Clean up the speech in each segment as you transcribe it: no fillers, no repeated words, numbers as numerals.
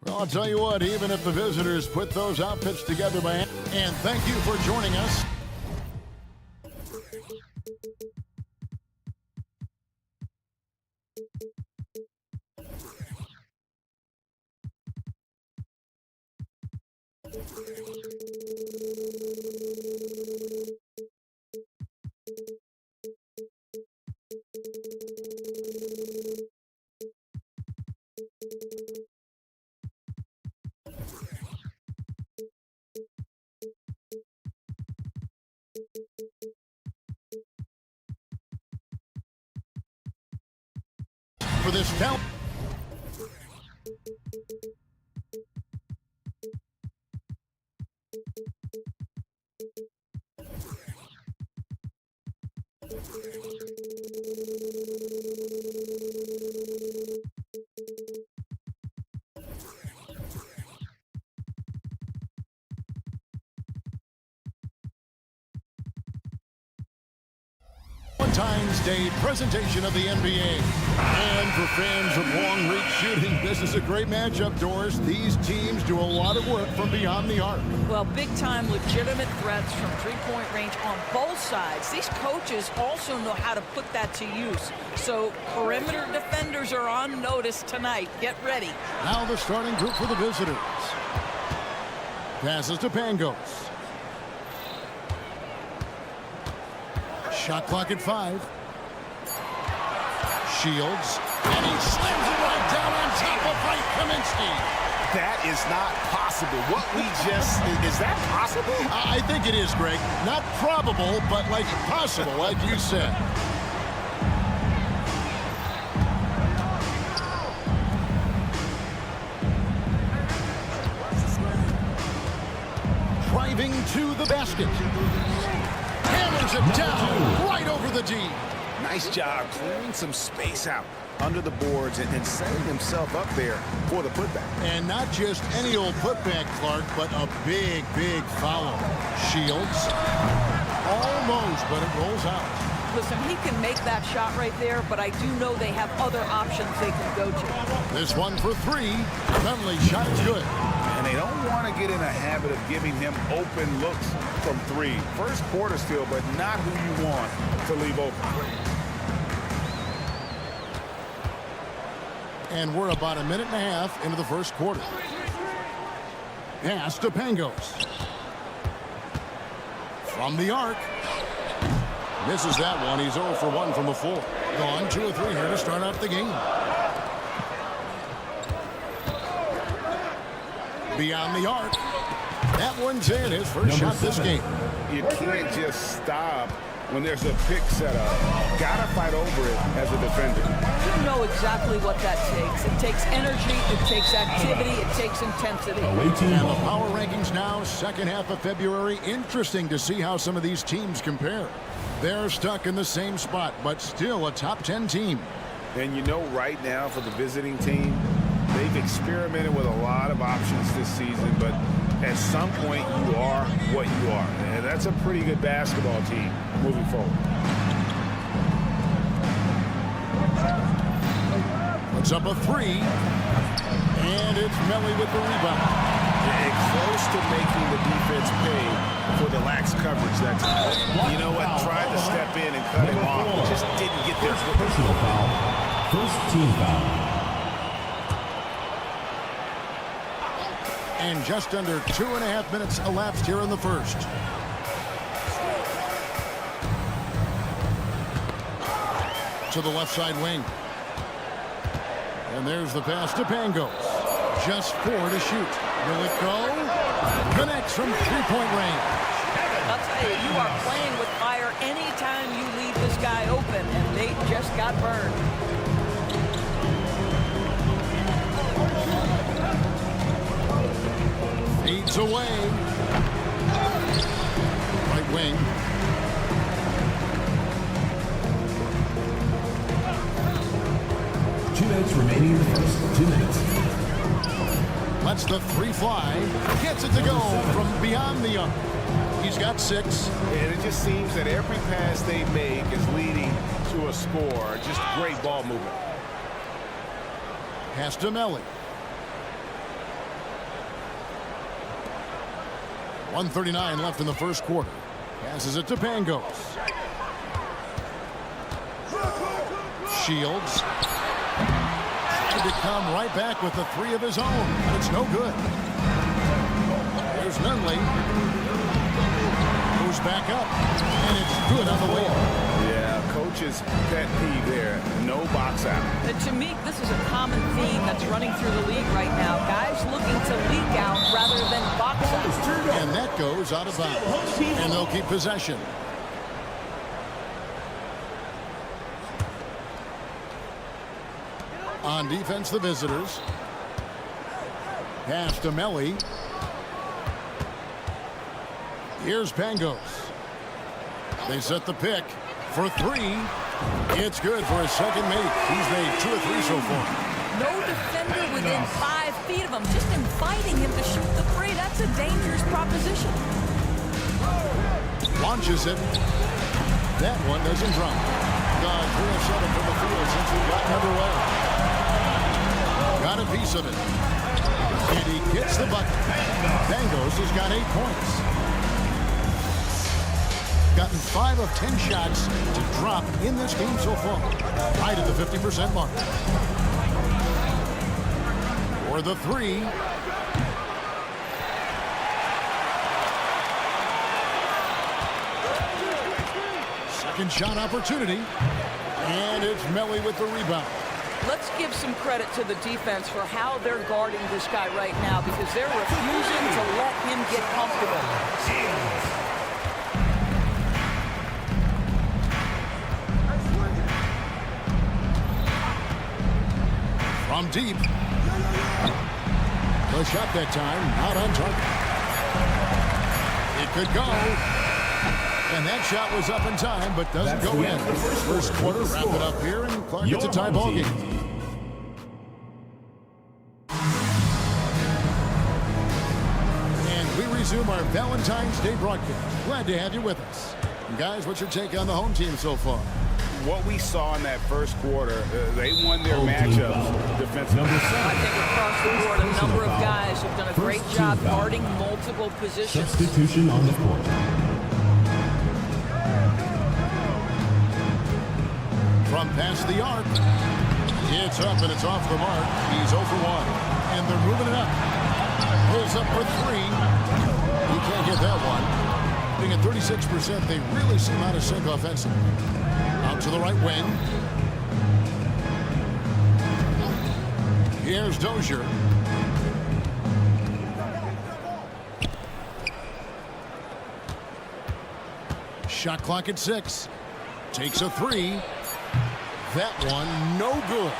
Well, I'll tell you what, even if the visitors put those outfits together by hand, and thank you for joining us. For this count. Valentine's Day presentation of the NBA. And for fans of long-reach shooting, this is a great matchup, Doris. These teams do a lot of work from beyond the arc. Well, big-time legitimate threats from three-point range on both sides. These coaches also know how to put that to use. So perimeter defenders are on notice tonight. Get ready. Now the starting group for the visitors. Passes to Pangos. Shot clock at 5. Shields, and he slams it right down on top of Mike Kaminsky. That is not possible. What we just, is that possible? I think it is, Greg. Not probable, but like possible, like you said. Driving to the basket. Hammers it down right over the D. Nice job clearing some space out under the boards and setting himself up there for the putback. And not just any old putback, Clark, but a big, big foul. Shields. Almost, but it rolls out. Listen, he can make that shot right there, but I do know they have other options they can go to. This one for 3. Penalty shot is good. And they don't want to get in a habit of giving him open looks from 3. First quarter still, but not who you want to leave open. And we're about a minute and a half into the first quarter. Pass to Pangos. From the arc. Misses that one. He's 0 for 1 from the floor. Gone 2 or 3 here to start out the game. Beyond the arc. That one's in. His first shot this game. You can't just stop when there's a pick set up. Gotta fight over it as a defender. You know exactly what that takes. It takes energy, it takes activity, it takes intensity. And the power rankings now, second half of February. Interesting to see how some of these teams compare. They're stuck in the same spot, but still a top 10 team. And you know right now for the visiting team, they've experimented with a lot of options this season, but at some point you are what you are. And that's a pretty good basketball team moving forward. Puts up a 3. And it's Melly with the rebound. Close to making the defense pay for the lax coverage that time. You know what? Tried to step in and cut him off, but just didn't get there. Personal foul. First team foul. And just under 2.5 minutes elapsed here in the first. To the left side wing. And there's the pass to Pangos. Just 4 to shoot. Will it go? Connects from three-point range. I'll tell you, you are playing with fire anytime you leave this guy open, and they just got burned. Feeds away. Right wing. Two minutes remaining in the first. 2 minutes. Lets the 3 fly. Gets it to go from beyond the arc. He's got 6. And it just seems that every pass they make is leading to a score. Just great ball movement. Pass to Melly. 1:39 left in the first quarter. Passes it to Pangos. Shields. Tried to come right back with the three of his own, but it's no good. There's Nunley. Goes back up, and it's good on the way. Yeah, coach's pet peeve there. No box out. And to me, this is a common theme that's running through the league right now. Guys looking to leak out rather than box out. And that goes out of bounds. And they'll keep possession. On defense, the visitors. Pass to Melli. Here's Pangos. They set the pick for three. It's good for his second make. He's made 2 or 3 so far. No defender within 5 feet of him, just inviting him to shoot the three. That's a dangerous proposition. Launches it. That one doesn't drop. Gone 3 of 7 from the field since we got underway. Got a piece of it. And he gets the bucket. Pangos has got 8 points. Gotten 5 of 10 shots to drop in this game so far. Right at the 50% mark. For the three. Second shot opportunity. And it's Melli with the rebound. Let's give some credit to the defense for how they're guarding this guy right now because they're refusing to let him get comfortable. From deep. The shot that time, not on target. It could go. And that shot was up in time, but doesn't go in. First quarter, wrap it up here, and Clark gets a tie ball game. And we resume our Valentine's Day broadcast. Glad to have you with us. And guys, what's your take on the home team so far? What we saw in that first quarter, they won their matchups defensively. I think across the board, a number of guys have done a great job guarding multiple positions. Substitution on the court. From past the arc. It's up and it's off the mark. He's 0 for 1. And they're moving it up. Pulls up for 3. He can't get that one. Being at 36%, they really seem out of sync offensively. Out to the right wing. Here's Dozier. Shot clock at 6. Takes a 3. That one, no good.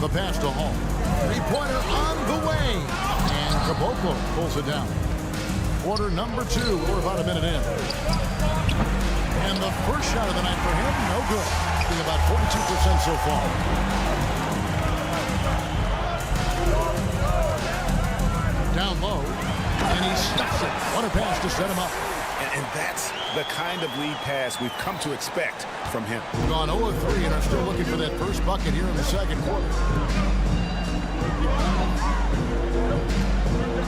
The pass to Hall. Three-pointer on the way. And Caboclo pulls it down. Quarter number 2. We're about a minute in. And the first shot of the night for him, no good. Being about 42% so far. Down low. And he stuffs it. What a pass to set him up. And that's the kind of lead pass we've come to expect from him. Gone 0-3 and are still looking for that first bucket here in the second quarter.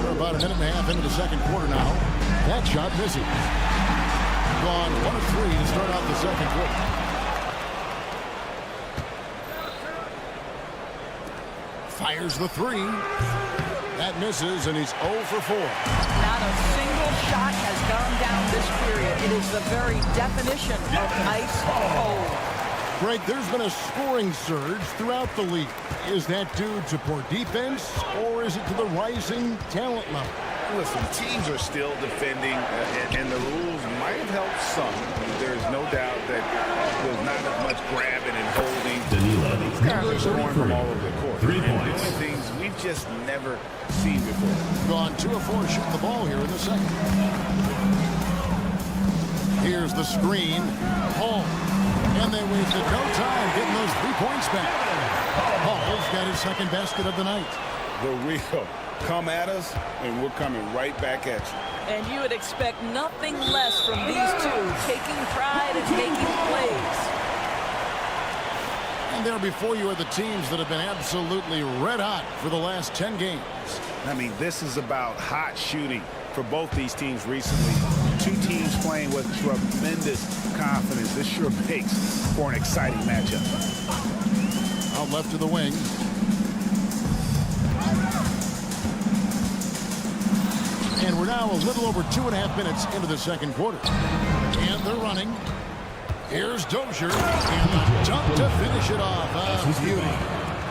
We're about a minute and a half into the second quarter now. That shot misses. Gone 1 of 3 to start out the second quarter. Fires the 3. That misses, and he's 0 for 4. Not a single shot has gone down this period. It is the very definition of ice cold. Greg, there's been a scoring surge throughout the league. Is that due to poor defense, or is it to the rising talent level? Listen, teams are still defending, and the rules might have helped some. There's no doubt that there's not as much grabbing and holding. These guys are scoring from all over the court. 3 points. Doing things we've just never seen before. Gone 2 of 4 shooting the ball here in the second. Here's the screen. Hall. And they wasted no time getting those 3 points back. Hall's got his second basket of the night. The real. Come at us, and we're coming right back at you. And you would expect nothing less from these two, taking pride and making plays. And there before you are the teams that have been absolutely red hot for the last 10 games. I mean, this is about hot shooting for both these teams recently. Two teams playing with tremendous confidence. This sure makes for an exciting matchup. Out left to the wing. And we're now a little over 2.5 minutes into the second quarter. And they're running. Here's Dozier. And the dunk to finish it off. Beauty.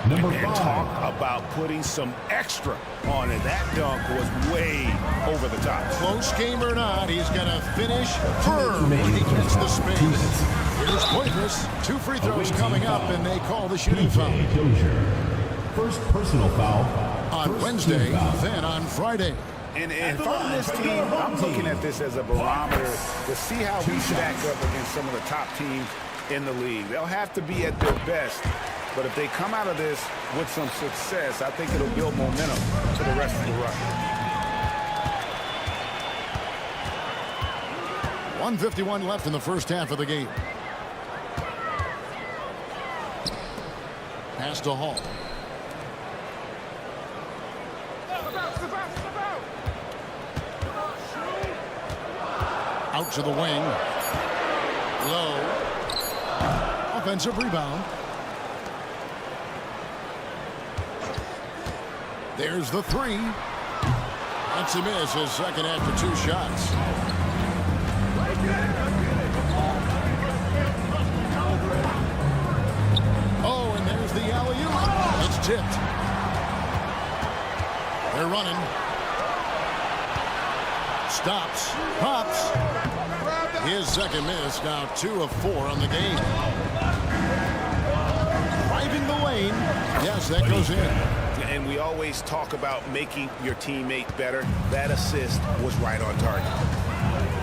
And talk about putting some extra on it. That dunk was way over the top. Close game or not, he's going to finish firm when he gets the space. Here's Poitras. 2 free throws coming up, and they call the shooting foul. First personal foul. On Wednesday, then on Friday. And from this team, I'm looking at this as a barometer to see how we stack up against some of the top teams in the league. They'll have to be at their best. But if they come out of this with some success, I think it'll build momentum for the rest of the run. 1:51 left in the first half of the game. Pass to Hall. Out to the wing. Low. Offensive rebound. There's the 3. That's a miss, his second after 2 shots. Oh, and there's the alley-oop. It's tipped. They're running. Stops. Pops. His second miss, now 2 of 4 on the game. Driving the lane. Yes, that goes in. And we always talk about making your teammate better. That assist was right on target.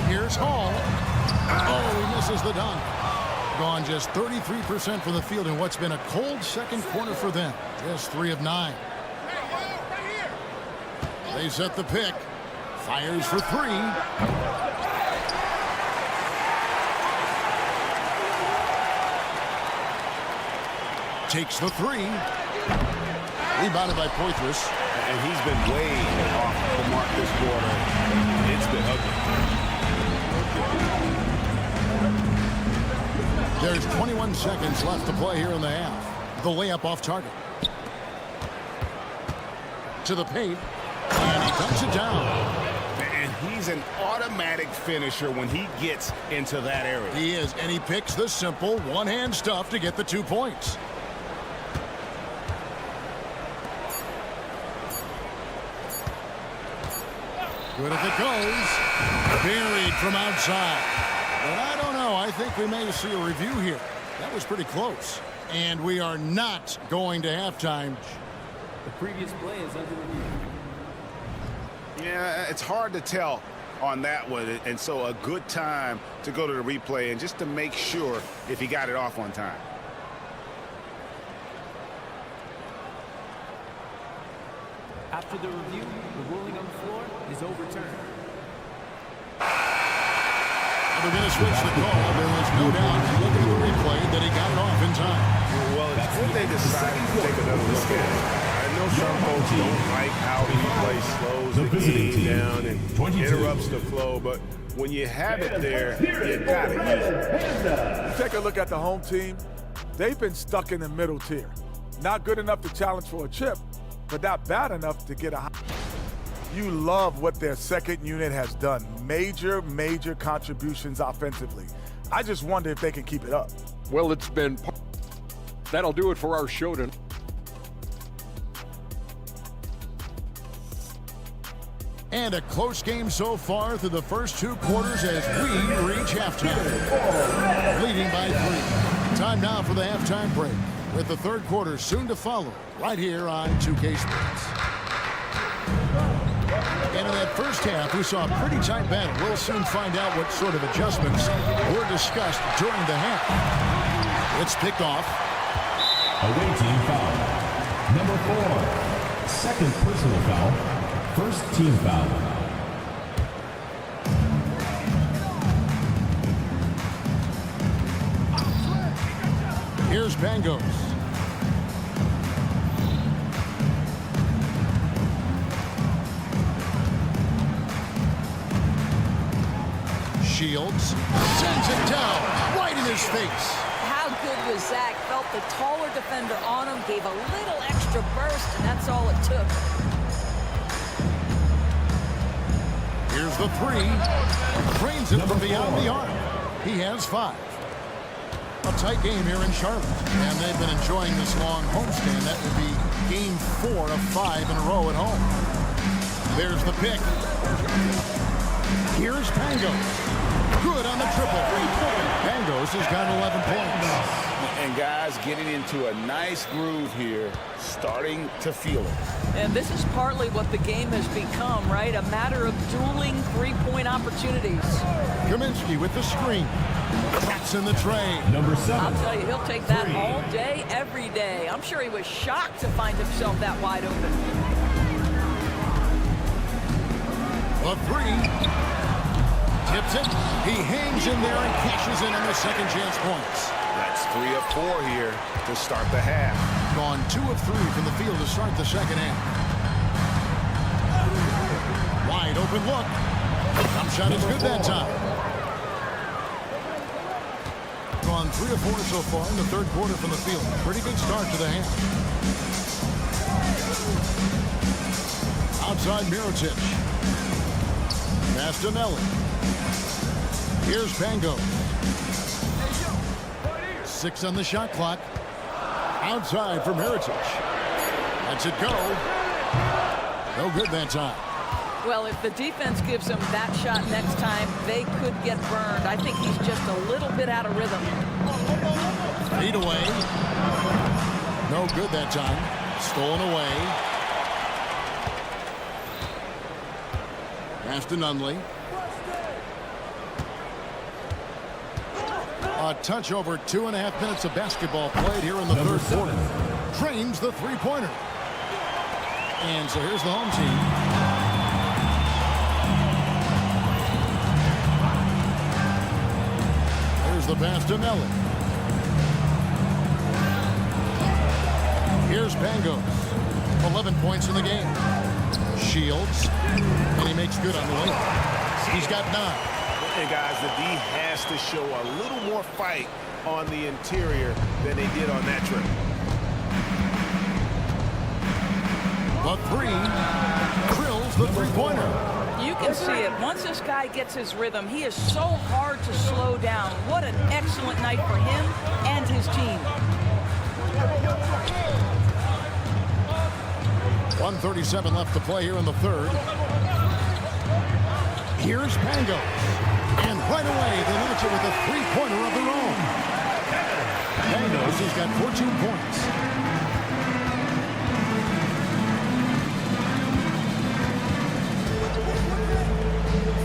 Here's Hall. Oh, he misses the dunk. Gone just 33% from the field in what's been a cold second quarter for them. Just 3 of 9. They set the pick. Fires for 3. Takes the 3. Rebounded by Poitras. And he's been way off the mark this quarter. It's been ugly. There's 21 seconds left to play here in the half. The layup off target. To the paint. And he cuts it down. And he's an automatic finisher when he gets into that area. He is, and he picks the simple one-hand stuff to get the 2 points. Good if it goes. Buried from outside. But I don't know. I think we may see a review here. That was pretty close. And we are not going to halftime. The previous play is under review. Yeah, it's hard to tell on that one. And so a good time to go to the replay and just to make sure if he got it off on time. After the review, the ruling on the floor is overturned. They're going to switch the call. There was no doubt, looking at the replay, that he got it off in time. Well, it's when they decided to take another look at it. I know some folks don't like how he plays, slows the game down and interrupts the flow, but when you have it there, you got it. You take a look at the home team, they've been stuck in the middle tier. Not good enough to challenge for a chip, but not bad enough to get a high. You love what their second unit has done. Major contributions offensively. I just wonder if they can keep it up. Well, it's been. That'll do it for our show tonight. And a close game so far through the first 2 quarters as we reach halftime. Leading by 3. Time now for the halftime break, with the third quarter soon to follow right here on 2K Sports. And in that first half, we saw a pretty tight battle. We'll soon find out what sort of adjustments were discussed during the half. It's picked off. Away team foul. Number 4. Second personal foul. First team foul. Here's Bangos. Shields sends it down right in his face. How good was Zach? Felt the taller defender on him, gave a little extra burst, and that's all it took. Here's the three. Drains it from beyond the arc. He has 5. A tight game here in Charlotte. And they've been enjoying this long homestand. That will be game 4 of 5 in a row at home. There's the pick. Here's Pangos. Good on the triple. Pangos has got 11 points. And guys getting into a nice groove here, starting to feel it. And this is partly what the game has become, right? A matter of dueling three-point opportunities. Kaminsky with the screen. Tracks in the tray. Number 7. I'll tell you, he'll take that all day, every day. I'm sure he was shocked to find himself that wide open. A 3. Tips it. He hangs in there and cashes in on the second chance points. That's 3 of 4 here to start the half. Gone 2 of 3 from the field to start the second half. Wide open look. Jump shot is good that time. Gone 3 of 4 so far in the third quarter from the field. Pretty good start to the half. Outside Mirotic. Mastinelli. Here's Pangos. 6 on the shot clock. Outside from Mirotic. Lets it go. No good that time. Well, if the defense gives him that shot next time, they could get burned. I think he's just a little bit out of rhythm. Feed away. No good that time. Stolen away. Pass to Nunley. A touch over 2.5 minutes of basketball played here in the third quarter. Drains the three-pointer. And so here's the home team. Here's the pass to Nelly. Here's Pangos. 11 points in the game. Shields. And he makes good on the way. He's got 9. And guys, the D has to show a little more fight on the interior than they did on that trip. A 3. Drills the three-pointer. You can see it. Once this guy gets his rhythm, he is so hard to slow down. What an excellent night for him and his team. 1:37 left to play here in the third. Here's Pangos. And right away, they launch it with a three-pointer of their own. Pangos has got 14 points.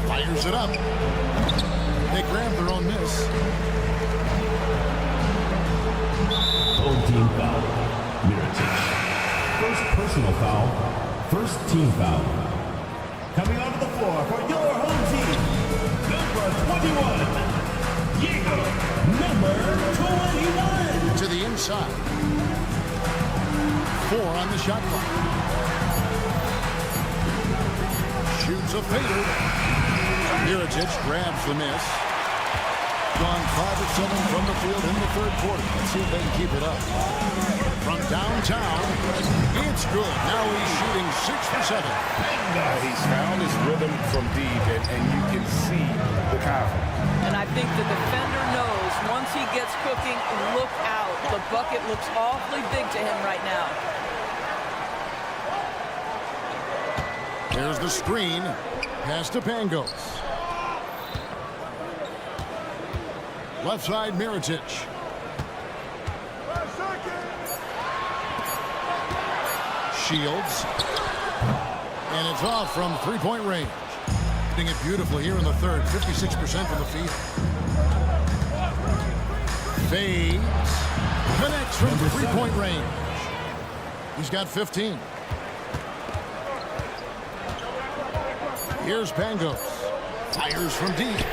Fires it up. They grab their own miss. Home team foul. Mirotic. First personal foul. First team foul. Coming onto the floor for your home team. Number 21. Diego. Number 21. To the inside. 4 on the shot clock. Shoots a fader. Mirotic grabs the miss. Gone 5 of 7 from the field in the third quarter. Let's see if they can keep it up. From downtown, it's good. Now he's shooting 6 for 7. He's found his rhythm from deep, and you can see the confidence. And I think the defender knows once he gets cooking, look out. The bucket looks awfully big to him right now. There's the screen. Pass to Pangos. Left side, Mirotic. Shields. And it's off from three-point range. Hitting it beautifully here in the third. 56% from the field. Fades. Connects from three-point range. He's got 15. Here's Pangos. Fires from deep.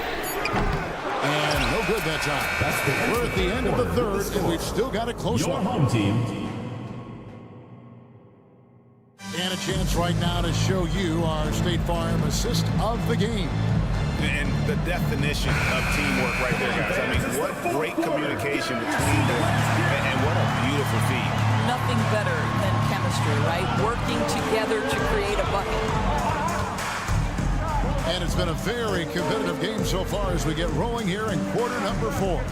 And no good that time. We're at the end of the third, and we've still got a close one. Your home team. And a chance right now to show you our State Farm assist of the game. And the definition of teamwork right there, guys. I mean, what great communication between them, and what a beautiful feed. Nothing better than chemistry, right? Working together to create a bucket. And it's been a very competitive game so far as we get rolling here in quarter number 4.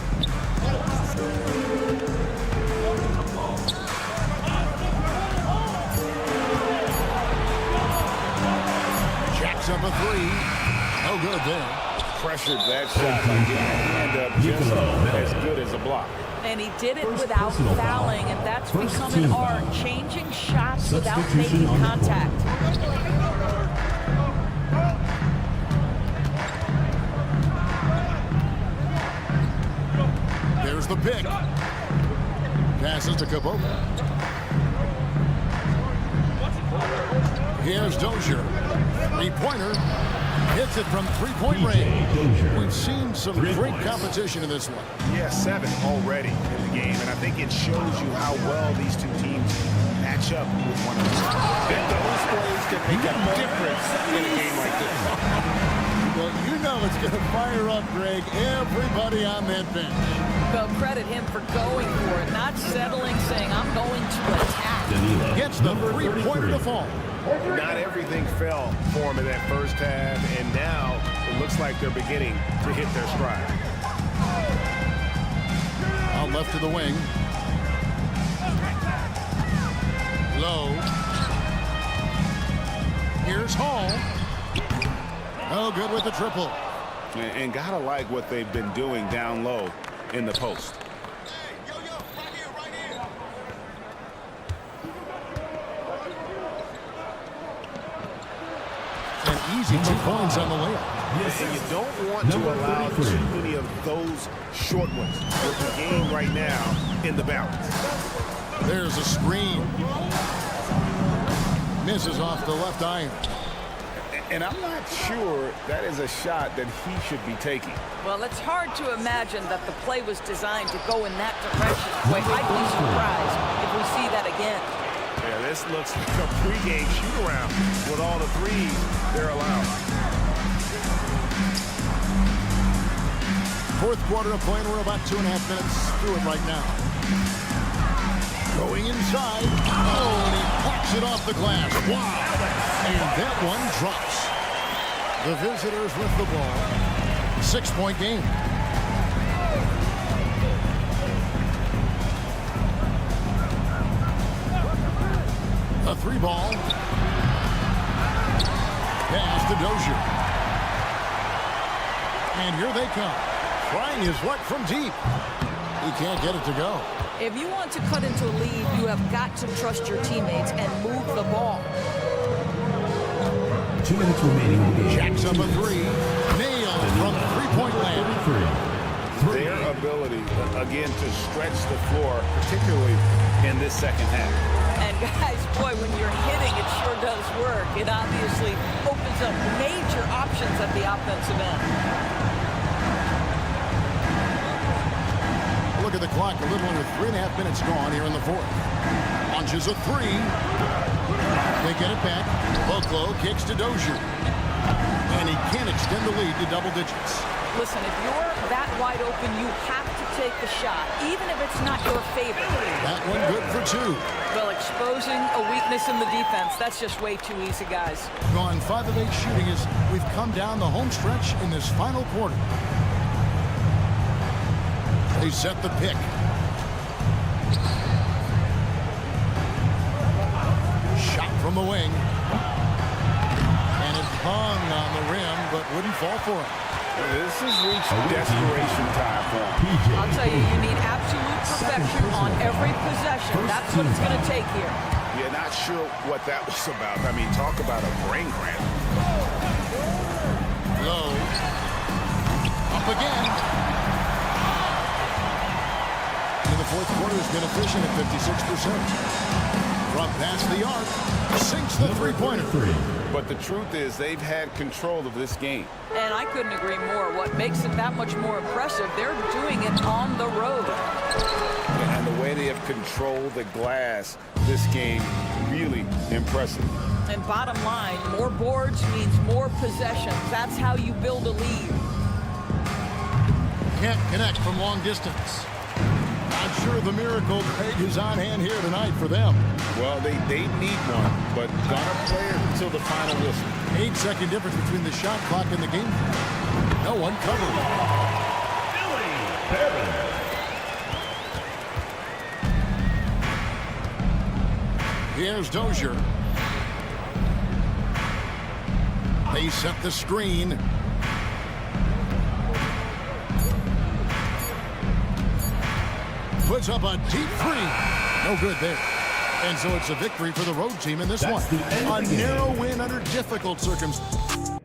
Jacks up a 3. No good there. Pressured that shot by getting a hand up just as good as a block. And he did it without fouling, and that's become an art, changing shots without making contact. There's the pick. Passes to Caboclo. Here's Dozier. Three-pointer. Hits it from three-point range. We've seen some great competition in this one. Yeah, 7 already in the game, and I think it shows you how well these two teams match up with one another. And those plays can make a difference in a game like this. Well, you know it's going to fire up, Greg, everybody on that bench. Well, credit him for going for it, not settling, saying, I'm going to attack. Gets the three-pointer to fall. Not everything fell for them in that first half, and now it looks like they're beginning to hit their stride. Out left to the wing. Low. Here's Hall. Oh, good with the triple. And gotta like what they've been doing down low in the post. Easy 2 points on the layup. And you don't want to allow too many of those short ones with the game right now in the balance. There's a screen. Misses off the left iron. And I'm not sure that is a shot that he should be taking. Well, it's hard to imagine that the play was designed to go in that direction. Boy, I'd be surprised if we see that again. Yeah, this looks like a pregame shoot-around with all the threes they're allowed. Fourth quarter of play, and we're about 2.5 minutes through it right now. Going inside. Oh, and he pops it off the glass. Wow. And that one drops. The visitors with the ball. 6-point game. A 3-ball. Pass to Dozier. And here they come. Trying his luck from deep. He can't get it to go. If you want to cut into a lead, you have got to trust your teammates and move the ball. 2 minutes remaining in the game. Jacks up a 3. Nailed from 3-point land. Their ability, again, to stretch the floor, particularly in this second half. And guys, boy, when you're hitting, it sure does work. It obviously opens up major options at the offensive end. Look at the clock. A little under 3.5 minutes gone here in the fourth. Launches a 3. They get it back. Boclo kicks to Dozier. And he can't extend the lead to double digits. Listen, if you're that wide open, you have to take the shot, even if it's not your favorite. That one good for 2. Well, exposing a weakness in the defense, that's just way too easy, guys. Gone 5 of 8 shooting as we've come down the home stretch in this final quarter. They set the pick. Shot from the wing. And it hung on the rim, but wouldn't fall for him. This has reached desperation time for him. I'll tell you, you need absolute perfection on every possession. That's what it's going to take here. Yeah, not sure what that was about. I mean, talk about a brain cramp. Low. Up again. In the fourth quarter has been efficient at 56%. From past the arc, sinks the three-pointer. But the truth is they've had control of this game. And I couldn't agree more. What makes it that much more impressive, they're doing it on the road. And the way they have controlled the glass this game, really impressive. And bottom line, more boards means more possessions. That's how you build a lead. Can't connect from long distance. I'm sure the miracle is on hand here tonight for them. Well, they need one, but gonna play it until the final whistle. 8-second difference between the shot clock and the game. No one covered. Here's Dozier. They set the screen. Puts up a deep three. No good there. And so it's a victory for the road team in this one. A narrow win under difficult circumstances.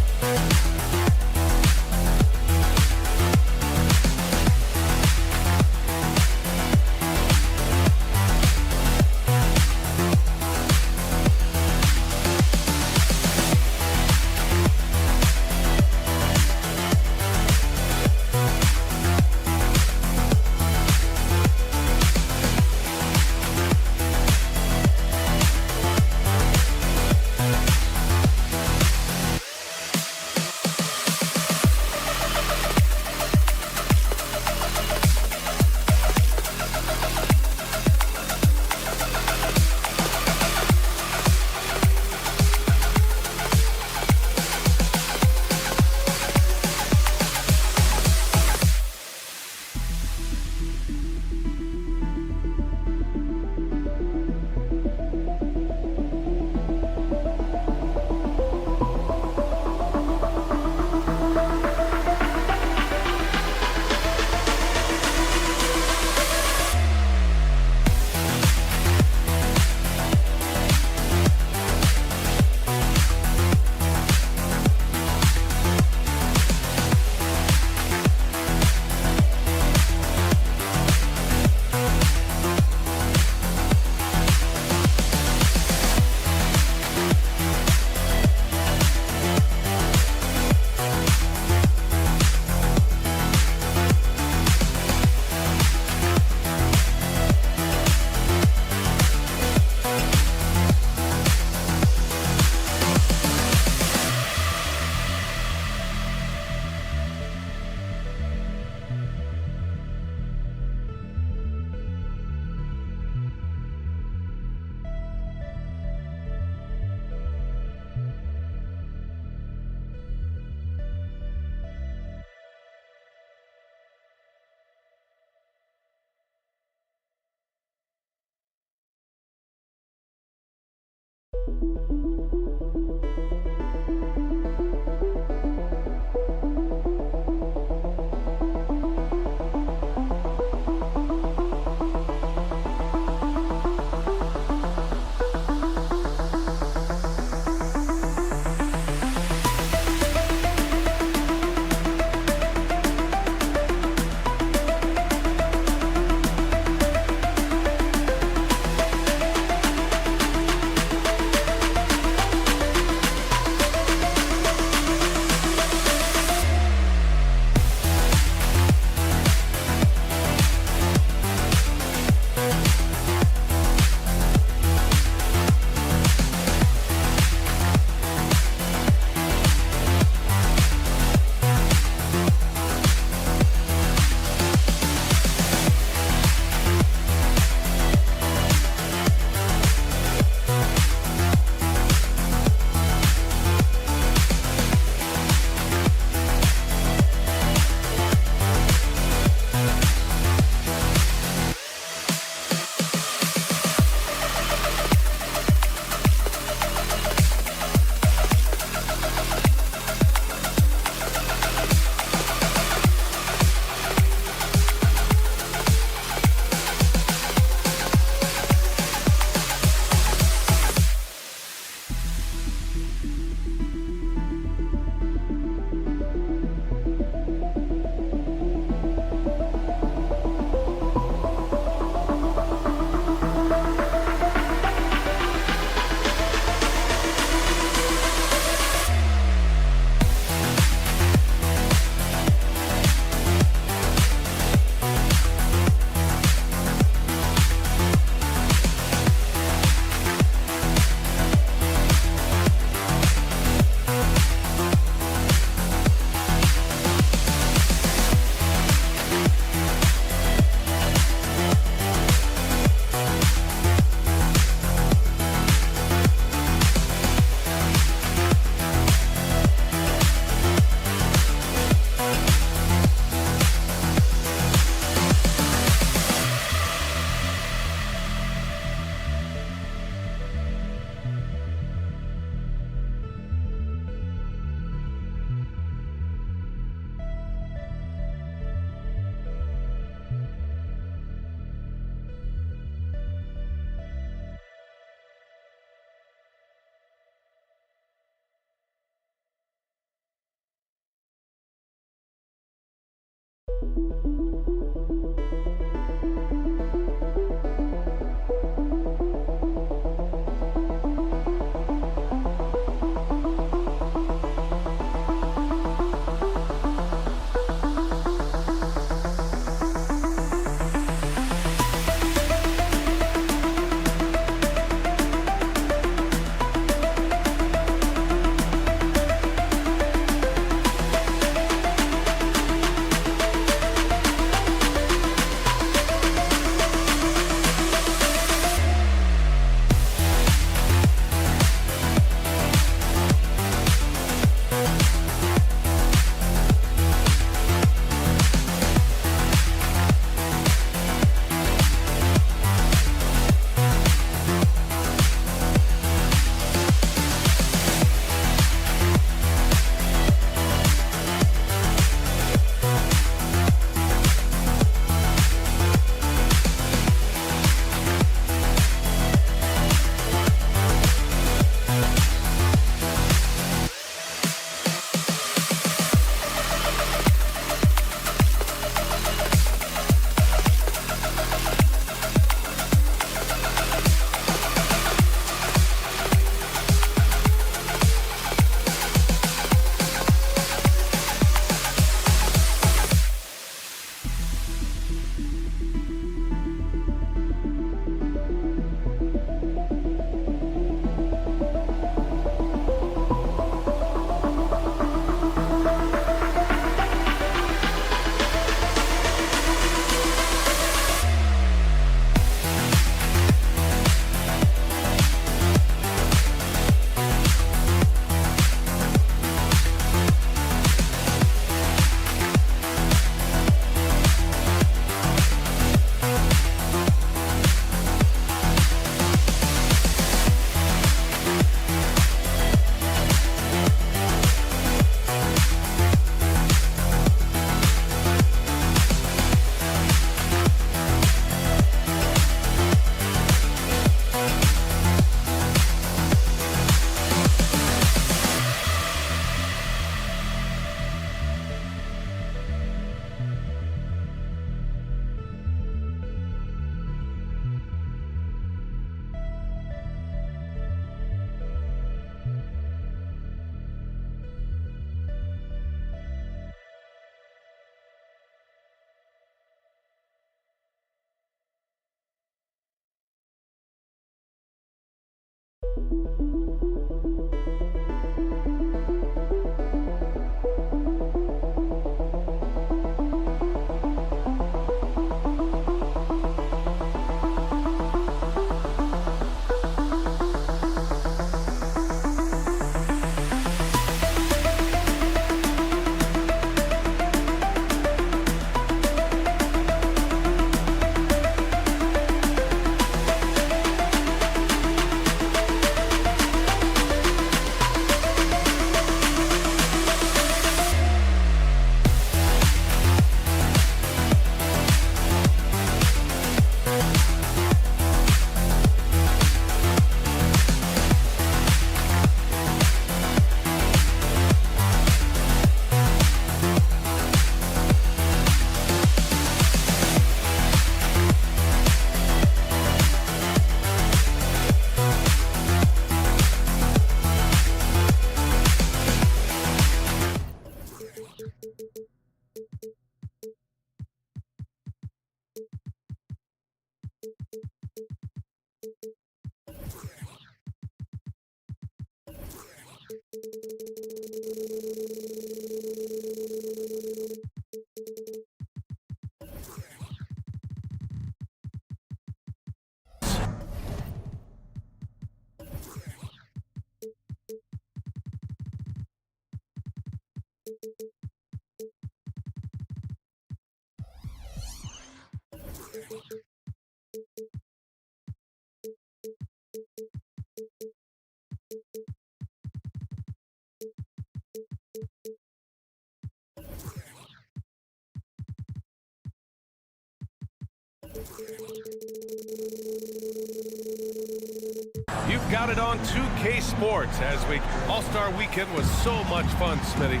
You've got it on 2K Sports as we All-Star Weekend was so much fun, Smitty.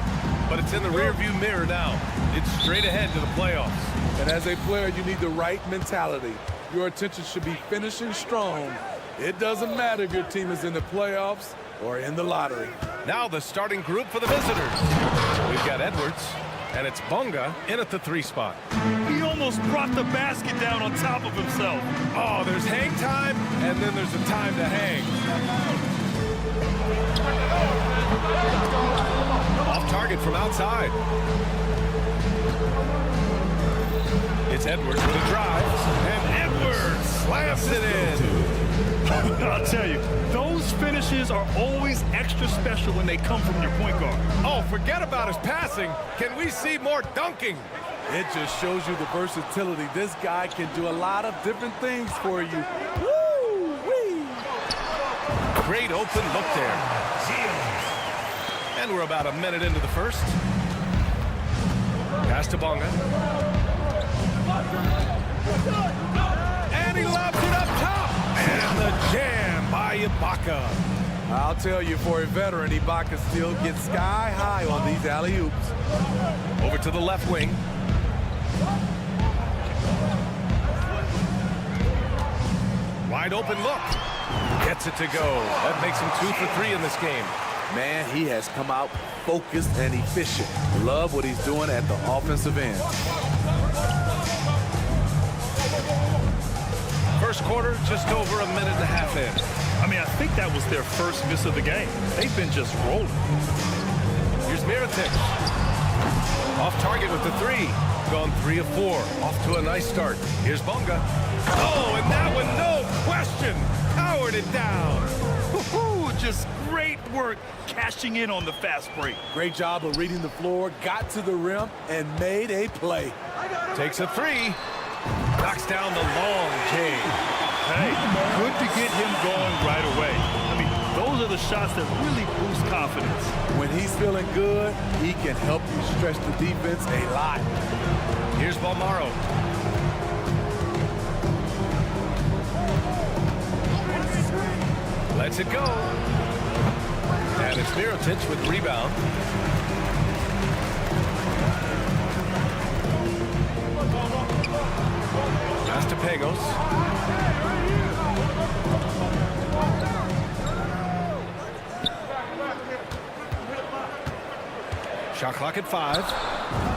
but it's in the rearview mirror now. It's straight ahead to the playoffs. And as a player, you need the right mentality. Your attention should be finishing strong. It doesn't matter if your team is in the playoffs or in the lottery. Now the starting group for the visitors. We've got Edwards, and it's Bonga in at the 3 spot. He almost brought the basket down on top of himself. Oh, there's hang time, and then there's a time to hang. Off target from outside. It's Edwards with a drive, and Edwards slams it in. I'll tell you, those finishes are always extra special when they come from your point guard. Oh, forget about his passing. Can we see more dunking? It just shows you the versatility. This guy can do a lot of different things for you. Woo-wee! Great open look there. And we're about a minute into the first. Pass to Bonga. And he lobs it up top. And the jam by Ibaka. I'll tell you, for a veteran, Ibaka still gets sky high on these alley-oops. Over to the left wing. Wide open look. Gets it to go. That makes him 2 for 3 in this game. Man, he has come out focused and efficient. Love what he's doing at the offensive end. First quarter, just over a minute and a half in. I mean, I think that was their first miss of the game. They've been just rolling. Here's Mirotic. Off target with the 3. Gone 3 of 4. Off to a nice start. Here's Bonga. Oh, and that one, no question, powered it down. Woo-hoo, just great work cashing in on the fast break. Great job of reading the floor, got to the rim, and made a play. Takes a 3. Knocks down the long J. Hey, good to get him going right away. I mean, those are the shots that really boost confidence. When he's feeling good, he can help you stretch the defense a lot. Here's Balmaro. Lets it go. And it's Mirotic with rebound. Pass to Pagos. Shot clock at 5.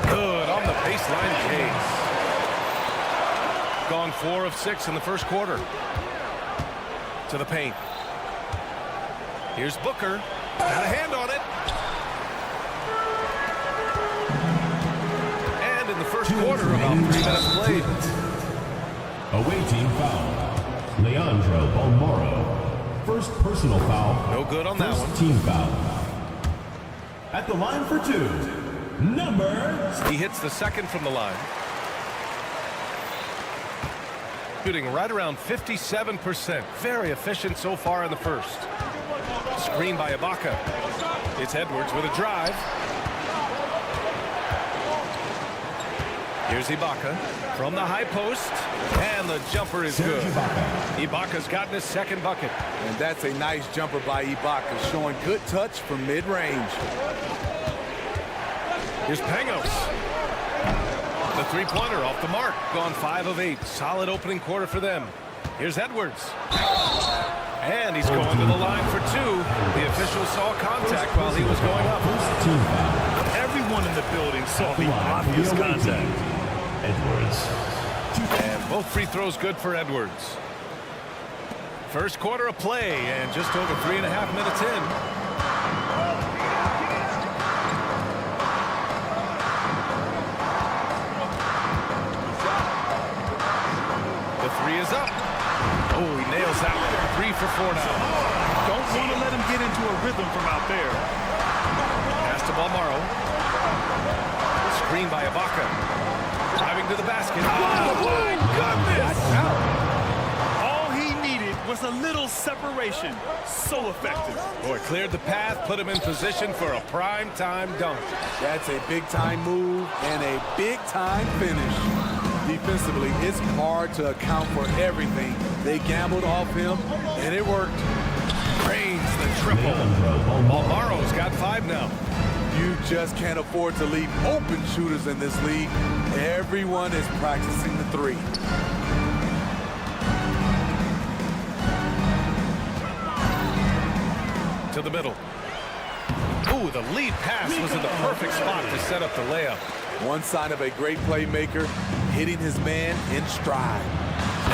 Good on the baseline case. Gone 4 of 6 in the first quarter. To the paint. Here's Booker. Got a hand on it. And in the first quarter, about 3 minutes played. Away team foul. Leandro Balmaro. First personal foul. No good on that one. First team foul. At the line for 2, number... He hits the second from the line. Shooting right around 57%. Very efficient so far in the first. Screen by Ibaka. It's Edwards with a drive. Here's Ibaka from the high post. And the jumper is good. Ibaka's gotten his second bucket. And that's a nice jumper by Ibaka, showing good touch from mid-range. Here's Pangos. The three-pointer off the mark. Gone 5 of 8. Solid opening quarter for them. Here's Edwards. And he's going to the line for 2. The official saw contact while he was going up. Everyone in the building saw the obvious contact. Edwards. And both free throws good for Edwards. First quarter of play and just over 3.5 minutes in. The 3 is up. Oh, he nails that one. 3 for 4 now. Don't want to let him get into a rhythm from out there. Pass to Balmaro. Screen by Ibaka. Driving to the basket. Oh, my goodness! All he needed was a little separation. So effective. Boy, cleared the path, put him in position for a prime-time dunk. That's a big-time move and a big-time finish. Defensively, it's hard to account for everything. They gambled off him, and it worked. Drains the triple. Balmaro's got 5 now. You just can't afford to leave open shooters in this league. Everyone is practicing the three. To the middle. Ooh, the lead pass was in the perfect spot to set up the layup. One sign of a great playmaker, hitting his man in stride.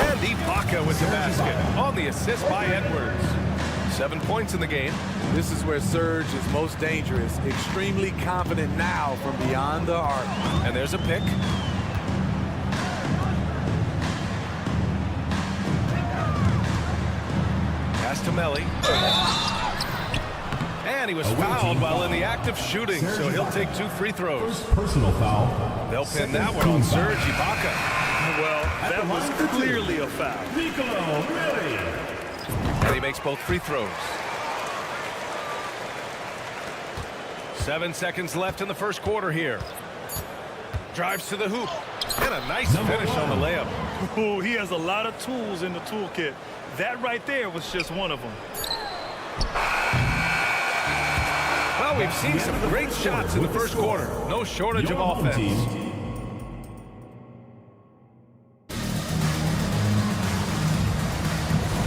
And Ibaka with the basket on the assist by Edwards. 7 points in the game. This is where Serge is most dangerous. Extremely confident now from beyond the arc. And there's a pick. Pass to Melly. And he was fouled while in the act of shooting, so he'll take 2 free throws. Personal foul. They'll pin that one on Serge Ibaka. Well, that was clearly a foul. And he makes both free throws. 7 seconds left in the first quarter here. Drives to the hoop. And a nice finish on the layup. Ooh, he has a lot of tools in the toolkit. That right there was just one of them. Well, we've seen some great shots in the first quarter. No shortage of offense.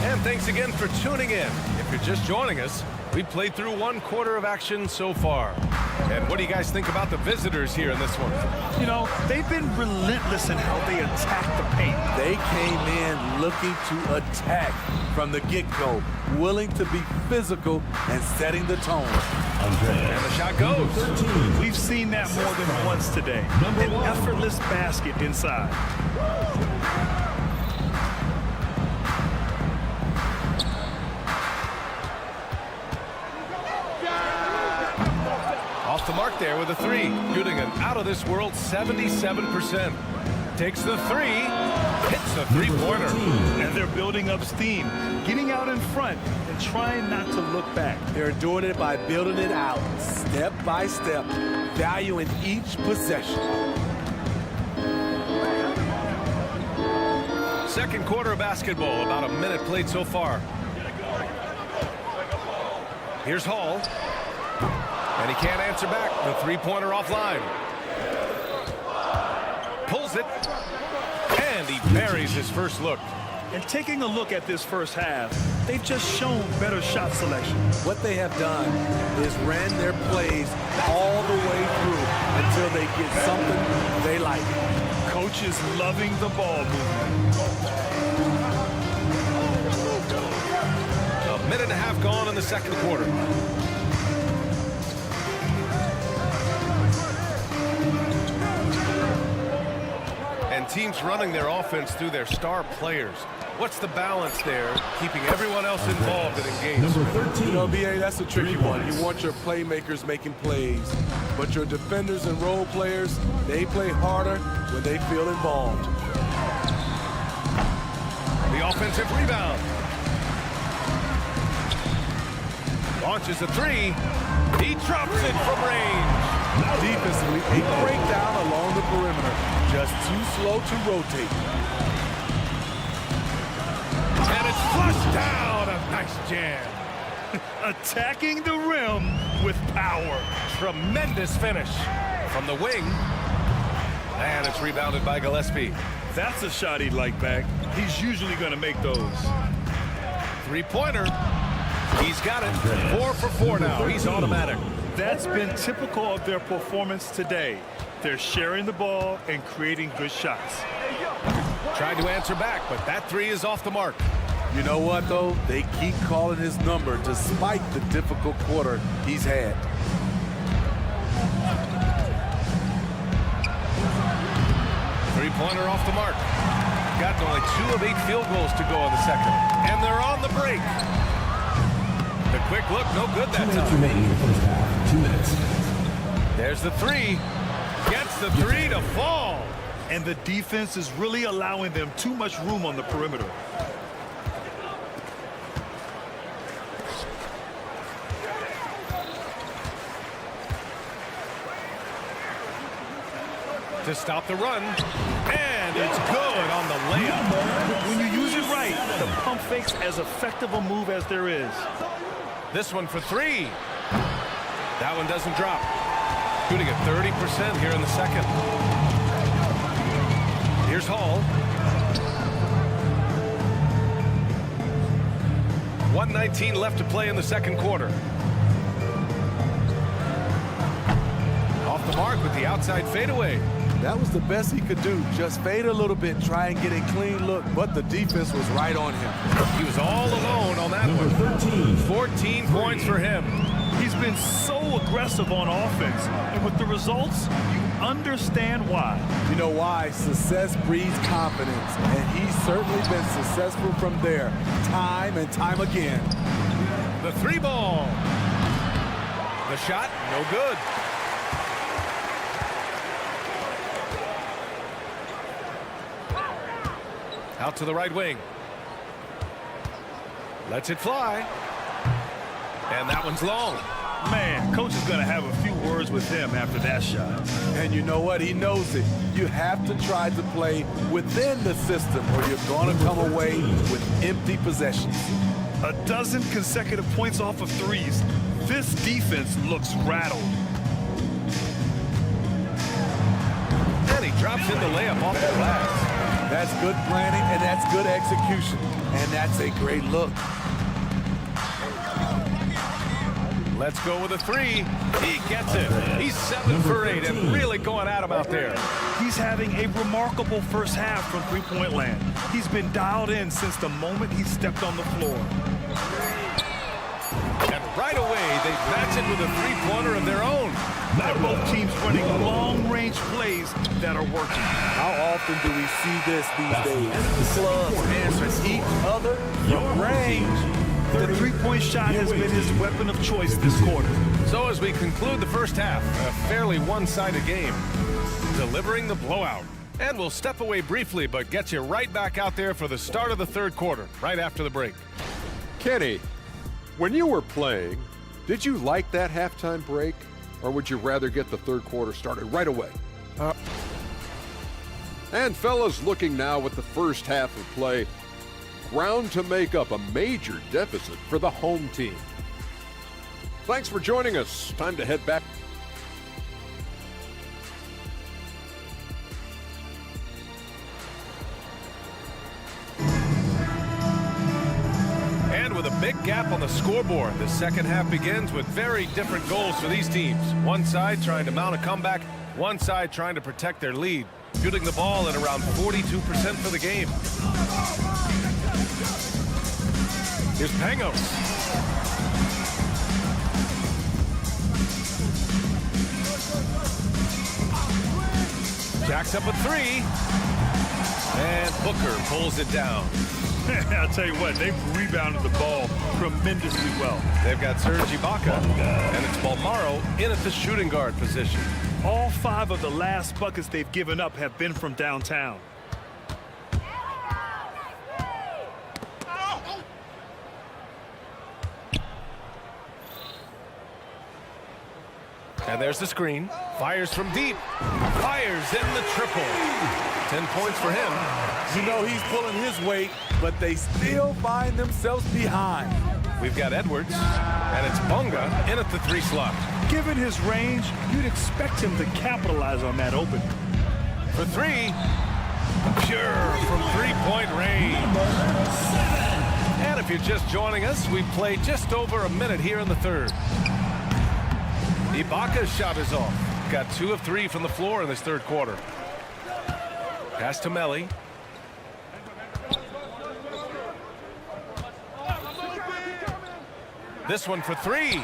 And thanks again for tuning in. If you're just joining us, we've played through 1 quarter of action so far. And what do you guys think about the visitors here in this one? You know, they've been relentless in how they attack the paint. They came in looking to attack from the get-go, willing to be physical and setting the tone. And the shot goes. We've seen that more than once today. An effortless basket inside. Off the mark there with a 3. Shooting an out-of-this-world 77%. Takes the 3. Hits the 3-pointer. And they're building up steam, getting out in front and trying not to look back. They're doing it by building it out, step by step, valuing each possession. Second quarter of basketball, about a minute played so far. Here's Hall. And he can't answer back. The 3-pointer offline. Pulls it. And he buries his first look. And taking a look at this first half, they've just shown better shot selection. What they have done is ran their plays all the way through until they get something they like. Coach is loving the ball movement. A minute and a half gone in the second quarter. And teams running their offense through their star players. What's the balance there, keeping everyone else involved and engaged? Number 13. You know, BA, that's a tricky one. You want your playmakers making plays, but your defenders and role players, they play harder when they feel involved. The offensive rebound. Launches a 3. He drops it from range. Defensively, a breakdown along the perimeter. Just too slow to rotate. And it's flushed down. A nice jam. Attacking the rim with power. Tremendous finish from the wing. And it's rebounded by Gillespie. That's a shot he'd like back. He's usually going to make those. 3-pointer. He's got it. 4 for 4 now. He's automatic. That's been typical of their performance today. They're sharing the ball and creating good shots. Tried to answer back, but that 3 is off the mark. You know what, though? They keep calling his number despite the difficult quarter he's had. Three-pointer off the mark. Gotten only 2 of 8 field goals to go in the second. And they're on the break. The quick look, no good that 2 minutes time. remaining in the first half. 2 minutes. There's the 3. Gets the 3 to fall. And the defense is really allowing them too much room on the perimeter. To stop the run. And it's good on the layup. When you use it right, the pump fake's as effective a move as there is. This one for 3. That one doesn't drop. Shooting at 30% here in the second. Here's Hall. 1:19 left to play in the second quarter. Off the mark with the outside fadeaway. That was the best he could do. Just fade a little bit, try and get a clean look, but the defense was right on him. He was all alone on that Number one. 13. 14 points for him. He's been so aggressive on offense, and with the results, you understand why. You know why? Success breeds confidence, and he's certainly been successful from there, time and time again. The three ball. The shot, no good. Out to the right wing. Lets it fly. And that one's long. Man, coach is going to have a few words with him after that shot. And you know what? He knows it. You have to try to play within the system or you're going to come away with empty possessions. 12 consecutive points off of threes. This defense looks rattled. And he drops in the layup off the glass. That's good planning, and that's good execution. And that's a great look. Let's go with a three. He gets it. He's 7 for 8 and really going at him out there. He's having a remarkable first half from three-point land. He's been dialed in since the moment he stepped on the floor. And right away, they match it with a three-pointer of their own. Both teams running long-range plays that are working. How often do we see this these days? Clubs answering each other from range. The three-point shot has been his weapon of choice this quarter. So as we conclude the first half, a fairly one-sided game, delivering the blowout. And we'll step away briefly, but get you right back out there for the start of the third quarter, right after the break. Kenny, when you were playing, did you like that halftime break, or would you rather get the third quarter started right away? And fellas, looking now at the first half of play, ground to make up a major deficit for the home team. Thanks for joining us. Time to head back. And with a big gap on the scoreboard, the second half begins with very different goals for these teams. One side trying to mount a comeback, one side trying to protect their lead. Shooting the ball at around 42% for the game. Here's Pangos. Jacks up a three. And Booker pulls it down. I'll tell you what, they've rebounded the ball tremendously well. They've got Serge Ibaka, and it's Balmaro in at the shooting guard position. All 5 of the last buckets they've given up have been from downtown. And there's the screen. Fires from deep. Fires in the triple. 10 points for him. You know he's pulling his weight, but they still find themselves behind. We've got Edwards, and it's Bonga in at the 3 slot. Given his range, you'd expect him to capitalize on that opening. For 3. Pure from three-point range. And if you're just joining us, we've played just over a minute here in the third. Ibaka's shot is off. Got 2 of 3 from the floor in this third quarter. Pass to Melly. This one for 3.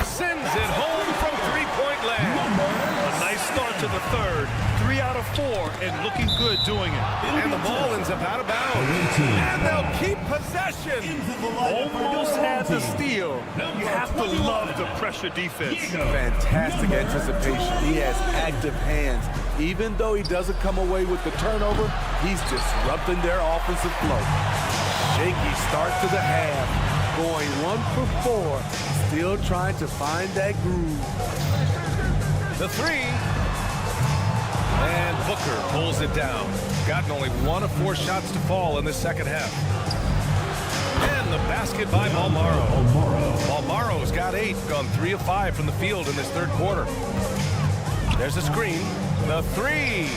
Sends it home from three-point land. A nice start to the third. 3 out of 4 and looking good doing it. And the ball ends up out of bounds. And they'll keep possession. Almost had the steal. You have to love the pressure defense. Fantastic anticipation. He has active hands. Even though he doesn't come away with the turnover, he's disrupting their offensive flow. Shaky start to the half. Going 1 for 4. Still trying to find that groove. The 3. And Booker pulls it down. Gotten only 1 of 4 shots to fall in the second half. And the basket by Balmaro. Balmaro's got 8. Gone 3 of 5 from the field in this third quarter. There's a screen. The three.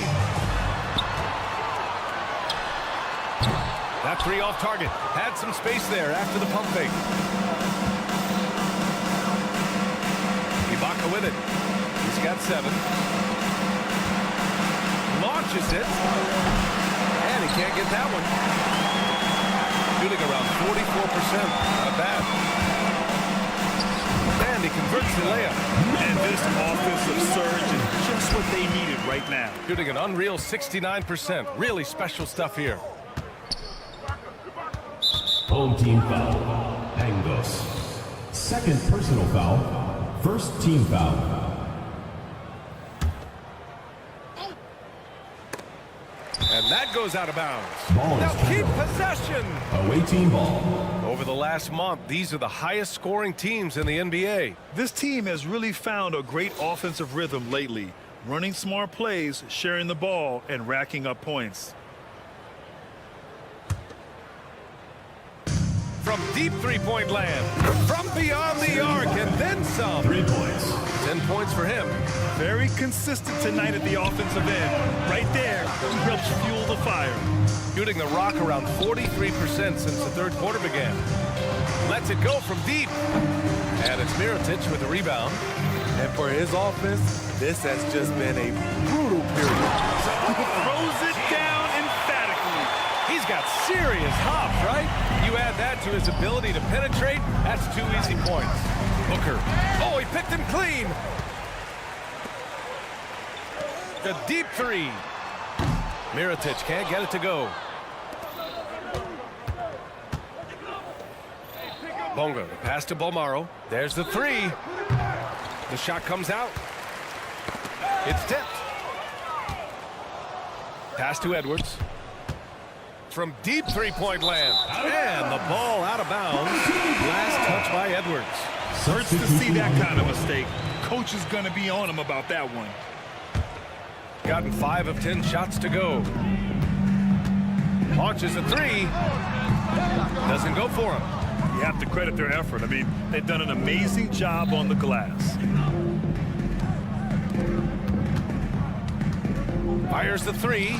That three off target. Had some space there after the pump fake. Ibaka with it. He's got 7. Launches it. And he can't get that one. Shooting around 44%. Not bad. And he converts the layup. And this offensive surge is just what they needed right now. Shooting an unreal 69%. Really special stuff here. Home team foul. Angos. Second personal foul. First team foul. And that goes out of bounds. Ball is Now keep handled. possession. Away team ball. Over the last month, these are the highest scoring teams in the NBA. This team has really found a great offensive rhythm lately, running smart plays, sharing the ball, and racking up points. From deep three-point land, from beyond the arc, and then some. 3 points. 10 points for him. Very consistent tonight at the offensive end. Right there, he helps fuel the fire. Shooting the rock around 43% since the third quarter began. Lets it go from deep. And it's Mirotic with the rebound. And for his offense, this has just been a brutal period. Throws it down emphatically. He's got serious hops, right? You add that to his ability to penetrate, that's 2 easy points. Booker. Oh, he picked him clean. The deep three. Mirotic can't get it to go. Bonga, the pass to Bolmaro. There's the three. The shot comes out. It's tipped. Pass to Edwards. From deep three-point land. And the ball out of bounds. Last touch by Edwards. Hurts to see that kind of mistake. Coach is going to be on him about that one. Gotten 5 of 10 shots to go. Launches a three. Doesn't go for him. You have to credit their effort. I mean, they've done an amazing job on the glass. Fires the three.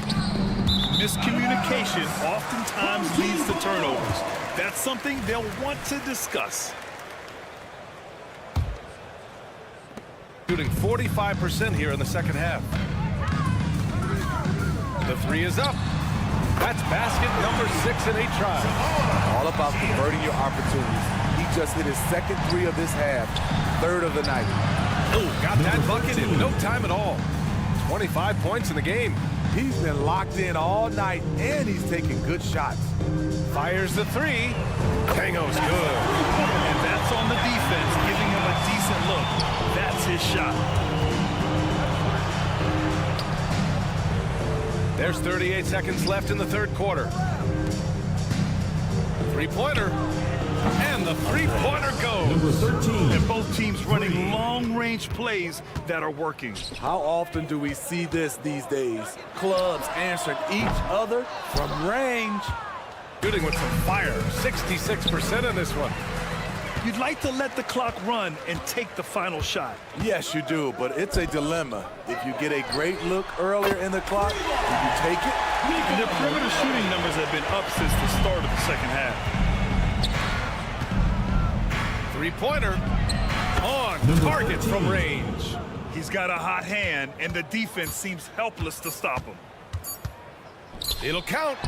Miscommunication oftentimes leads to turnovers. That's something they'll want to discuss. Shooting 45% here in the second half. The three is up. That's basket number 6 in 8 tries. All about converting your opportunities. He just hit his second three of this half, third of the night. Oh, got that bucket in no time at all. 25 points in the game. He's been locked in all night, and he's taking good shots. Fires the three. Tango's good. And that's on the defense, giving him a decent look. That's his shot. There's 38 seconds left in the third quarter. Three-pointer. And the three-pointer goes. Number 13. And both teams running long-range plays that are working. How often do we see this these days? Clubs answering each other from range. Shooting with some fire. 66% in this one. You'd like to let the clock run and take the final shot. Yes, you do, but it's a dilemma. If you get a great look earlier in the clock, do you take it? And their perimeter shooting numbers have been up since the start of the second half. Three-pointer on target from range. He's got a hot hand, and the defense seems helpless to stop him. It'll count.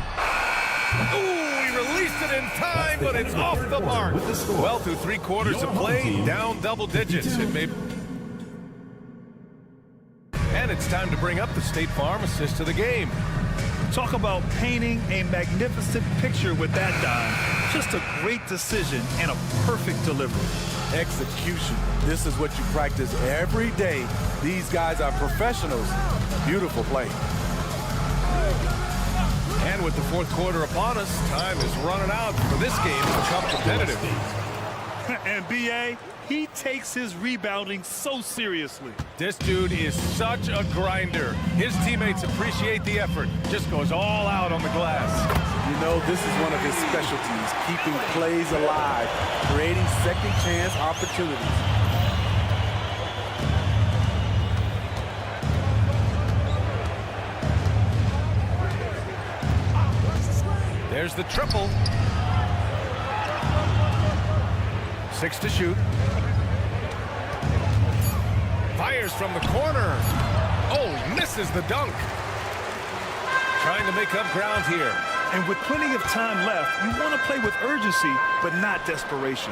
Ooh, he released it in time, but it's off the mark. Well, through 3 quarters of play, down double digits. And it's time to bring up the State Farm assist of the game. Talk about painting a magnificent picture with that dime. Just a great decision and a perfect delivery. Execution. This is what you practice every day. These guys are professionals. Beautiful play. And with the fourth quarter upon us, time is running out for this game to become competitive. And B.A., he takes his rebounding so seriously. This dude is such a grinder. His teammates appreciate the effort. Just goes all out on the glass. You know, this is one of his specialties, keeping plays alive, creating second chance opportunities. There's the triple. 6 to shoot. Fires from the corner. Oh, misses the dunk. Trying to make up ground here. And with plenty of time left, you want to play with urgency, but not desperation.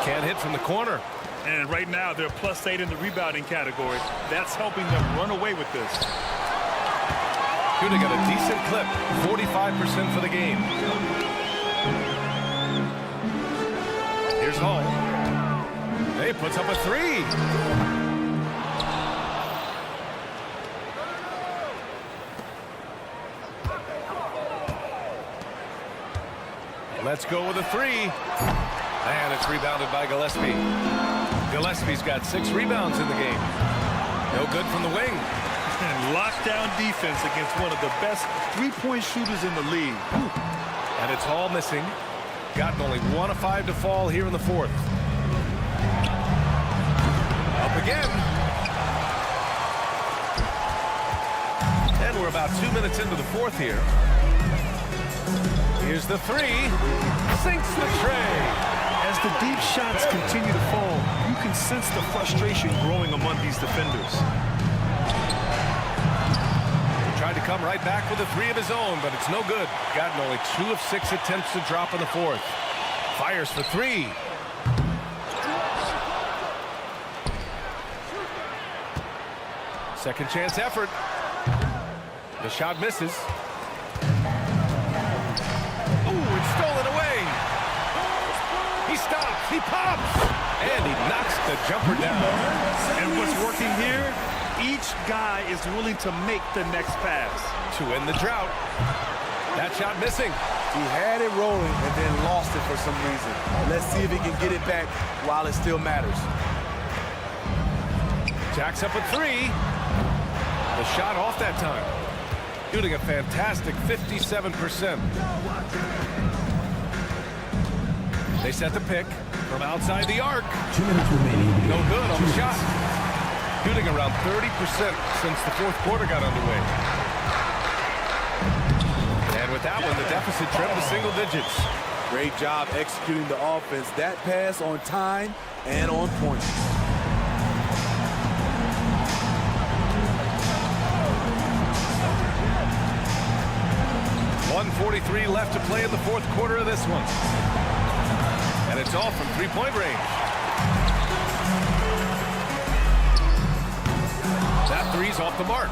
Can't hit from the corner. And right now, they're +8 in the rebounding category. That's helping them run away with this. Shooting at a decent clip, 45% for the game. Here's Hall. He puts up a 3. Let's go with a 3. And it's rebounded by Gillespie. Gillespie's got 6 rebounds in the game. No good from the wing. And lockdown defense against one of the best three-point shooters in the league. And it's Hall missing. Gotten only 1 of 5 to fall here in the 4th. Up again. And we're about 2 minutes into the 4th here. Here's the 3. Sinks the tray. As the deep shots continue to fall, you can sense the frustration growing among these defenders. Tried to come right back with a 3 of his own, but it's no good. Gotten only 2 of 6 attempts to drop in the 4th. Fires for 3. Second chance effort. The shot misses. Ooh, it's stolen away. He stops. He pops. And he knocks the jumper down. And what's working here? Each guy is willing to make the next pass. To end the drought. That shot missing. He had it rolling and then lost it for some reason. Let's see if he can get it back while it still matters. Jacks up a 3. The shot off that time. Shooting a fantastic 57%. They set the pick from outside the arc. 2 minutes remaining. No good on the shot. Shooting around 30% since the 4th quarter got underway. And with that one, the deficit trimmed to single digits. Great job executing the offense. That pass on time and on point. .143 left to play in the 4th quarter of this one. And it's all from 3-point range. That 3's off the mark.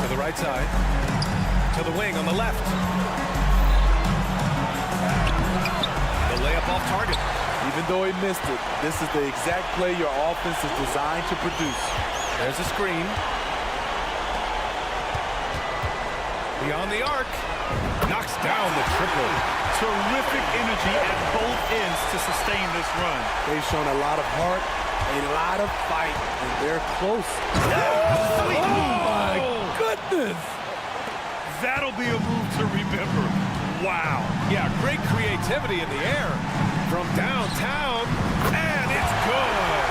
To the right side. To the wing on the left. The layup off target. Even though he missed it, this is the exact play your offense is designed to produce. There's a screen. Beyond the arc. Knocks down the triple. Terrific energy at both ends to sustain this run. They've shown a lot of heart, a lot of fight, and they're close. Oh, my goodness! That'll be a move to remember. Wow. Yeah, great creativity in the air. From downtown, and it's good.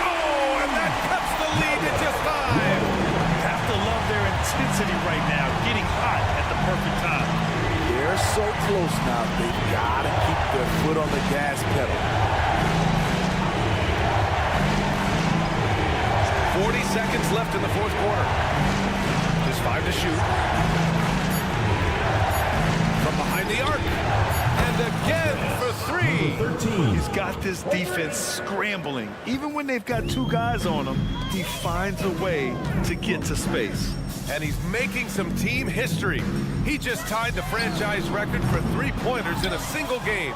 Oh, and that cuts the lead to just 5. Have to love their intensity right now, getting hot at the perfect time. They're so close now, they've got to keep their foot on the gas pedal. 40 seconds left in the 4th quarter. Just 5 to shoot. From behind the arc. And again for 3. He's got this defense scrambling. Even when they've got 2 guys on him, he finds a way to get to space. And he's making some team history. He just tied the franchise record for 3-pointers in a single game.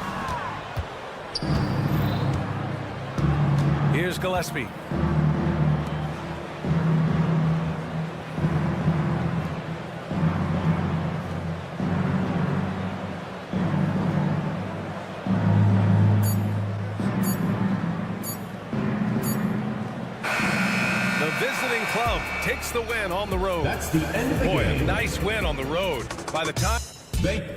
Here's Gillespie. Visiting club takes the win on the road. That's the end of the Boy, game. a nice win on the road. By the time... Thank you.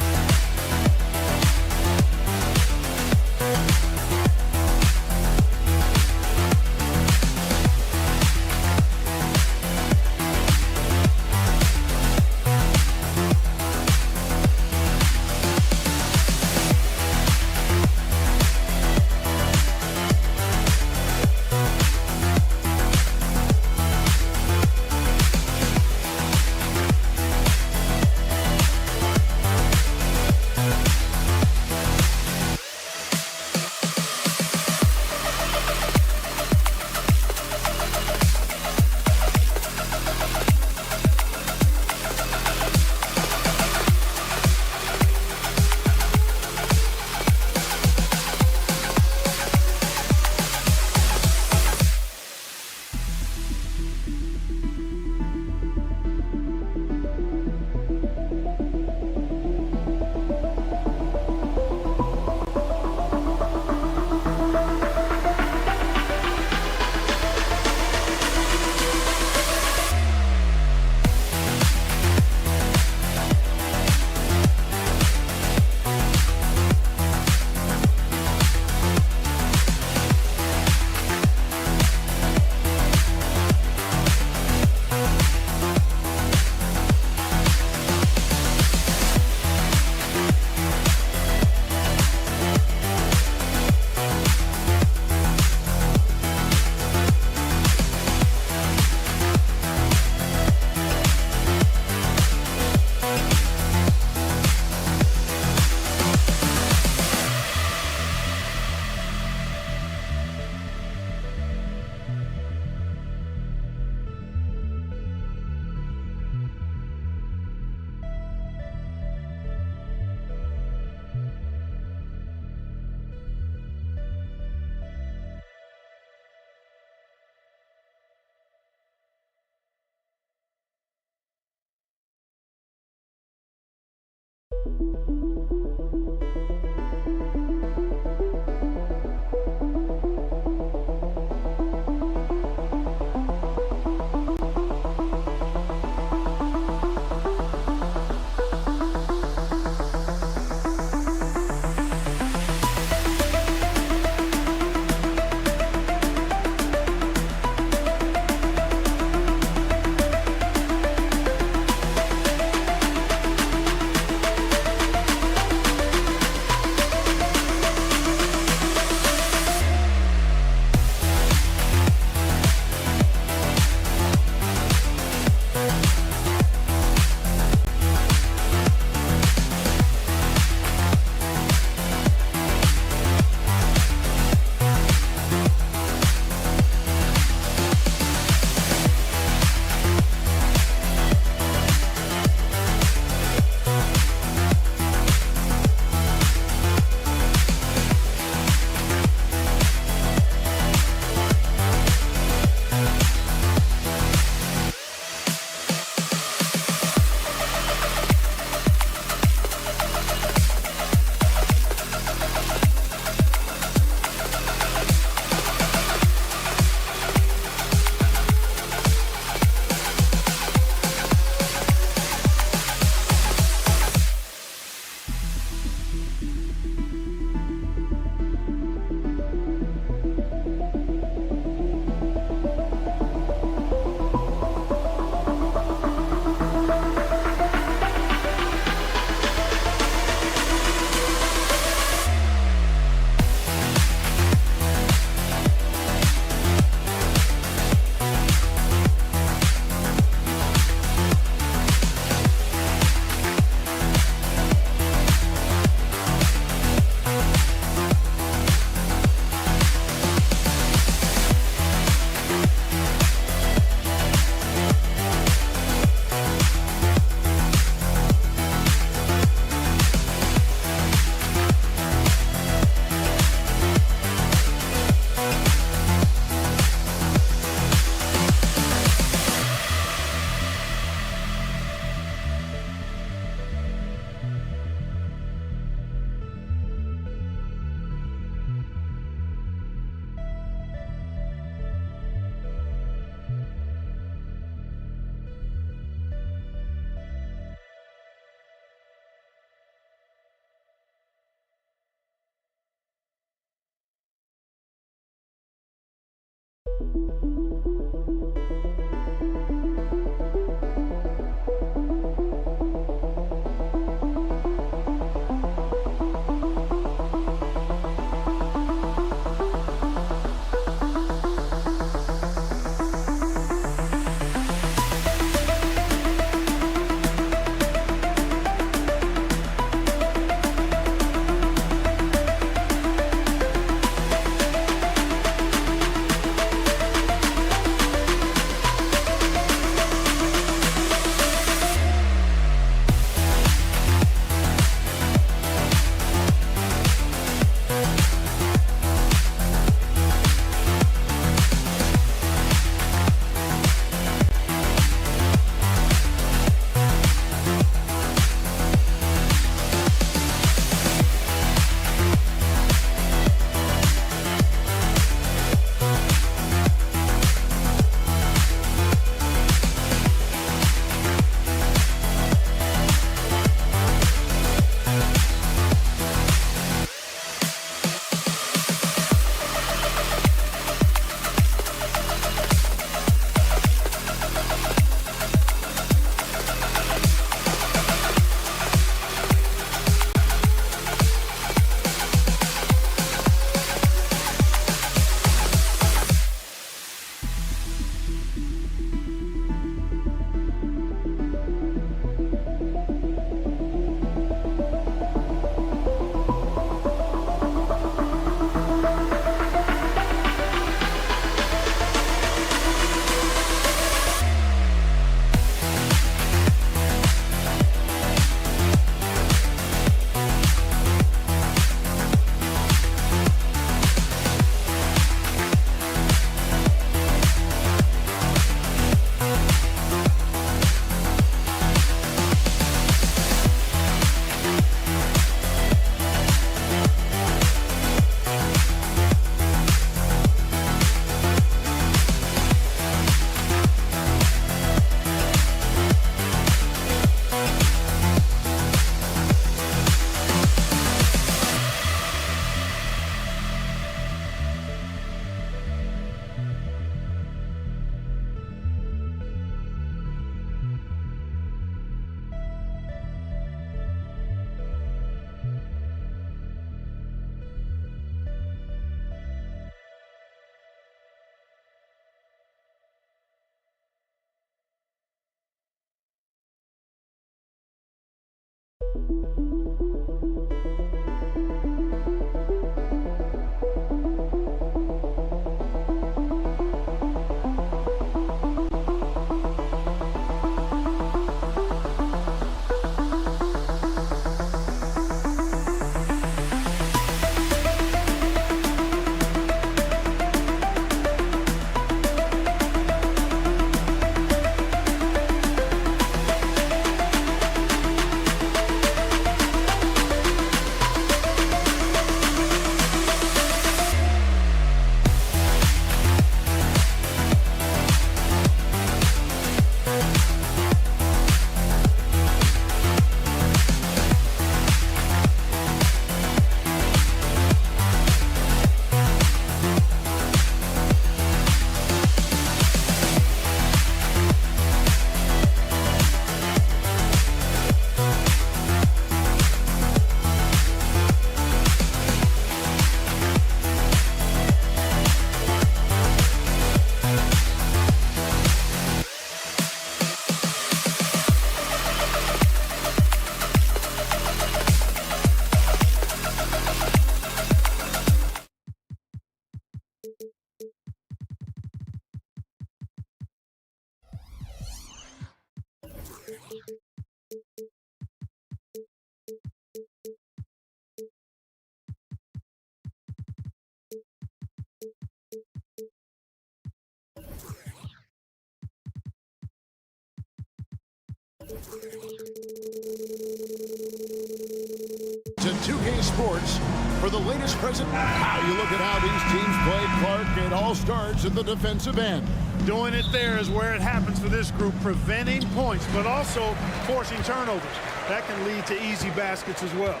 To 2K Sports for the latest present. How you look at how these teams play, Clark. It all starts at the defensive end. Doing it there is where it happens for this group, preventing points, but also forcing turnovers. That can lead to easy baskets as well.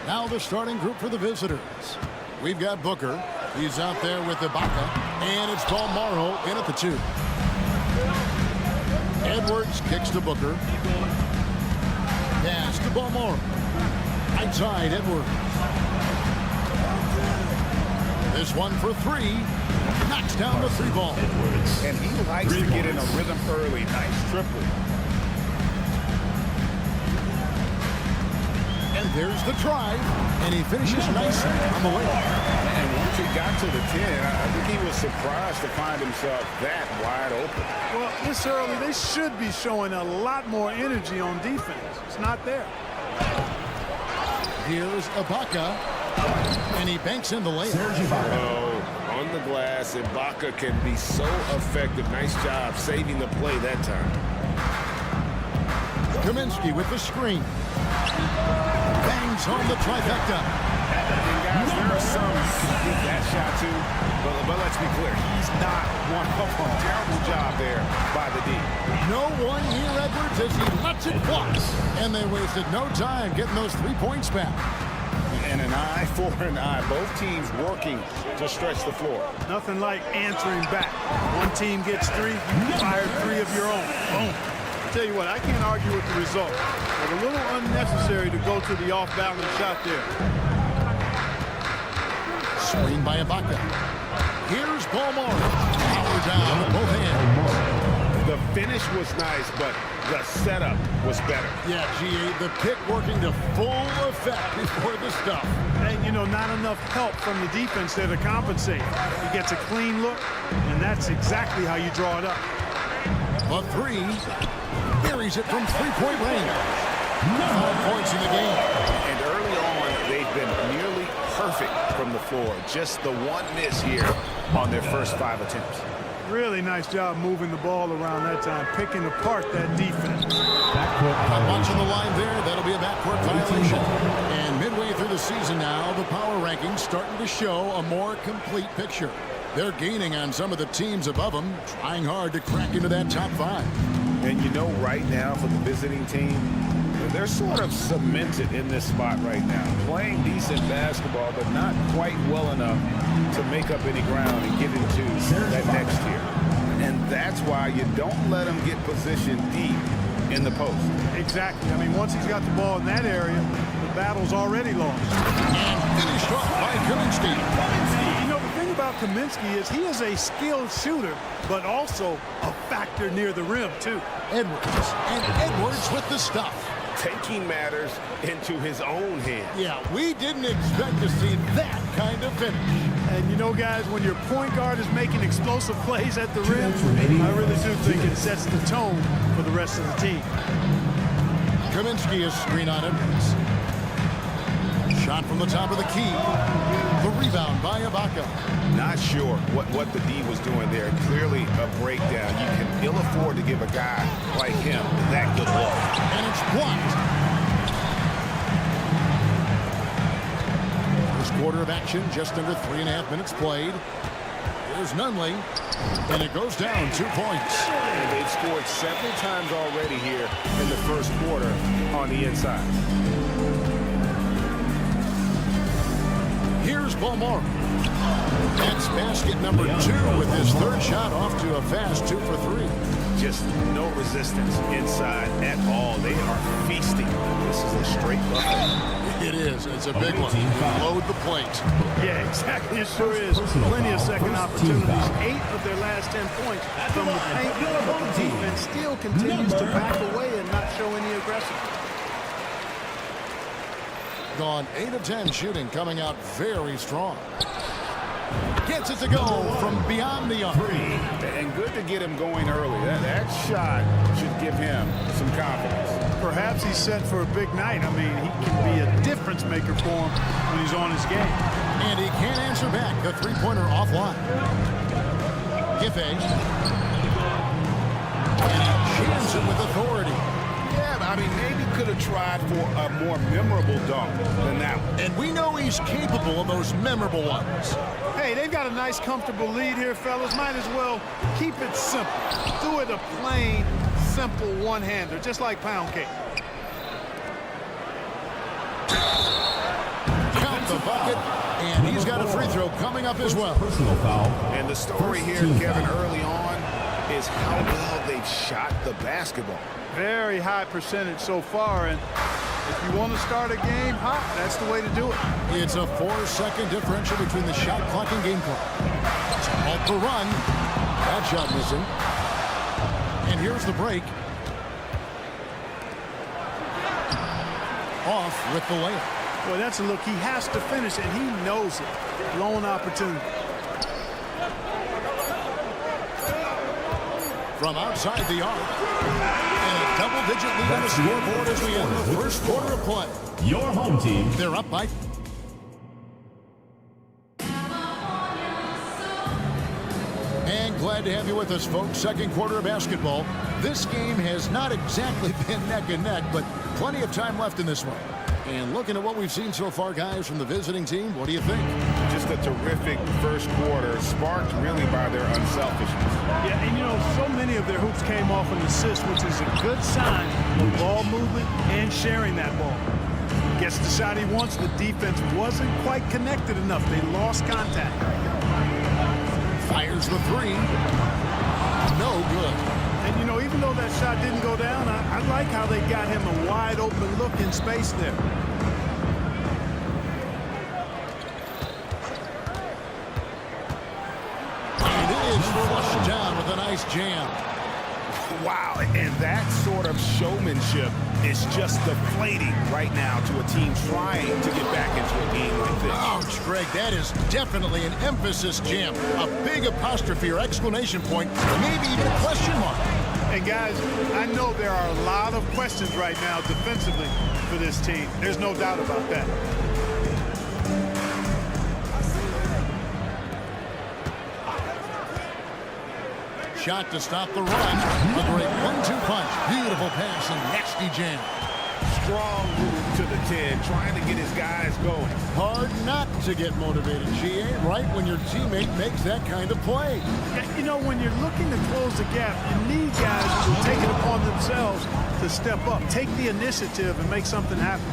Now the starting group for the visitors. We've got Booker. He's out there with Ibaka. And it's Morrow in at the 2. Edwards kicks to Booker. Pass to Morrow. Outside Edwards. This one for 3. Knocks down the 3 ball. And he likes to get in a rhythm early. Nice triple. And there's the drive. And he finishes nicely on the way. And once he got to the 10, I think he was surprised to find himself that wide open. Well, this early, they should be showing a lot more energy on defense. It's not there. Here's Ibaka, and he banks in the layup. Oh, on the glass, Ibaka can be so effective. Nice job saving the play that time. Kaminsky with the screen. Bangs home the trifecta. And guys, there are some with that shot too, but let's be clear, he's not one of them. Terrible job there by the D. No one near Edwards as he lets it fly. And they wasted no time getting those 3 points back. And an eye for an eye. Both teams working to stretch the floor. Nothing like answering back. One team gets 3, you fire 3 of your own. Boom. I tell you what, I can't argue with the result. But a little unnecessary to go to the off-balance shot there. Screen by Ibaka. Here's Morrow. Power down with both hands. The finish was nice, but the setup was better. Yeah, G.A., the pick working to full effect before the stuff. And, you know, not enough help from the defense there to compensate. He gets a clean look, and that's exactly how you draw it up. A 3. Buries it from 3-point range. 5 points in the game. And early on, they've been nearly perfect from the floor. Just the one miss here on their first 5 attempts. Really nice job moving the ball around that time, picking apart that defense. Watching the line there, that'll be a backcourt violation. And midway through the season now, the power rankings starting to show a more complete picture. They're gaining on some of the teams above them, trying hard to crack into that top 5. And you know, right now for the visiting team, they're sort of cemented in this spot right now. Playing decent basketball, but not quite well enough to make up any ground and get into that next tier. And that's why you don't let them get positioned deep in the post. Exactly. I mean, once he's got the ball in that area, the battle's already lost. And finished off by Kaminsky. You know, the thing about Kaminsky is he is a skilled shooter, but also a factor near the rim, too. Edwards. And Edwards with the stuff. taking matters into his own hands. Yeah, we didn't expect to see that kind of finish. And you know, guys, when your point guard is making explosive plays at the rim, I really do think it sets the tone for the rest of the team. Kaminsky is screen on it. Shot from the top of the key. The rebound by Ibaka. Not sure what the D was doing there. Clearly a breakdown. You can ill afford to give a guy like him that good look. And it's blocked. First quarter of action, just under 3.5 minutes played. Here's Nunley, and it goes down 2 points. And they've scored several times already here in the first quarter on the inside. Here's Beaumont. That's basket number 2 with his third shot off to a fast 2 for 3. Just no resistance inside at all. They are feasting. This is a straight bucket. It is. It's a big one. Load the plate. Yeah, exactly. It sure is. Plenty of second opportunities. 8 of their last 10 points from the paint. But the defense still continues to back away and not show any aggression. Gone 8 of 10 shooting, coming out very strong. Gets it to go from beyond the arc. And good to get him going early. That shot should give him some confidence. Perhaps he's set for a big night. I mean, he can be a difference maker for him when he's on his game. And he can't answer back. The three-pointer offline. Giffey. And he jams it with authority. Yeah, I mean, maybe could have tried for a more memorable dunk than that one. And we know he's capable of those memorable ones. Hey, they've got a nice, comfortable lead here, fellas. Might as well keep it simple. Do it a plain, simple one-hander, just like pound cake. Count the bucket, and he's got a free throw coming up as well. Personal foul. And the story here, Kevin, early on is how well they've shot the basketball. Very high percentage so far, and if you want to start a game hot, that's the way to do it. It's a 4-second differential between the shot clock and game clock. Off the run. That shot missing. And here's the break. Off with the layup. Boy, that's a look. He has to finish, and he knows it. Lone opportunity. From outside the arc. And a double-digit lead on the scoreboard as we end the first quarter of play. Your home team. They're up by... And glad to have you with us, folks. Second quarter of basketball. This game has not exactly been neck and neck, but plenty of time left in this one. And looking at what we've seen so far, guys, from the visiting team, what do you think? Just a terrific first quarter, sparked really by their unselfishness. Yeah, and you know, so many of their hoops came off an assist, which is a good sign of ball movement and sharing that ball. Gets the shot he wants. The defense wasn't quite connected enough. They lost contact. Fires the three. No good. And, you know, even though that shot didn't go down, I like how they got him a wide open look in space there. And it is flushed down with a nice jam. Wow, and that sort of showmanship is just deflating right now to a team trying to get back into a game like this. Ouch, Greg, that is definitely an emphasis jam. A big apostrophe or exclamation point, maybe even a question mark. And guys, I know there are a lot of questions right now defensively for this team. There's no doubt about that. Shot to stop the run. A great 1-2 punch. Beautiful pass and nasty jam. Strong move to the 10, trying to get his guys going. Hard not to get motivated, GA, right when your teammate makes that kind of play. You know, when you're looking to close the gap, you need guys who will take it upon themselves to step up, take the initiative, and make something happen.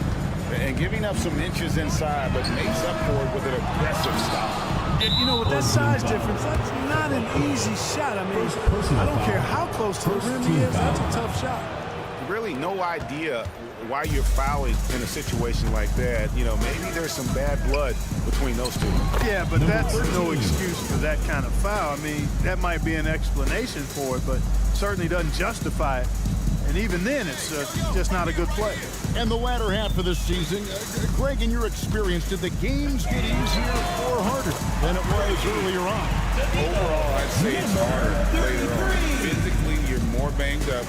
And giving up some inches inside, but makes up for it with an aggressive stop. You know, with that size difference, that's not an easy shot. I mean, I don't care how close to the rim he is, that's a tough shot. Really no idea why you're fouling in a situation like that. You know, maybe there's some bad blood between those two. Yeah, but that's no excuse for that kind of foul. I mean, that might be an explanation for it, but certainly doesn't justify it. And even then, it's just not a good play. And the latter half of the season, Greg, in your experience, did the games get easier or harder than it was earlier on? Overall, I'd say it's harder later on. Physically, you're more banged up,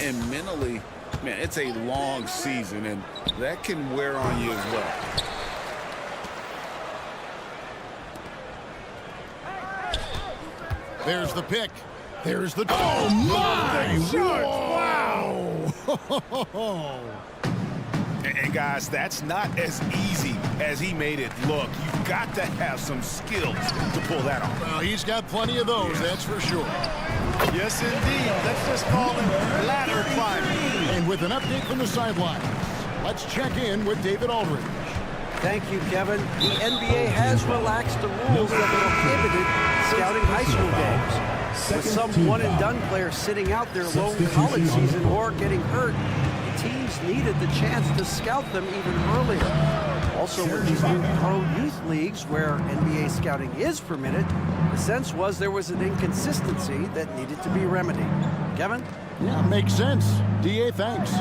and mentally, man, it's a long season, and that can wear on you as well. There's the pick. There's the... Oh, my! Wow! And guys, that's not as easy as he made it look. You've got to have some skills to pull that off. Well, he's got plenty of those, that's for sure. Yes, indeed. Let's just call him ladder climbing. And with an update from the sidelines, let's check in with David Aldridge. Thank you, Kevin. The NBA has relaxed the rules that prohibited scouting high school games. With some one-and-done players sitting out their lone college season or getting hurt, the teams needed the chance to scout them even earlier. Also, with these new pro youth leagues where NBA scouting is permitted, the sense was there was an inconsistency that needed to be remedied. Kevin? Yeah, makes sense. DA, thanks.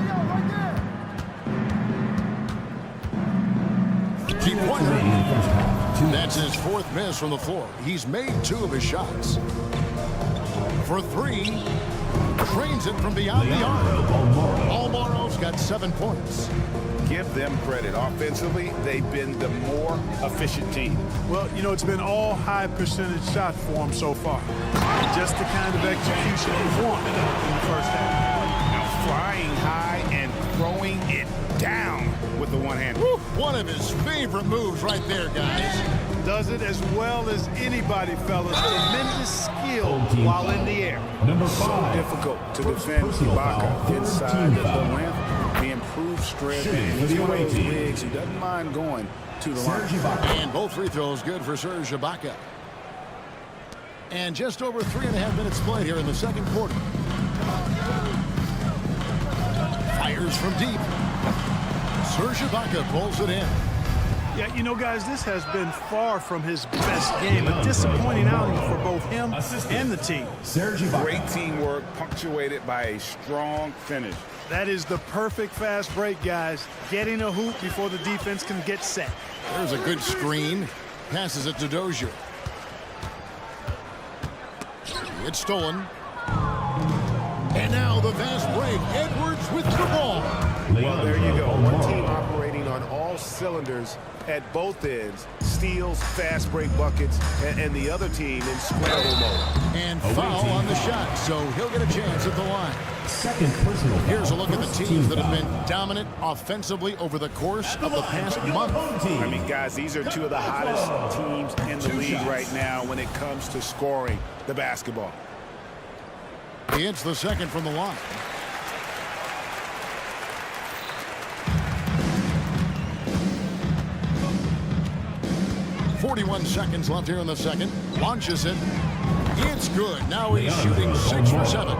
That's his fourth miss from the floor. He's made 2 of his shots. For 3, trains it from beyond the arc. Almaro's got 7 points. Give them credit. Offensively, they've been the more efficient team. Well, you know, it's been all high percentage shots for them so far. Just the kind of execution we want in the first half. Now flying high and throwing it down with the one-hand. One of his favorite moves right there, guys. Does it as well as anybody, fellas. Tremendous skill while in the air. Number 5. So difficult to defend Ibaka inside the lamp. The improved strength, and he's one of those bigs who doesn't mind going to the line. And both free throws good for Serge Ibaka. And just over 3.5 minutes played here in the second quarter. Fires from deep. Serge Ibaka pulls it in. Yeah, you know, guys, this has been far from his best game. A disappointing outing for both him and the team. Great teamwork punctuated by a strong finish. That is the perfect fast break, guys. Getting a hoop before the defense can get set. There's a good screen. Passes it to Dozier. It's stolen. And now the fast break. Edwards with the ball. Well, there you go. One team operating on all cylinders at both ends. Steals, fast break buckets, and the other team in scramble mode. And foul on the shot, so he'll get a chance at the line. Second personal foul. Here's a look at the teams that have been dominant offensively over the course of the past month. I mean, guys, these are 2 of the hottest teams in the league right now when it comes to scoring the basketball. He hits the second from the line. .41 seconds left here in the second. Launches it. It's good. Now he's shooting 6 for 7.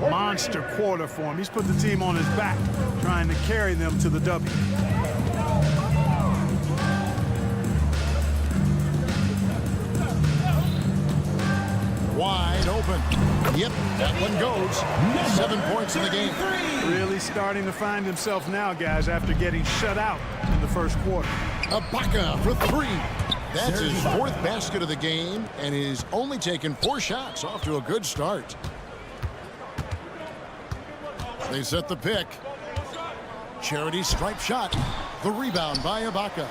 Monster quarter for him. He's put the team on his back, trying to carry them to the W. Wide open. Yep, that one goes. 7 points in the game. Really starting to find himself now, guys, after getting shut out in the first quarter. Ibaka for 3. That's his 4th basket of the game, and he's only taken 4 shots. Off to a good start. They set the pick. Charity stripe shot. The rebound by Ibaka.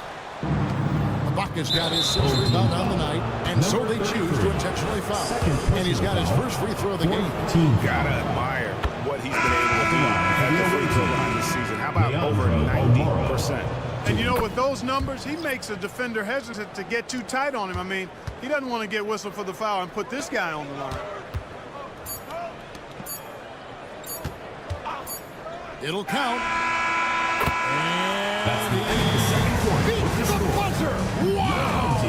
Ibaka's got his 6th rebound on the night, and so they choose to intentionally foul. And he's got his first free throw of the game. Gotta admire what he's been able to do at the free throw line this season. How about over 90%? And you know, with those numbers, he makes a defender hesitant to get too tight on him. I mean, he doesn't want to get whistled for the foul and put this guy on the line. It'll count. And that's the end of the second quarter. Beats the buzzer. Wow.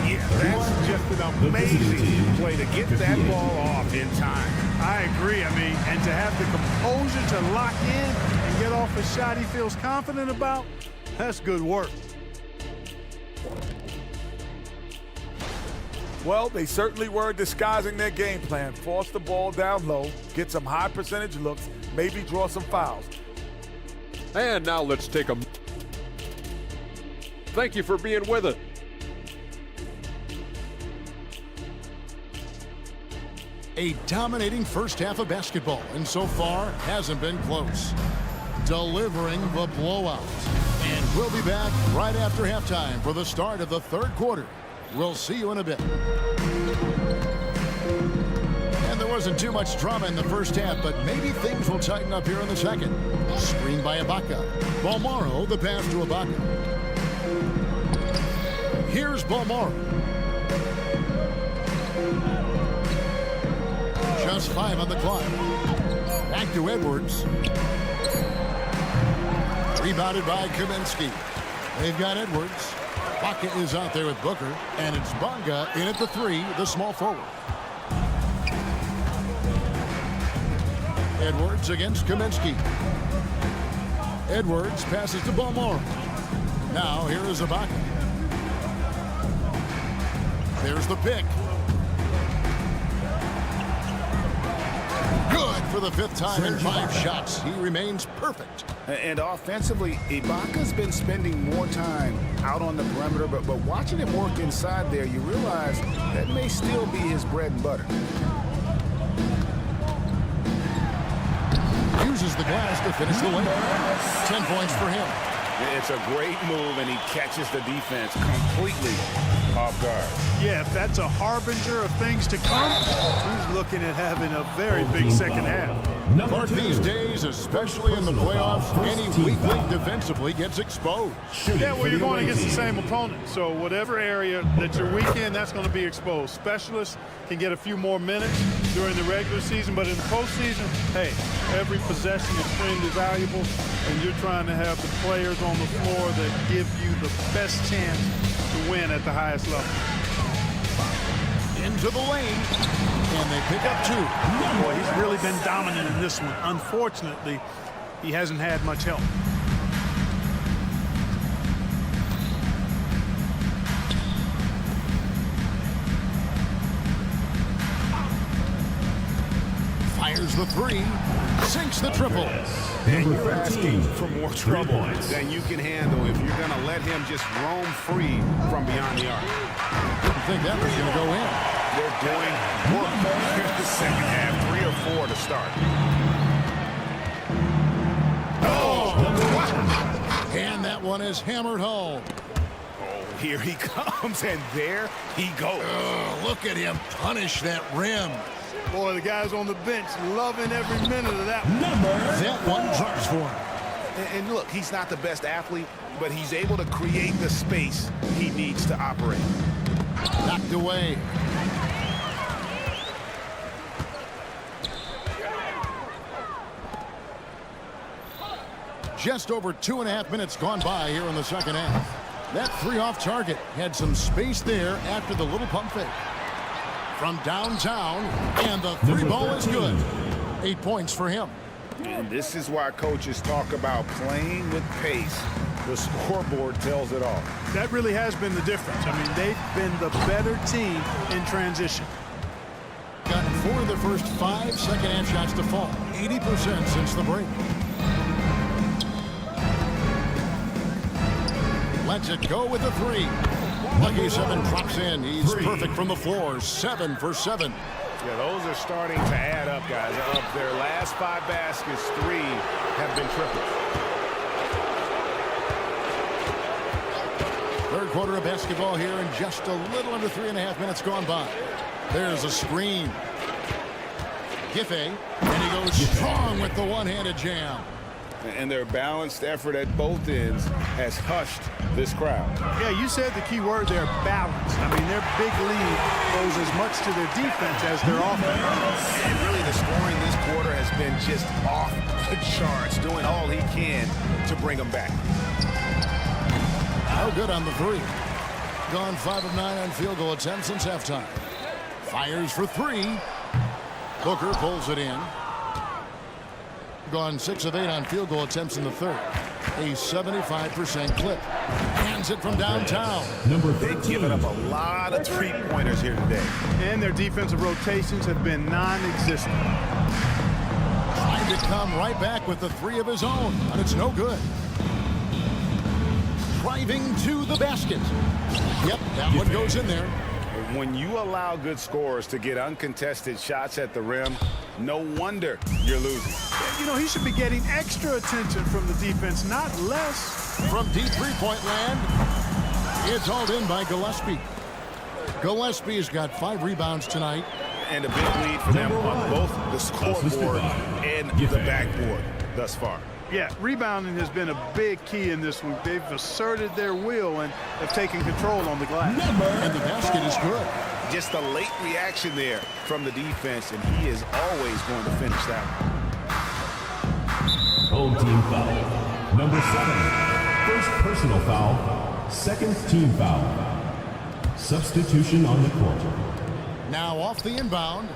Yeah, that's just an amazing play to get that ball off in time. I agree. I mean, and to have the composure to lock in and get off a shot he feels confident about, that's good work. Well, they certainly were disguising their game plan. Force the ball down low, get some high percentage looks, maybe draw some fouls. And now let's take a... Thank you for being with us. A dominating first half of basketball, and so far hasn't been close. Delivering the blowout. And we'll be back right after halftime for the start of the third quarter. We'll see you in a bit. And there wasn't too much drama in the first half, but maybe things will tighten up here in the second. Screen by Ibaka. Balmaro, the pass to Ibaka. Here's Balmaro. Just 5 on the clock. Back to Edwards. Rebounded by Kaminsky. They've got Edwards. Ibaka is out there with Booker. And it's Bonga in at the 3, the small forward. Edwards against Kaminsky. Edwards passes to Balmaro. Now here is Ibaka. There's the pick. Good for the 5th time in 5 shots. He remains perfect. And offensively, Ibaka's been spending more time out on the perimeter, but watching him work inside there, you realize that may still be his bread and butter. Uses the glass to finish the win. 10 points for him. It's a great move, and he catches the defense completely off guard. Yeah, if that's a harbinger of things to come, he's looking at having a very big second half. But these days, especially in the playoffs, any weak link defensively gets exposed. Yeah, well, you're going against the same opponent. So whatever area that you're weak in, that's going to be exposed. Specialists can get a few more minutes during the regular season, but in the postseason, hey, every possession is extremely valuable, and you're trying to have the players on the floor that give you the best chance to win at the highest level. Into the lane, and they pick up 2. Boy, he's really been dominant in this one. Unfortunately, he hasn't had much help. Fires the 3, sinks the triple. And you're asking for more trouble than you can handle if you're going to let him just roam free from beyond the arc. I think that was going to go in. They're doing work here in the second half, 3 or 4 to start. Oh! And that one is hammered home. Oh, here he comes, and there he goes. Look at him punish that rim. Boy, the guys on the bench loving every minute of that one. That one drops for him. And look, he's not the best athlete, but he's able to create the space he needs to operate. Knocked away. Just over 2.5 minutes gone by here in the second half. That 3 off target had some space there after the little pump fake. From downtown, and the 3 ball is good. 8 points for him. And this is why coaches talk about playing with pace. The scoreboard tells it all. That really has been the difference. I mean, they've been the better team in transition. Gotten 4 of the first 5 second half shots to fall. 80% since the break. Lets it go with the 3. Lucky 7 drops in. He's perfect from the floor. 7 for 7. Yeah, those are starting to add up, guys. Of their last 5 baskets, 3 have been triples. Third quarter of basketball here, and just a little under 3.5 minutes gone by. There's a screen. Giffey, and he goes strong with the one-handed jam. And their balanced effort at both ends has hushed this crowd. Yeah, you said the key word there, balance. I mean, their big lead goes as much to their defense as their offense. And really, the scoring this quarter has been just off the charts, doing all he can to bring them back. No good on the 3. Gone 5 of 9 on field goal attempts since halftime. Fires for 3. Booker pulls it in. Gone 6 of 8 on field goal attempts in the third. A 75% clip. Hands it from downtown. They've given up a lot of 3-pointers here today. And their defensive rotations have been non-existent. Tries trying to come right back with the three of his own, but it's no good. Driving to the basket. Yep, that one goes in there. When you allow good scorers to get uncontested shots at the rim, no wonder you're losing. You know, he should be getting extra attention from the defense, not less. From deep three-point land, it's hauled in by Gillespie. Gillespie's got 5 rebounds tonight. And a big lead for them on both the scoreboard and the backboard thus far. Yeah, rebounding has been a big key in this one. They've asserted their will and have taken control on the glass. And the basket is good. Just a late reaction there from the defense, and he is always going to finish that one. Home team foul. Number 7. First personal foul. Second team foul. Substitution on the court. Now off the inbound.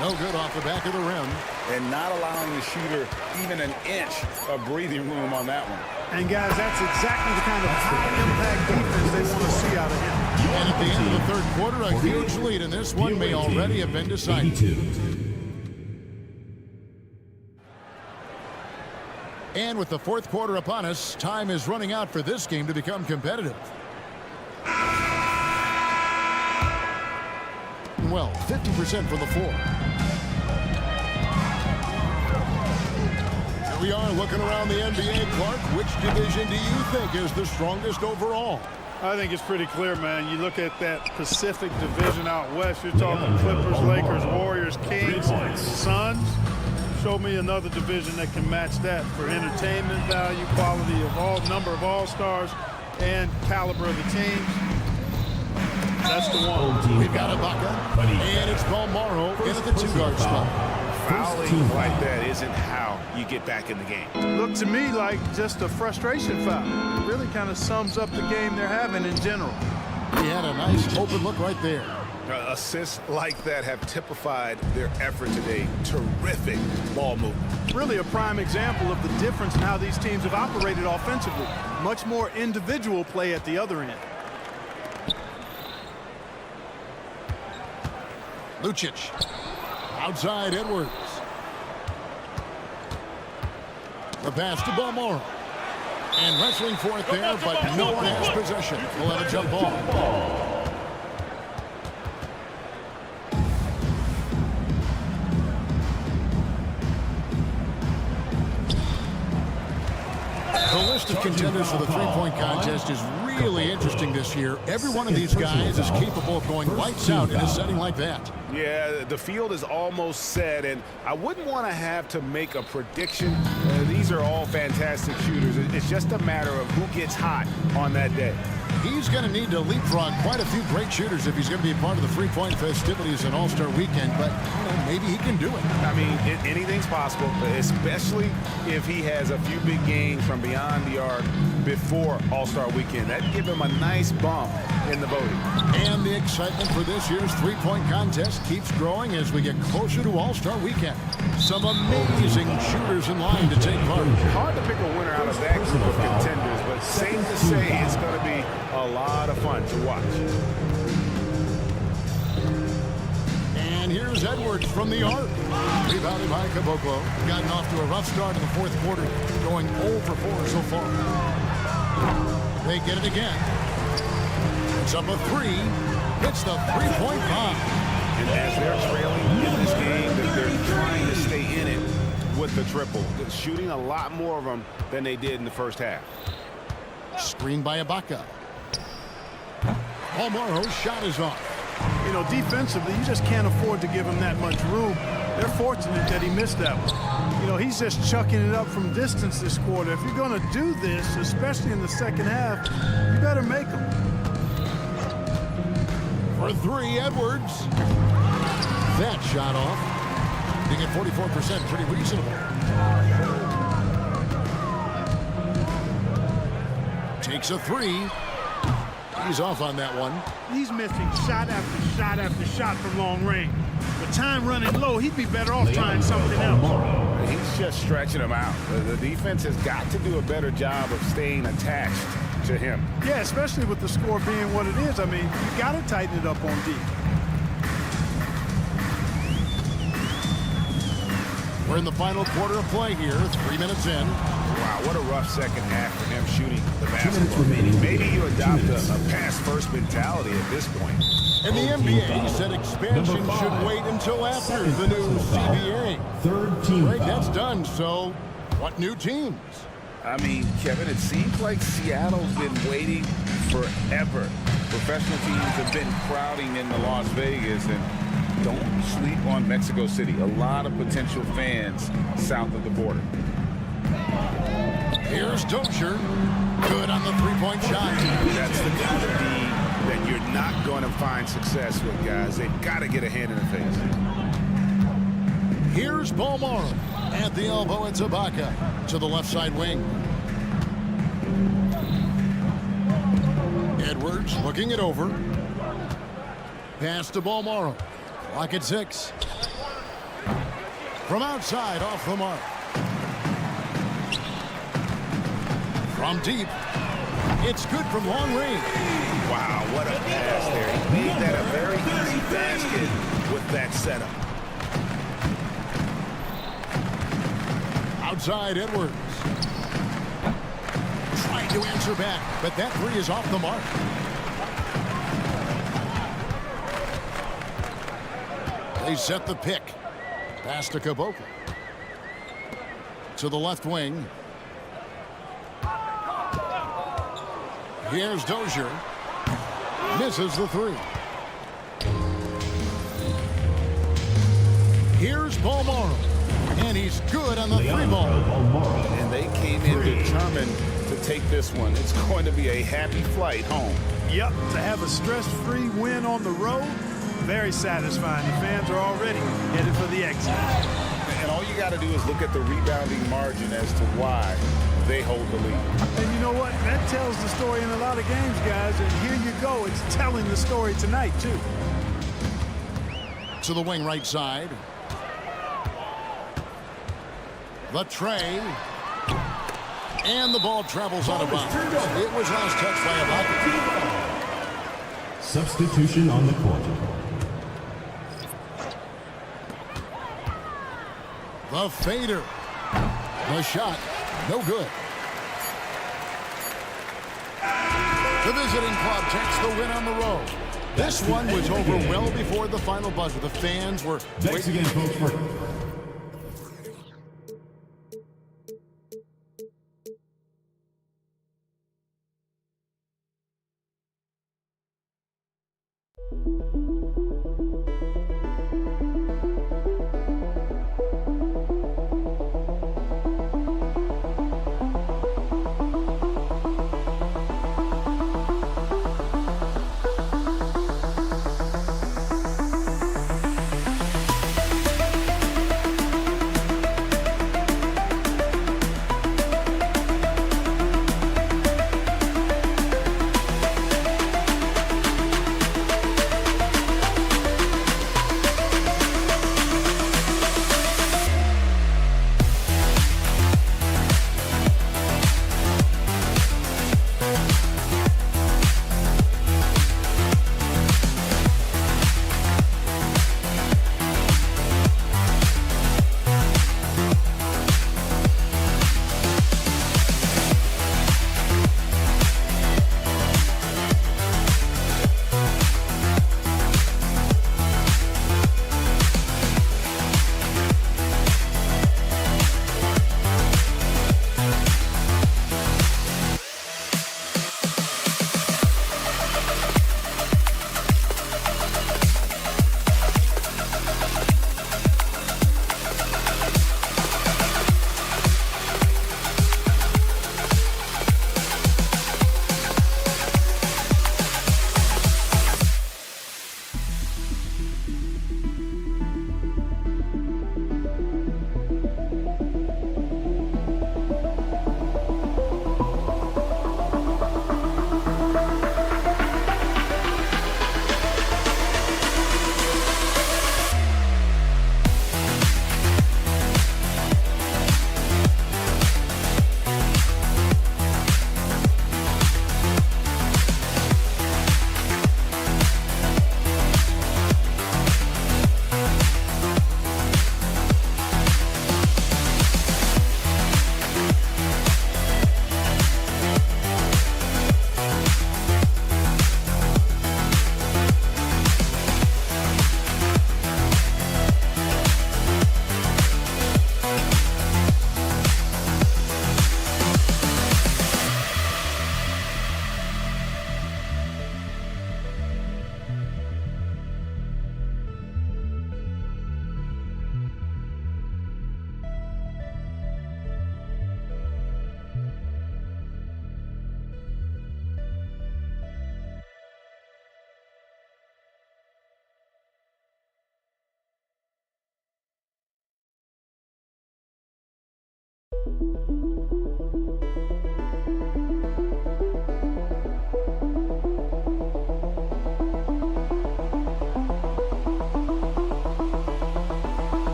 No good off the back of the rim. And not allowing the shooter even an inch of breathing room on that one. And guys, that's exactly the kind of high-impact defense they want to see out of him. And at the end of the third quarter, a huge lead, and this one may already have been decided. 82. And with the fourth quarter upon us, time is running out for this game to become competitive. Well, 50% from the floor. Here we are looking around the NBA. Clark, which division do you think is the strongest overall? I think it's pretty clear, man. You look at that Pacific Division out west, you're talking Clippers, Lakers, Warriors, Kings, Suns. Show me another division that can match that for entertainment value, quality of number of all-stars, and caliber of the teams. That's the one. We've got Ibaka, and it's Balmaro into the 2-guard spot. Fouling like that isn't how you get back in the game. Looked to me like just a frustration foul. It really kind of sums up the game they're having in general. He had a nice open look right there. Assists like that have typified their effort today. Terrific ball movement. Really a prime example of the difference in how these teams have operated offensively. Much more individual play at the other end. Lucic. Outside Edwards. The pass to Balmaro. And wrestling for it there, but no one has possession. We'll have a jump ball. The list of contenders for the three-point contest is really interesting this year. Every one of these guys is capable of going lights out in a setting like that. Yeah, the field is almost set, and I wouldn't want to have to make a prediction. These are all fantastic shooters. It's just a matter of who gets hot on that day. He's going to need to leapfrog quite a few great shooters if he's going to be a part of the three-point festivities in All-Star Weekend, but maybe he can do it. I mean, anything's possible, especially if he has a few big games from beyond the arc before All-Star Weekend. That'd give him a nice bump in the voting. And the excitement for this year's three-point contest keeps growing as we get closer to All-Star Weekend. Some amazing shooters in line to take part. Hard to pick a winner out of that group of contenders, but safe to say it's going to be a lot of fun to watch. And here's Edwards from the arc. Rebounded by Caboclo. Gotten off to a rough start in the fourth quarter, going 0 for 4 so far. They get it again. It's up a 3. Hits the three-point bomb. And as they're trailing in this game, they're trying to stay in it with the triple. They're shooting a lot more of them than they did in the first half. Screened by Ibaka. Balmaro's shot is off. You know, defensively, you just can't afford to give him that much room. They're fortunate that he missed that one. You know, he's just chucking it up from distance this quarter. If you're going to do this, especially in the second half, you better make them. For 3, Edwards. That shot off. Being at 44%, pretty reasonable. Takes a 3. He's off on that one. He's missing shot after shot after shot from long range. With time running low, he'd be better off trying something else. He's just stretching them out. The defense has got to do a better job of staying attached to him. Yeah, especially with the score being what it is. I mean, you got to tighten it up on D. We're in the final quarter of play here, 3 minutes in. Wow, what a rough second half for him shooting the 2 minutes basketball. remaining. Maybe you adopt a pass-first mentality at this point. And the NBA said expansion should wait until after the new CBA. Third team Right, foul. that's done, so what new teams? I mean, Kevin, it seems like Seattle's been waiting forever. Professional teams have been crowding into Las Vegas, and don't sleep on Mexico City. A lot of potential fans south of the border. Here's Dozier. Good on the three-point shot. That's the kind of D that you're not going to find success with, guys. They've got to get a hand in the face. Here's Balmore. At the elbow, it's Ibaka to the left side wing. Edwards looking it over. Pass to Balmore. Clock at 6. From outside, off the mark. From deep. It's good from long range. Wow, what a pass there. He made that a very easy basket with that setup. Outside, Edwards. Trying to answer back, but that three is off the mark. They set the pick. Pass to Kuboka. To the left wing. Here's Dozier. Misses the three. Here's Balmore. And he's good on the three ball. And they came in determined to take this one. It's going to be a happy flight home. Yep, to have a stress-free win on the road, very satisfying. The fans are already headed for the exit. And all you got to do is look at the rebounding margin as to why they hold the lead. And you know what? That tells the story in a lot of games, guys. And here you go. It's telling the story tonight, too. To the wing right side. The tray. And the ball travels out of bounds. It was last touched by Ibaka. Substitution on the court. The fader. The shot. No good. The visiting club takes the win on the road. This one was over well before the final buzzer. The fans were Thanks again, folks.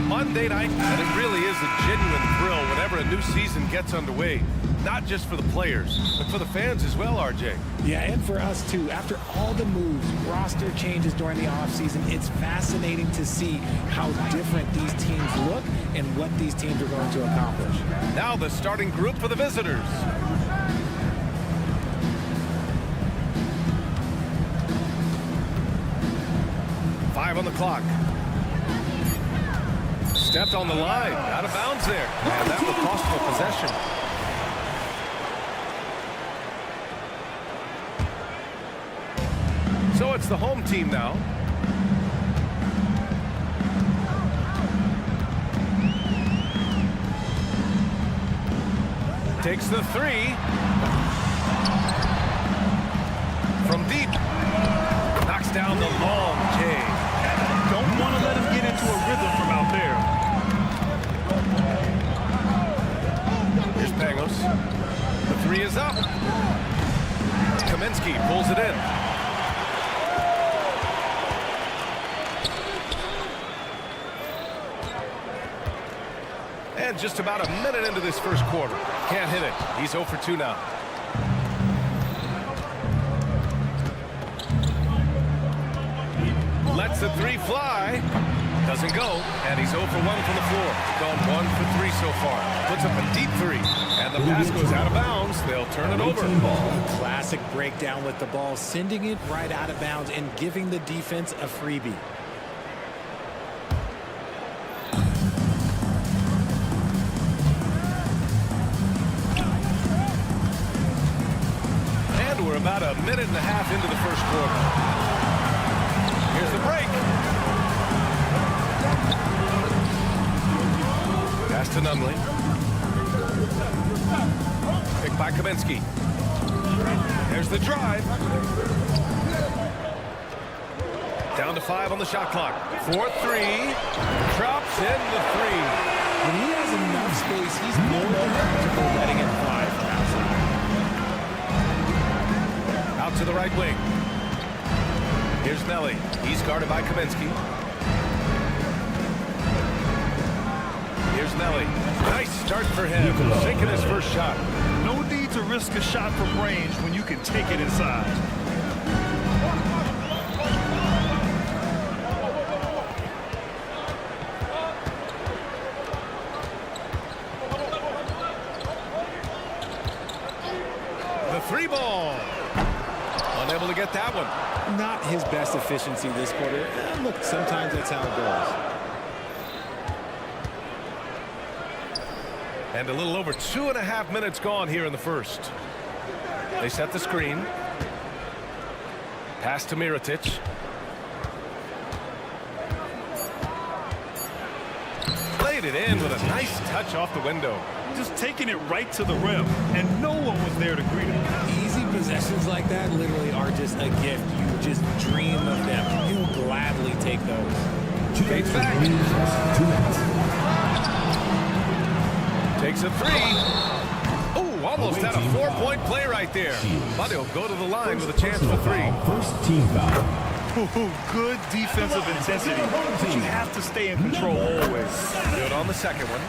Monday night, and it really is a genuine thrill whenever a new season gets underway. Not just for the players, but for the fans as well, RJ. Yeah, and for us too. After all the moves, roster changes during the offseason, it's fascinating to see how different these teams look and what these teams are going to accomplish. Now the starting group for the visitors. Five on the clock. Stepped on the line, out of bounds there. And that will cost him a possession. So it's the home team now. Takes the three. From deep. Knocks down the long J. Don't want to let him get into a rhythm from out there. Here's Pangos. The three is up. Kaminsky pulls it in. And just about a minute into this first quarter. Can't hit it. He's 0 for 2 now. Lets the three fly. Doesn't go. And he's 0 for 1 from the floor. Gone 1 for 3 so far. Puts up a deep three. And the pass goes out of bounds. They'll turn it over. Classic breakdown with the ball, sending it right out of bounds and giving the defense a freebie. And we're about a minute and a half into the first quarter. Here's the break. Pass to Nunley. Picked by Kaminsky. There's the drive. Down to 5 on the shot clock. 4-3. Drops in the 3. When he has enough space, he's more than comfortable letting it fly from outside. Out to the right wing. Here's Nelly. He's guarded by Kaminsky. Here's Nelly. Nice start for him. Sinking his first shot. No need to risk a shot from range when you can take it inside. The three ball. Unable to get that one. Not his best efficiency this quarter. Look, sometimes that's how it goes. And a little over 2.5 minutes gone here in the first. They set the screen. Pass to Mirotic. Laid it in with a nice touch off the window. Just taking it right to the rim, and no one was there to greet him. Easy possessions like that literally are just a gift. You just dream of them. You'll gladly take those. Gates back. Takes a three. Oh, almost had a 4-point play right there. But he'll go to the line with a chance for 3. First team foul. Good defensive intensity, but you have to stay in control always. Good on the second one.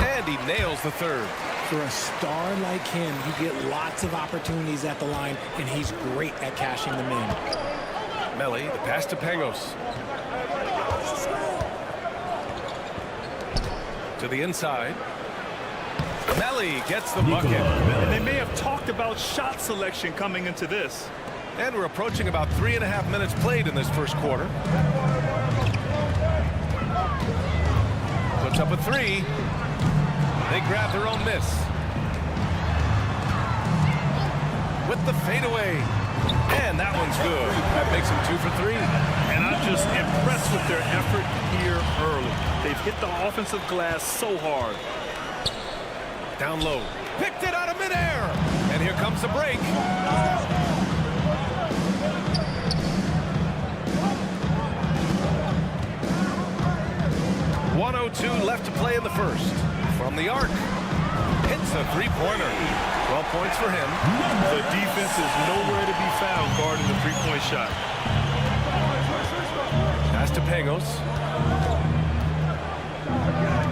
And he nails the third. For a star like him, you get lots of opportunities at the line, and he's great at cashing them in. Melly, the pass to Pangos. To the inside. Melly gets the bucket. And they may have talked about shot selection coming into this. And we're approaching about 3.5 minutes played in this first quarter. Puts up a three. They grab their own miss. With the fadeaway. And that one's good. That makes him 2 for 3. And I'm just impressed with their effort here early. They've hit the offensive glass so hard. Down low. Picked it out of midair. And here comes the break. .102 left to play in the first. From the arc. Hits a three-pointer. 12 points for him. The defense is nowhere to be found guarding the three-point shot. Pass to Pangos.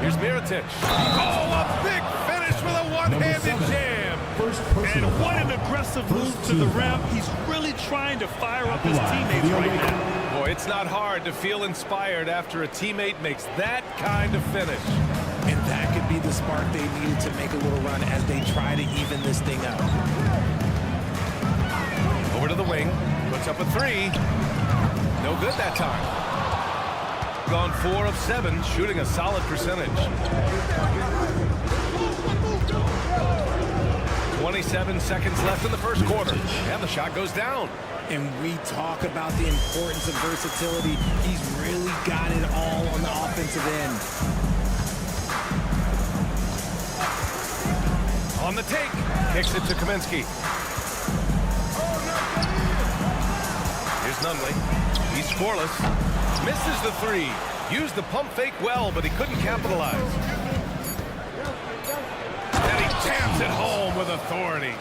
Here's Mirotic. Oh, a big finish with a one-handed jam. And what an aggressive move to the rim. He's really trying to fire up his teammates right now. Boy, it's not hard to feel inspired after a teammate makes that kind of finish. And that could be the spark they needed to make a little run as they try to even this thing up. Over to the wing. Puts up a three. No good that time. Gone 4 of 7, shooting a solid percentage. 27 seconds left in the first quarter. And the shot goes down. And we talk about the importance of versatility. He's really got it all on the offensive end. On the take. Kicks it to Kaminsky. Here's Nunley. He's scoreless. Misses the three. Used the pump fake well, but he couldn't capitalize. And he jams it home with authority.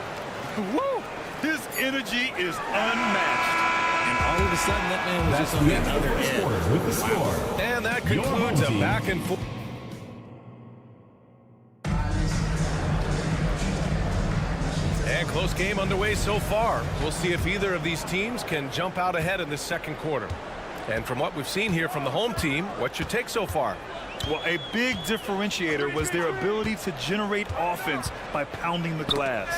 Woo! His energy is unmatched. And all of a sudden, that man was just on the other end. With the score. And that concludes a back and forth. And close game underway so far. We'll see if either of these teams can jump out ahead in this second quarter. And from what we've seen here from the home team, what's your take so far? Well, a big differentiator was their ability to generate offense by pounding the glass.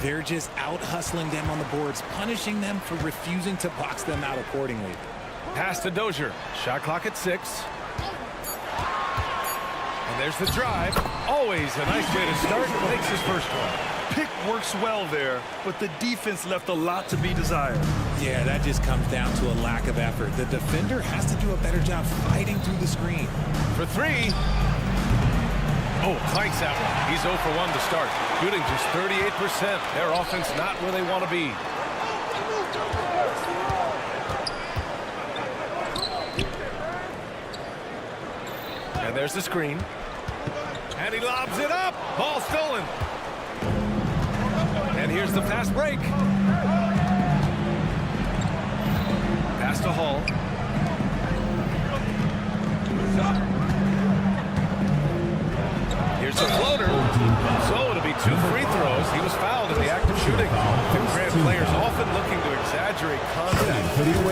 They're just out-hustling them on the boards, punishing them for refusing to box them out accordingly. Pass to Dozier. Shot clock at 6. And there's the drive. Always a nice way to start. Makes his first one. Pick works well there, but the defense left a lot to be desired. Yeah, that just comes down to a lack of effort. The defender has to do a better job fighting through the screen. For 3. Oh, clanks that one. He's 0 for 1 to start. Shooting just 38%. Their offense not where they want to be. And there's the screen. And he lobs it up. Ball stolen. And here's the fast break. Pass to Hall. Here's the floater. So it'll be 2 free throws. He was fouled in the act of shooting. Grand players often looking to exaggerate contact.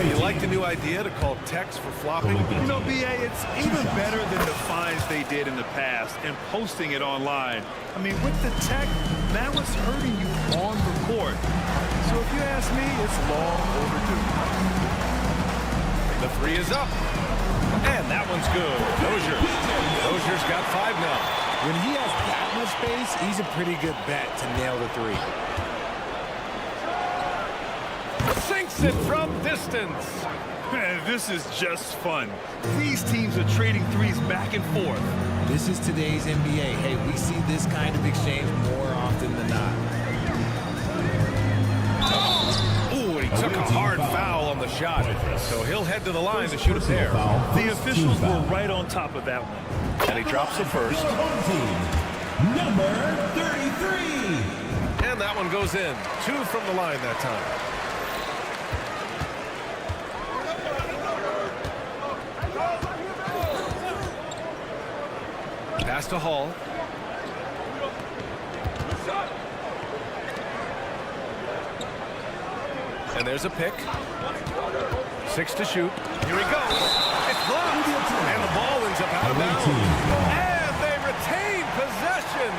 You like the new idea to call techs for flopping? You know, B.A., it's even better than the fines they did in the past and posting it online. I mean, with the tech, that was hurting you on the court. So if you ask me, it's long overdue. The 3 is up. And that one's good. Dozier's got 5 now. When he has that much space, he's a pretty good bet to nail the 3. Sinks it from distance. Man, this is just fun. These teams are trading threes back and forth. This is today's NBA. Hey, we see this kind of exchange more often than not. Ooh, he took a hard foul on the shot. So he'll head to the line to shoot a pair. The officials were right on top of that one. And he drops the first. Number 33. And that one goes in. 2 from the line that time. Pass to Hall. And there's a pick. 6 to shoot. Here he goes. It's blocked. And the ball ends up out of bounds. And they retain possession.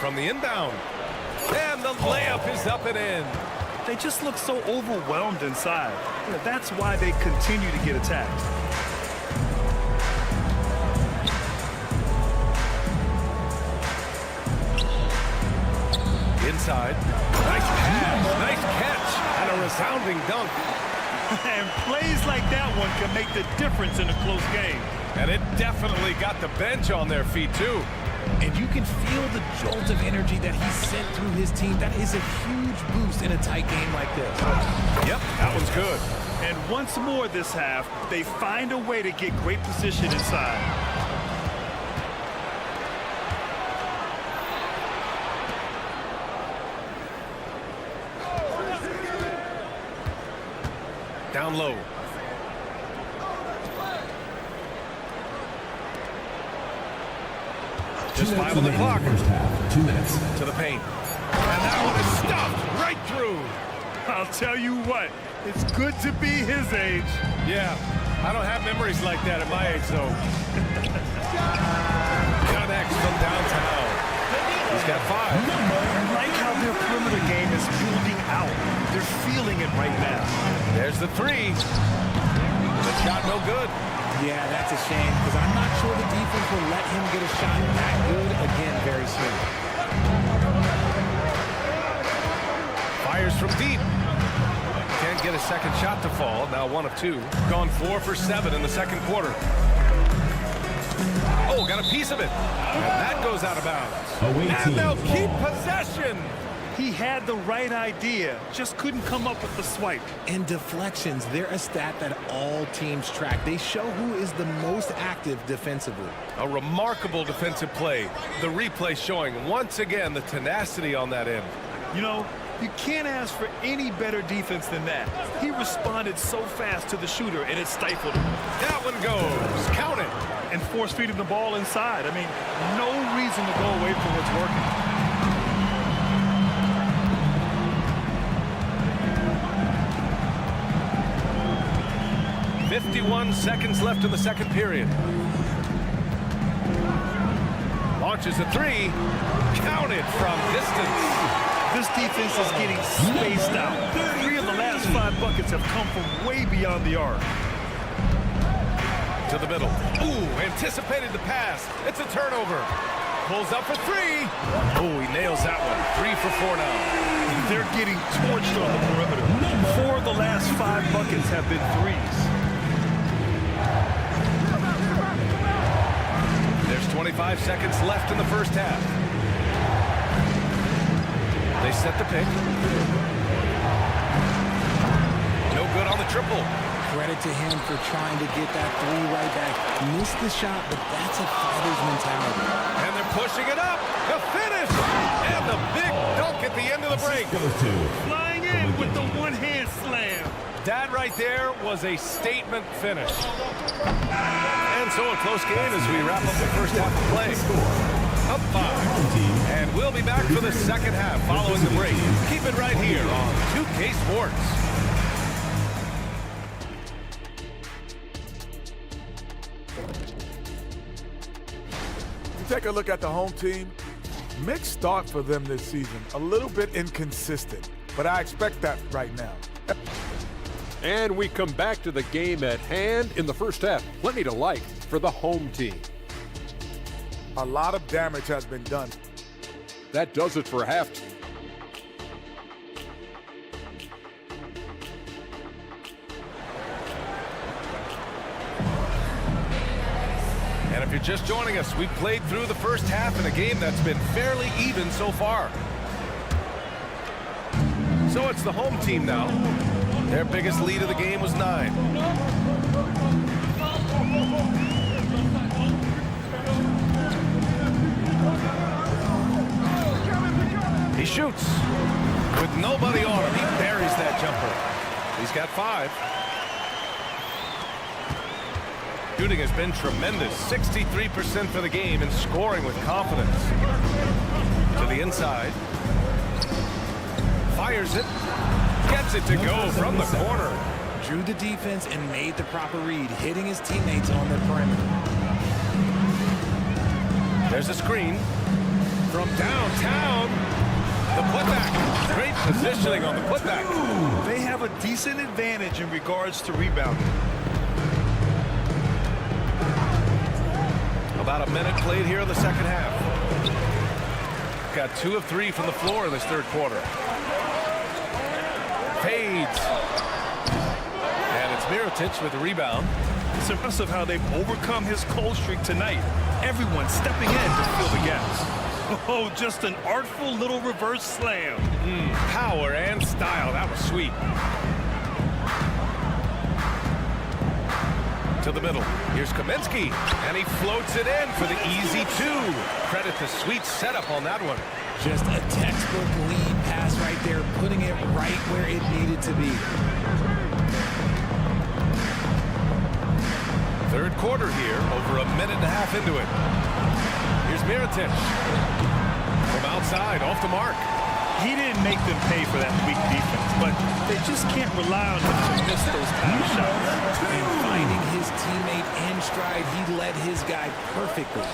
from the inbound. And the layup is up and in. They just look so overwhelmed inside. That's why they continue to get attacked. Inside. Nice pass. Nice catch. And a resounding dunk. And plays like that one can make the difference in a close game. And it definitely got the bench on their feet, too. And you can feel the jolt of energy that he sent through his team. That is a huge boost in a tight game like this. Yep, that one's good. And once more this half, they find a way to get great position inside. Down low. Just 5 on the clock. First half, 2 minutes. To the paint. And that one is stuffed right through. I'll tell you what, it's good to be his age. Yeah, I don't have memories like that at my age, though. Connects from downtown. He's got 5. I like how their perimeter game is building out. They're feeling it right now. There's the 3. The shot no good. Yeah, that's a shame because I'm not sure the defense will let him get a shot that good again very soon. Fires from deep. Can't get a second shot to fall. Now 1 of 2. Gone 4 for 7 in the second quarter. Oh, got a piece of it. And that goes out of bounds. And they'll keep possession. He had the right idea, just couldn't come up with the swipe. And deflections, they're a stat that all teams track. They show who is the most active defensively. A remarkable defensive play. The replay showing once again the tenacity on that end. You know, you can't ask for any better defense than that. He responded so fast to the shooter, and it stifled him. That one goes. Count it. And force-feeding the ball inside. I mean, no reason to go away from what's working. 51 seconds left in the second period. Launches a 3. Counted from distance. This defense is getting spaced out. 3 of the last 5 buckets have come from way beyond the arc. To the middle. Ooh, anticipated the pass. It's a turnover. Pulls up for 3. Oh, he nails that one. 3 for 4 now. They're getting torched on the perimeter. 4 of the last 5 buckets have been 3s. There's 25 seconds left in the first half. They set the pick. No good on the triple. Credit to him for trying to get that 3 right back. Missed the shot, but that's a fighter's mentality. And they're pushing it up. The finish. And the big dunk at the end of the break. Flying in with the one-hand slam. That right there was a statement finish. And so a close game as we wrap up the first half of play. Up 5. And we'll be back for the second half following the break. Keep it right here on 2K Sports. Take a look at the home team. Mixed start for them this season. A little bit inconsistent, but I expect that right now. And we come back to the game at hand in the first half. Plenty to like for the home team. A lot of damage has been done. That does it for half. And if you're just joining us, we've played through the first half in a game that's been fairly even so far. So it's the home team now. Their biggest lead of the game was 9. He shoots. With nobody on him, he buries that jumper. He's got 5. Shooting has been tremendous. 63% for the game and scoring with confidence. To the inside. Fires it. Gets it to go from the corner. Drew the defense and made the proper read, hitting his teammates on the perimeter. There's a screen. From downtown, the putback. Great positioning on the putback. They have a decent advantage in regards to rebounding. About a minute played here in the second half. Got 2 of 3 from the floor in this third quarter. Fades. And it's Mirotic with the rebound. It's impressive how they've overcome his cold streak tonight. Everyone stepping in to fill the gaps. Oh, just an artful little reverse slam. Power and style. That was sweet. To the middle. Here's Kaminsky. And he floats it in for the easy 2. Credit the sweet setup on that one. Just a textbook lead pass right there, putting it right where it needed to be. Third quarter here, over a minute and a half into it. Here's Mirotic. From outside, off the mark. He didn't make them pay for that weak defense, but they just can't rely on him to miss those kind of shots. And finding his teammate in stride, he led his guy perfectly.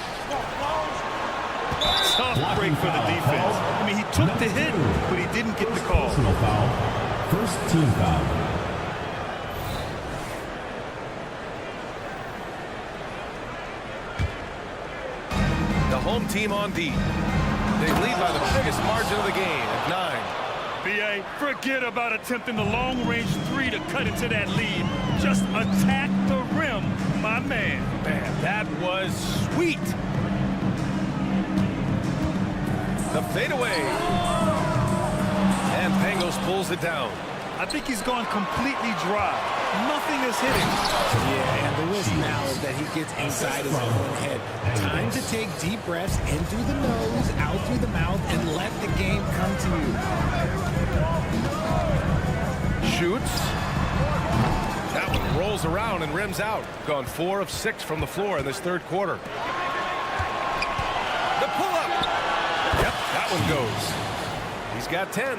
Tough break for the defense. I mean, he took the hit, but he didn't get the call. Personal foul. First team foul. The home team on D. They lead by the biggest margin of the game at 9. BA, forget about attempting the long-range 3 to cut into that lead. Just attack the rim, my man. Man, that was sweet. The fadeaway. And Pangos pulls it down. I think he's gone completely dry. Nothing is hitting. Yeah, and the risk now is that he gets inside his own head. Time to take deep breaths in through the nose, out through the mouth, and let the game come to you. Shoots. That one rolls around and rims out. Gone 4 of 6 from the floor in this third quarter. The pull-up. Yep, that one goes. He's got 10.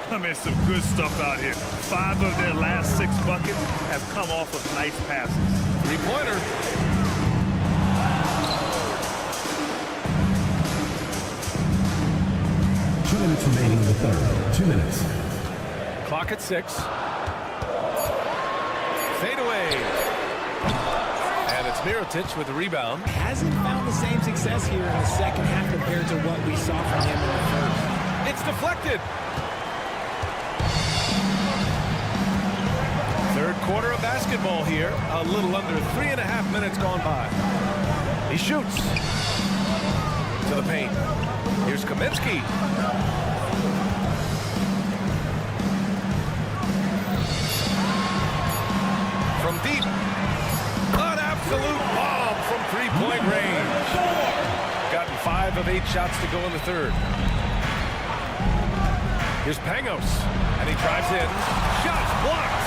I mean, some good stuff out here. 5 of their last 6 buckets have come off of nice passes. 3-pointer. Two minutes remaining in the third. 2 minutes. Clock at 6. Fade away. And it's Mirotic with the rebound. Hasn't found the same success here in the second half compared to what we saw from him in the first. It's deflected. Third quarter of basketball here. A little under 3.5 minutes gone by. He shoots. To the paint. Here's Kaminsky. From deep. An absolute bomb from 3-point range. Gotten 5 of 8 shots to go in the third. Here's Pangos. And he drives in. Shots blocked.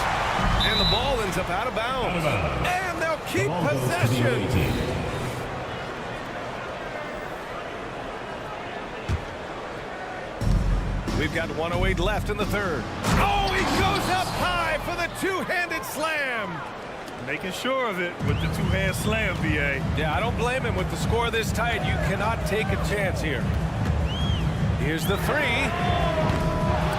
And the ball ends up out of bounds. And they'll keep possession. We've got 1:08 left in the third. Oh, he goes up high for the two-handed slam. Making sure of it with the two-hand slam, BA. Yeah, I don't blame him. With the score this tight, you cannot take a chance here. Here's the 3.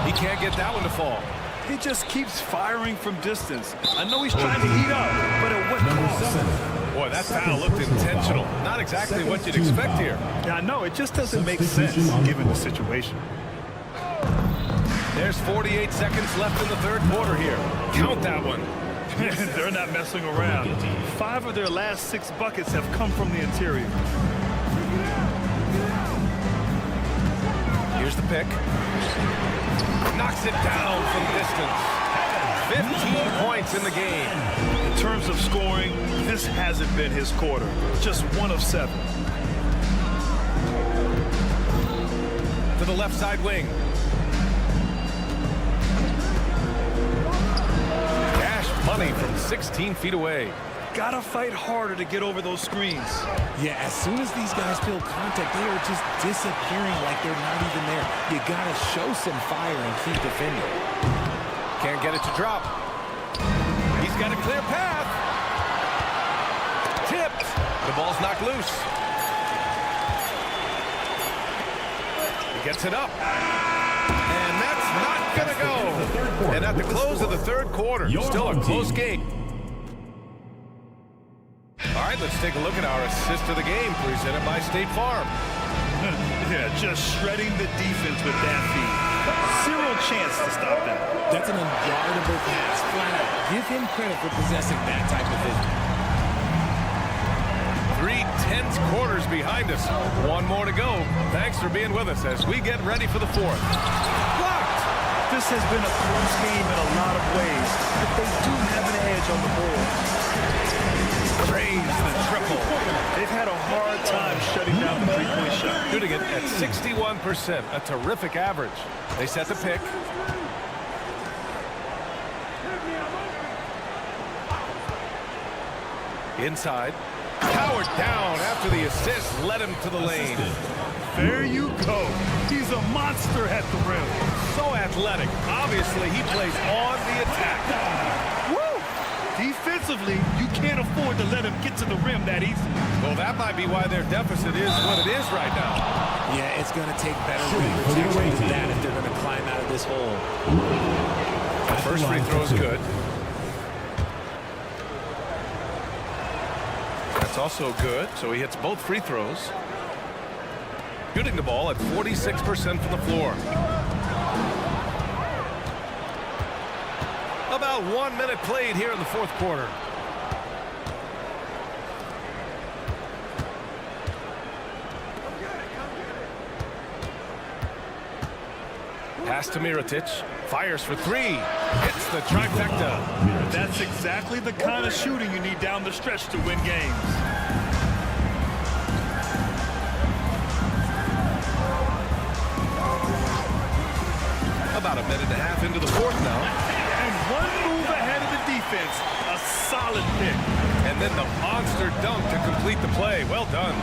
He can't get that one to fall. He just keeps firing from distance. I know he's trying to heat up, but at what cost? Boy, that foul looked intentional. Not exactly what you'd expect here. Yeah, I know. It just doesn't make sense given the situation. There's 48 seconds left in the third quarter here. Count that one. They're not messing around. 5 of their last 6 buckets have come from the interior. Here's the pick. Knocks it down from distance. 15 points in the game. In terms of scoring, this hasn't been his quarter. Just 1 of 7. To the left side wing. Cash money from 16 feet away. Gotta fight harder to get over those screens. Yeah, as soon as these guys feel contact, they are just disappearing like they're not even there. You gotta show some fire and keep defending. Can't get it to drop. He's got a clear path. Tipped. The ball's knocked loose. Gets it up. And that's not going to go. And at the close of the third quarter, still a close game. All right, let's take a look at our assist of the game presented by State Farm. Yeah, just shredding the defense with that feed. Zero chance to stop that. That's an unguardable pass, flat out. Give him credit for possessing that type of vision. 3 tense quarters behind us. One more to go. Thanks for being with us as we get ready for the fourth. Blocked! This has been a close game in a lot of ways, but they do have an edge on the board. Raise the triple. They've had a hard time shutting down the three-point shot. Shooting it at 61%, a terrific average. They set the pick. Inside. Powered down after the assist led him to the lane. There you go. He's a monster at the rim. So athletic. Obviously, he plays on the attack. Woo! Defensively, you can't afford to let him get to the rim that easily. Well, that might be why their deficit is what it is right now. Yeah, it's going to take better rim protection than that if they're going to climb out of this hole. The first free throw is good. That's also good, so he hits both free throws. Shooting the ball at 46% from the floor. About 1 minute played here in the fourth quarter. Pass to Mirotic. Fires for three. Hits the trifecta. That's exactly the kind of shooting you need down the stretch to win games. About a minute and a half into the fourth now. And one move ahead of the defense. A solid pick. And then the monster dunk to complete the play. Well done.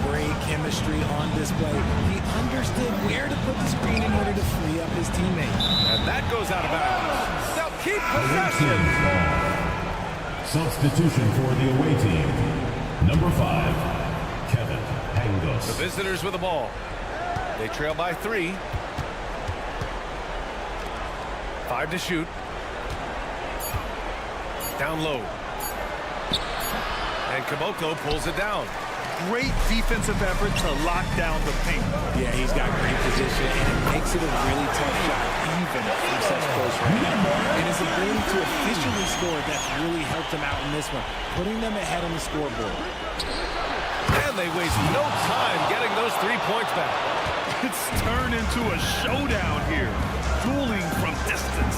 Great chemistry on display. He understood where to put the screen in order to free up his teammate. And that goes out of bounds. They'll keep possession. Substitution for the away team. Number 5, Kevin Pangos. The visitors with the ball. They trail by 3. 5 to shoot. Down low. And Caboclo pulls it down. Great defensive effort to lock down the paint. Yeah, he's got great position, and it makes it a really tough shot, even from such close range. And his ability to efficiently score, that's really helped him out in this one, putting them ahead on the scoreboard. And they waste no time getting those 3 points back. It's turned into a showdown here. Dueling from distance.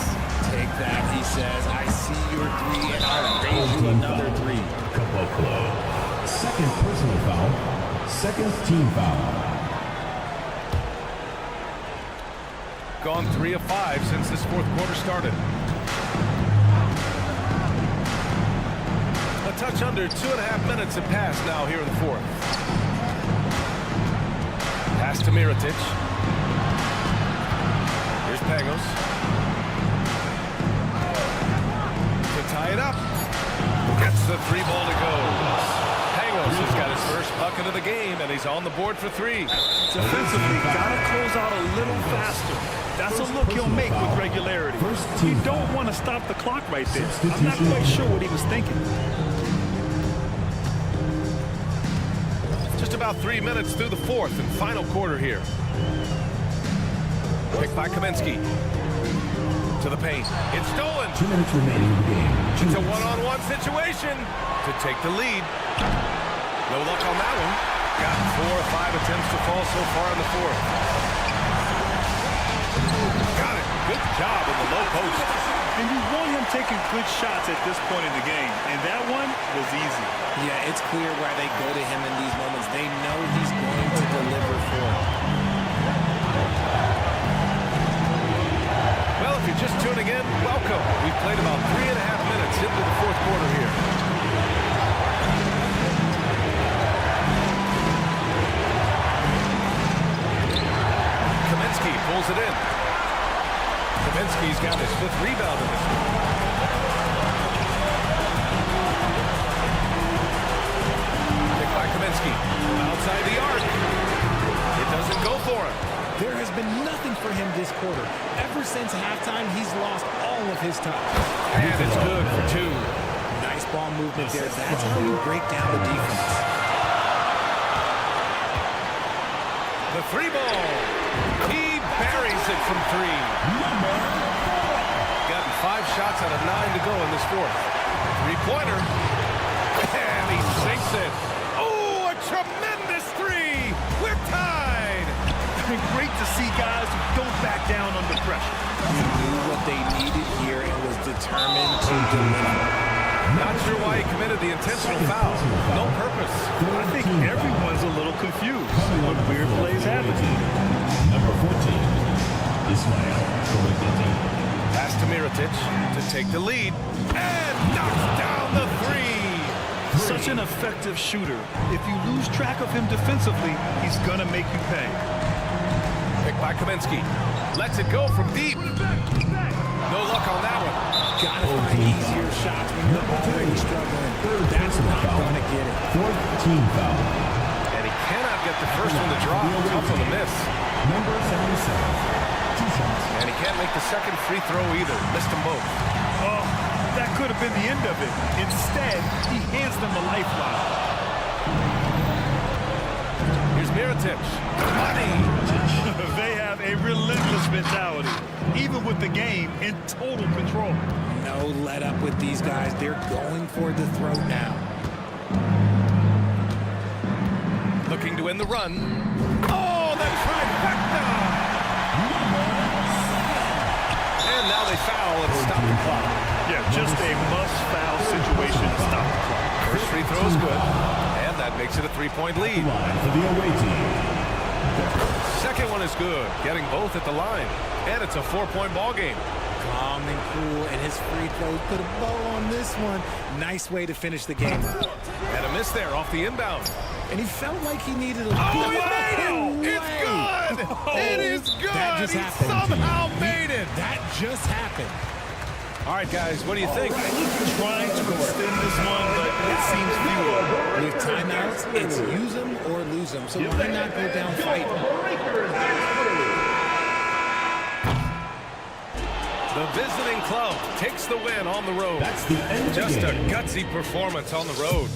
Take that, he says. I see your 3, and I'll raise you another 3. Caboclo. Second personal foul. Second team foul. Gone 3 of 5 since this fourth quarter started. A touch under 2.5 minutes have passed now here in the fourth. Pass to Mirotic. Here's Pangos. To tie it up. Gets the 3 ball to go. Pangos has got his first bucket of the game, and he's on the board for 3. Defensively, gotta close out a little faster. That's a look he'll make with regularity. You don't want to stop the clock right there. I'm not quite sure what he was thinking. Just about 3 minutes through the fourth and final quarter here. Picked by Kaminsky. To the paint. It's stolen. 2 minutes remaining in the game. It's a one-on-one situation to take the lead. No luck on that one. Got 4 or 5 attempts to fall so far in the fourth. Got it. Good job in the low post. And you want him taking good shots at this point in the game. And that one was easy. Yeah, it's clear why they go to him in these moments. They know he's going to deliver for them. Well, if you're just tuning in, welcome. We've played about 3.5 minutes into the fourth quarter here. Kaminsky pulls it in. Kaminsky's got his 5th rebound in this one. Picked by Kaminsky. Outside the arc. It doesn't go for him. There has been nothing for him this quarter. Ever since halftime, he's lost all of his touch. And it's good for 2. Nice ball movement there. That's how you break down the defense. The 3 ball. He buries it from 3. Gotten 5 shots out of 9 to go in this 4th. 3-pointer. And he sinks it. Oh, a tremendous 3. We're tied. Great to see guys who don't back down under pressure. He knew what they needed here and was determined to deliver. Not sure why he committed the intentional foul. No purpose. I think everyone's a little confused when weird plays happen. Number 14, Ismail. Pass to Mirotic to take the lead. And knocks down the 3. Such an effective shooter. If you lose track of him defensively, he's going to make you pay. Picked by Kaminsky. Lets it go from deep. No luck on that one. Gotta find easier shots when you're already struggling. That's not going to get it. 14 foul. And he cannot get the first one to drop. Tough on the miss. Number 77, 2 shots. And he can't make the second free throw either. Missed them both. Oh, that could have been the end of it. Instead, he hands them a lifeline. Here's Mirotic. Money. They have a relentless mentality, even with the game in total control. No let up with these guys. They're going for the throat now. Looking to end the run. Oh, the trifecta! And now they foul and stop the clock. Yeah, just a must-foul situation to stop the clock. First free throw is good, and that makes it a 3-point lead. Line for the away team. Second one is good, getting both at the line, and it's a 4-point ball game. Calm and cool, and his free throws put a bow on this one. Nice way to finish the game up. And a miss there off the inbound. And he felt like he needed a Oh, he made it! It's good! It is good! That just he happened. somehow made it! That just happened. All right, guys, what do you think? Trying to extend this one, but it seems futile. With timeouts, it's use them or lose them. So why not go down fighting? The visiting club takes the win on the road. That's the end of the Just a game. gutsy performance on the road.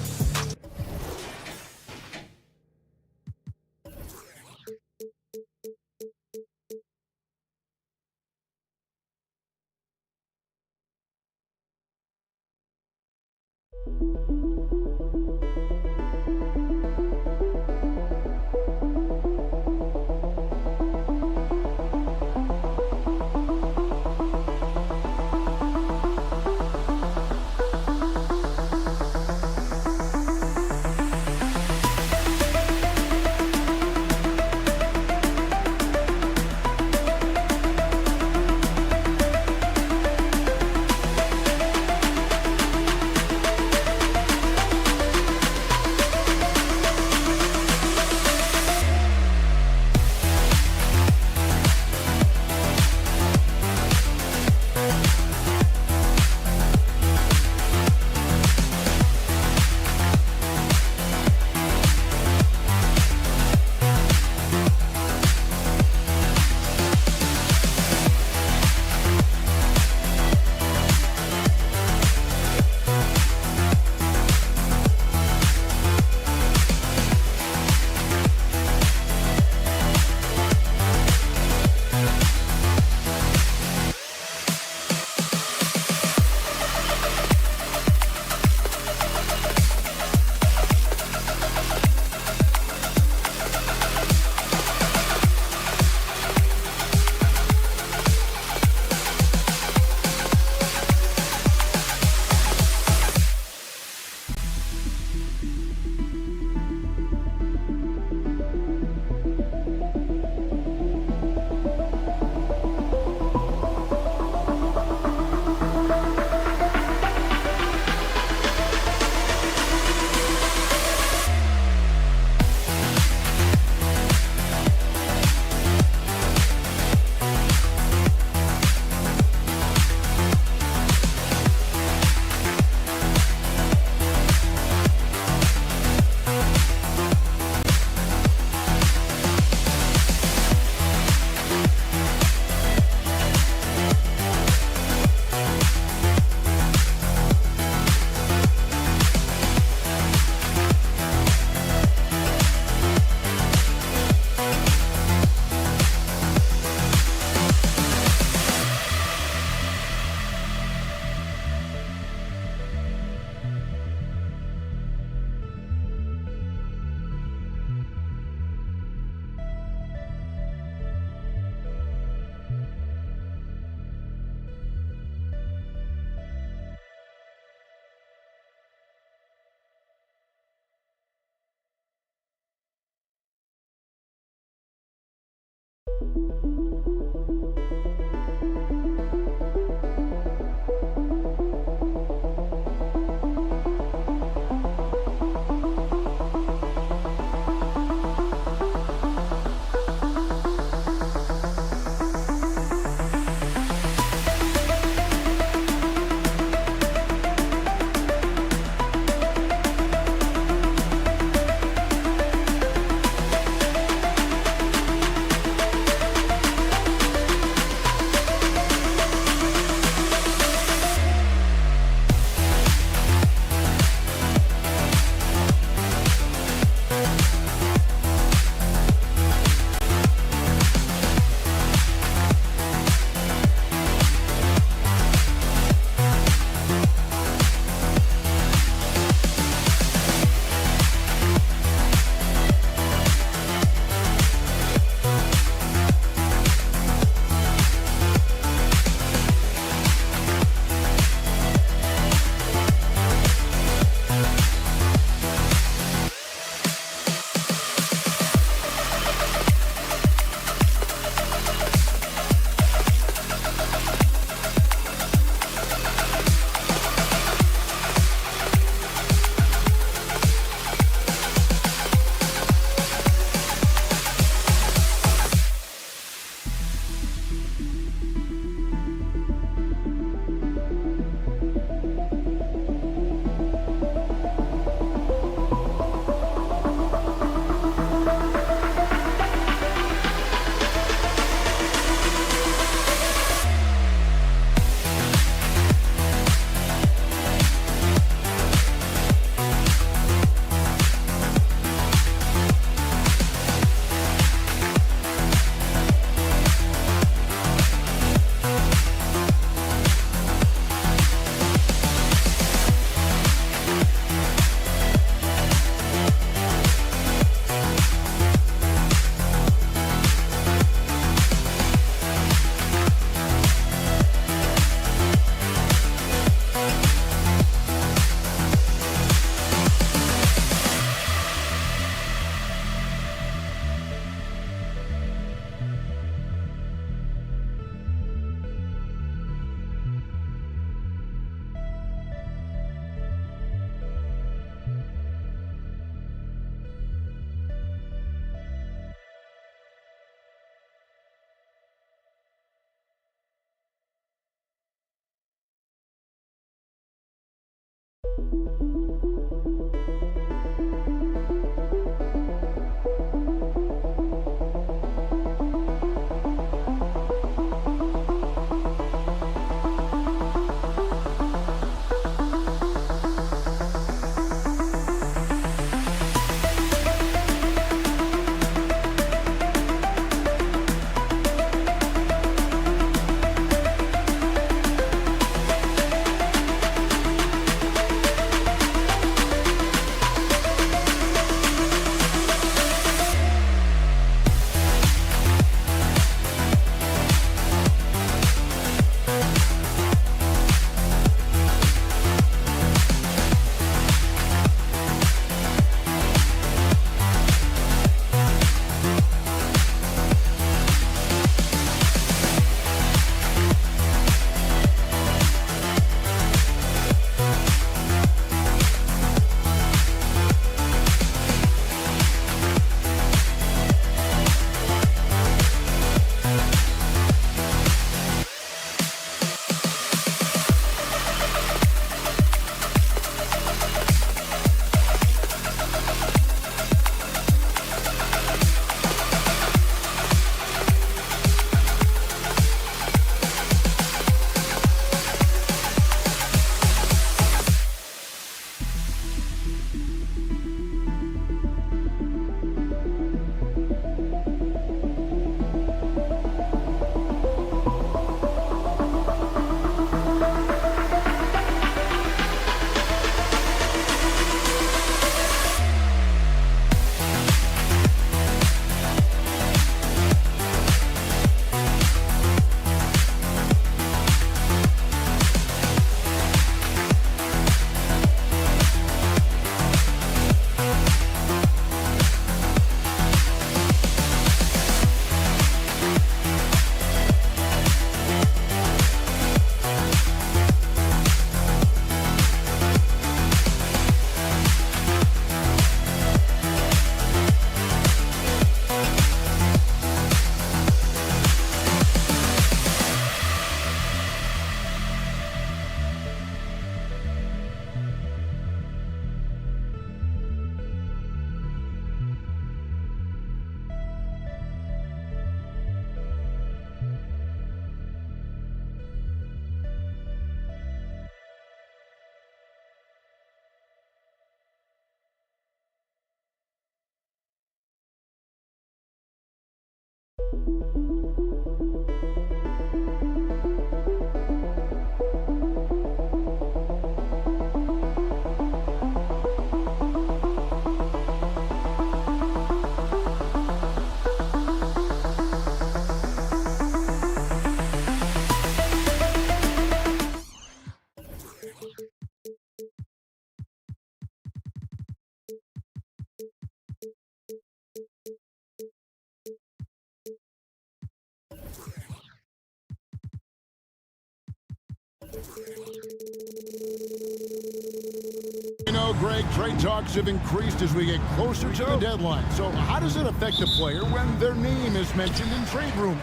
You know, Greg, trade talks have increased as we get closer to the deadline. So how does it affect a player when their name is mentioned in trade room?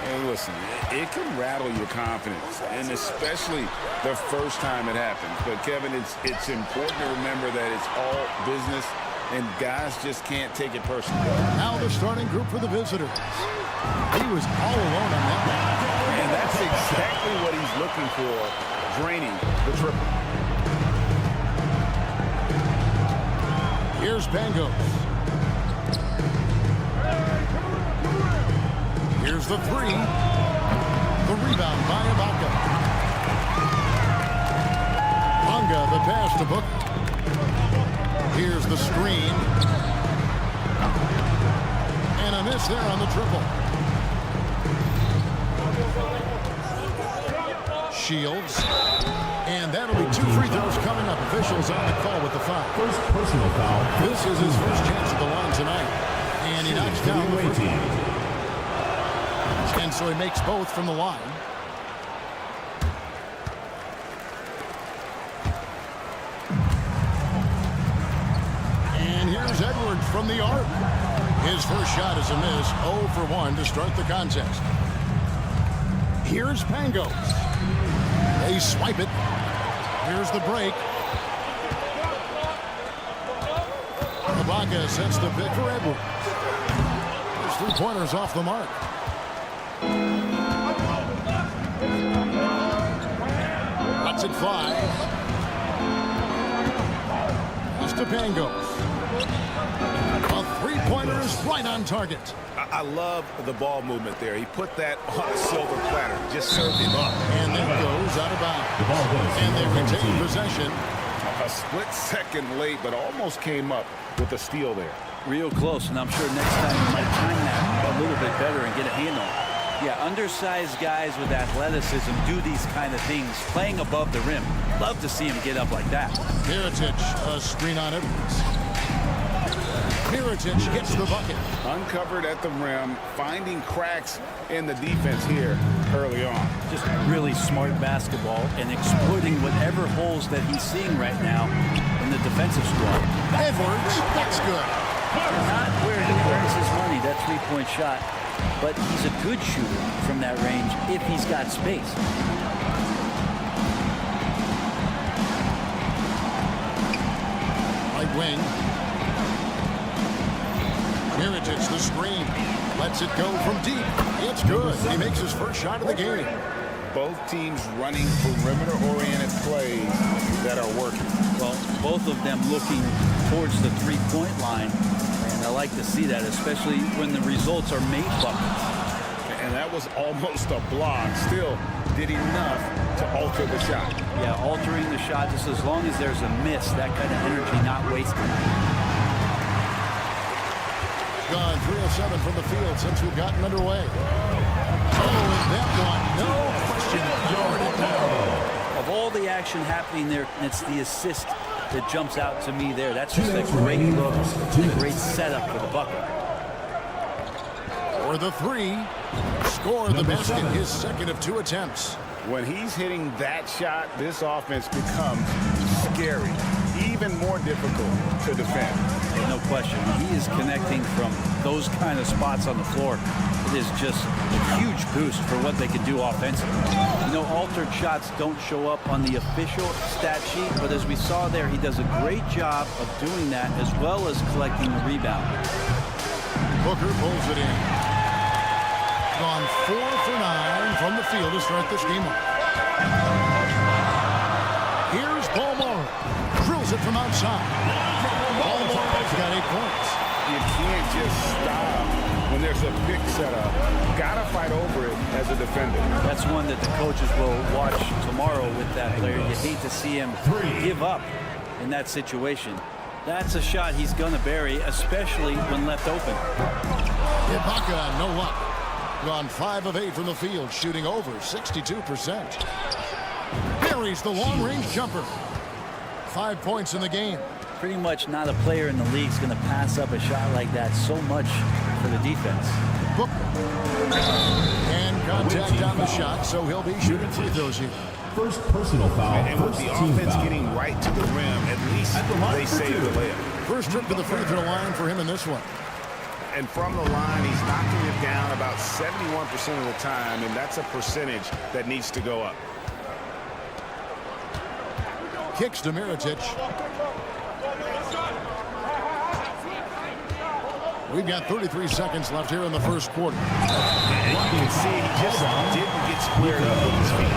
Hey, listen, it can rattle your confidence, and especially the first time it happens. But, Kevin, it's important to remember that it's all business, and guys just can't take it personally. Now the starting group for the visitors. He was all alone on that one. And that's exactly what he's looking for, draining the triple. Here's Pangos. Here's the three. The rebound by Ibaka. Ponga, the pass to Book. Here's the screen. And a miss there on the triple. Shields. And that'll be 2 free throws coming up. Officials on the call with the foul. First personal foul. This is his first chance at the line tonight. And he knocks down the first one. And so he makes both from the line. And here's Edwards from the arc. His first shot is a miss. 0 for 1 to start the contest. Here's Pangos. They swipe it. Here's the break. Ibaka sets the pick for Edwards. His three-pointers off the mark. Lets it fly. Just to Pangos. A three-pointer is right on target. I love the ball movement there. He put that on a silver platter. Just served him up. And then goes out of bounds. And they retain possession. A split second late, but almost came up with a steal there. Real close, and I'm sure next time you might time that a little bit better and get a handle. Yeah, undersized guys with athleticism do these kind of things, playing above the rim. Love to see him get up like that. Mirotic, a screen on Edwards. Mirotic hits the bucket. Uncovered at the rim, finding cracks in the defense here early on. Just really smart basketball and exploiting whatever holes that he's seeing right now in the defensive squad. Edwards, that's good. Not where he earns his money, that three-point shot, but he's a good shooter from that range if he's got space. Right wing. Mirotic, the screen. Lets it go from deep. It's good. He makes his first shot of the game. Both teams running perimeter-oriented plays that are working. Well, both of them looking towards the three-point line. And I like to see that, especially when the results are made buckets. And that was almost a block. Still did enough to alter the shot. Yeah, altering the shot just as long as there's a miss, that kind of energy not wasted. Gone 3 of 7 from the field since we've gotten underway. Oh, and that one, no question, yarded down. Of all the action happening there, it's the assist that jumps out to me there. That's just a great look, a great setup for the bucket. For the three, score the basket, his second of 2 attempts. When he's hitting that shot, this offense becomes scary, even more difficult to defend. No question. He is connecting from those kind of spots on the floor. It is just a huge boost for what they can do offensively. You know, altered shots don't show up on the official stat sheet, but as we saw there, he does a great job of doing that as well as collecting the rebound. Booker pulls it in. Gone 4 for 9 from the field to start this game off. Here's Paul Moore. Drills it from outside. Paul Moore's got 8 points. You can't just stop when there's a pick set up. Got to fight over it as a defender. That's one that the coaches will watch tomorrow with that player. You hate to see him give up in that situation. That's a shot he's going to bury, especially when left open. Ibaka, no luck. Gone 5 of 8 from the field, shooting over 62%. Buries the long-range jumper. 5 points in the game. Pretty much not a player in the league is going to pass up a shot like that so much for the defense. And contact on the shot, so he'll be shooting free throws here. First personal foul. And with the offense getting right to the rim, at least they save the layup. First trip to the free throw line for him in this one. And from the line, he's knocking it down about 71% of the time, and that's a percentage that needs to go up. Kicks to Mirotic. We've got 33 seconds left here in the first quarter. And you can see he just didn't get squared up with his feet.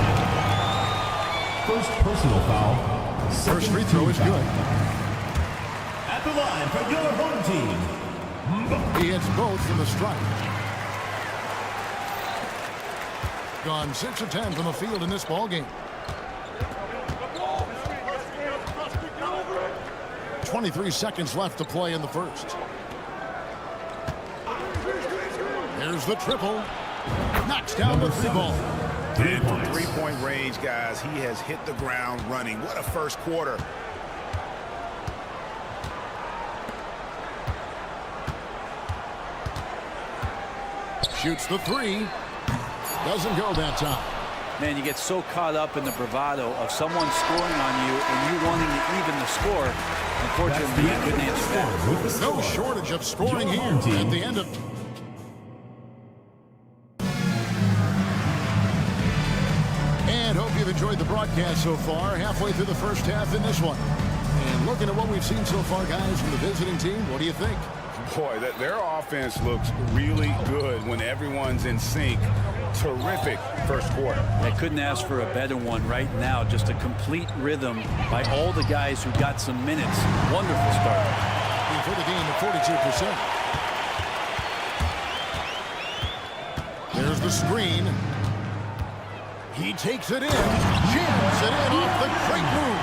First personal foul. First free throw is good. At the line for your home team. He hits both from the strike. Gone 6 of 10 from the field in this ball game. 23 seconds left to play in the first. There's the triple. Knocks down the 3 ball. And from three-point range, guys, he has hit the ground running. What a first quarter. Shoots the 3. Doesn't go that time. Man, you get so caught up in the bravado of someone scoring on you and you wanting to even the score. Unfortunately, you couldn't answer that. No shortage of scoring here at the end of... And hope you've enjoyed the broadcast so far. Halfway through the first half in this one. And looking at what we've seen so far, guys, from the visiting team, what do you think? Boy, their offense looks really good when everyone's in sync. Terrific first quarter. I couldn't ask for a better one right now. Just a complete rhythm by all the guys who got some minutes. Wonderful start. For the game at 42%. There's the screen. He takes it in. Jams it in off the great move.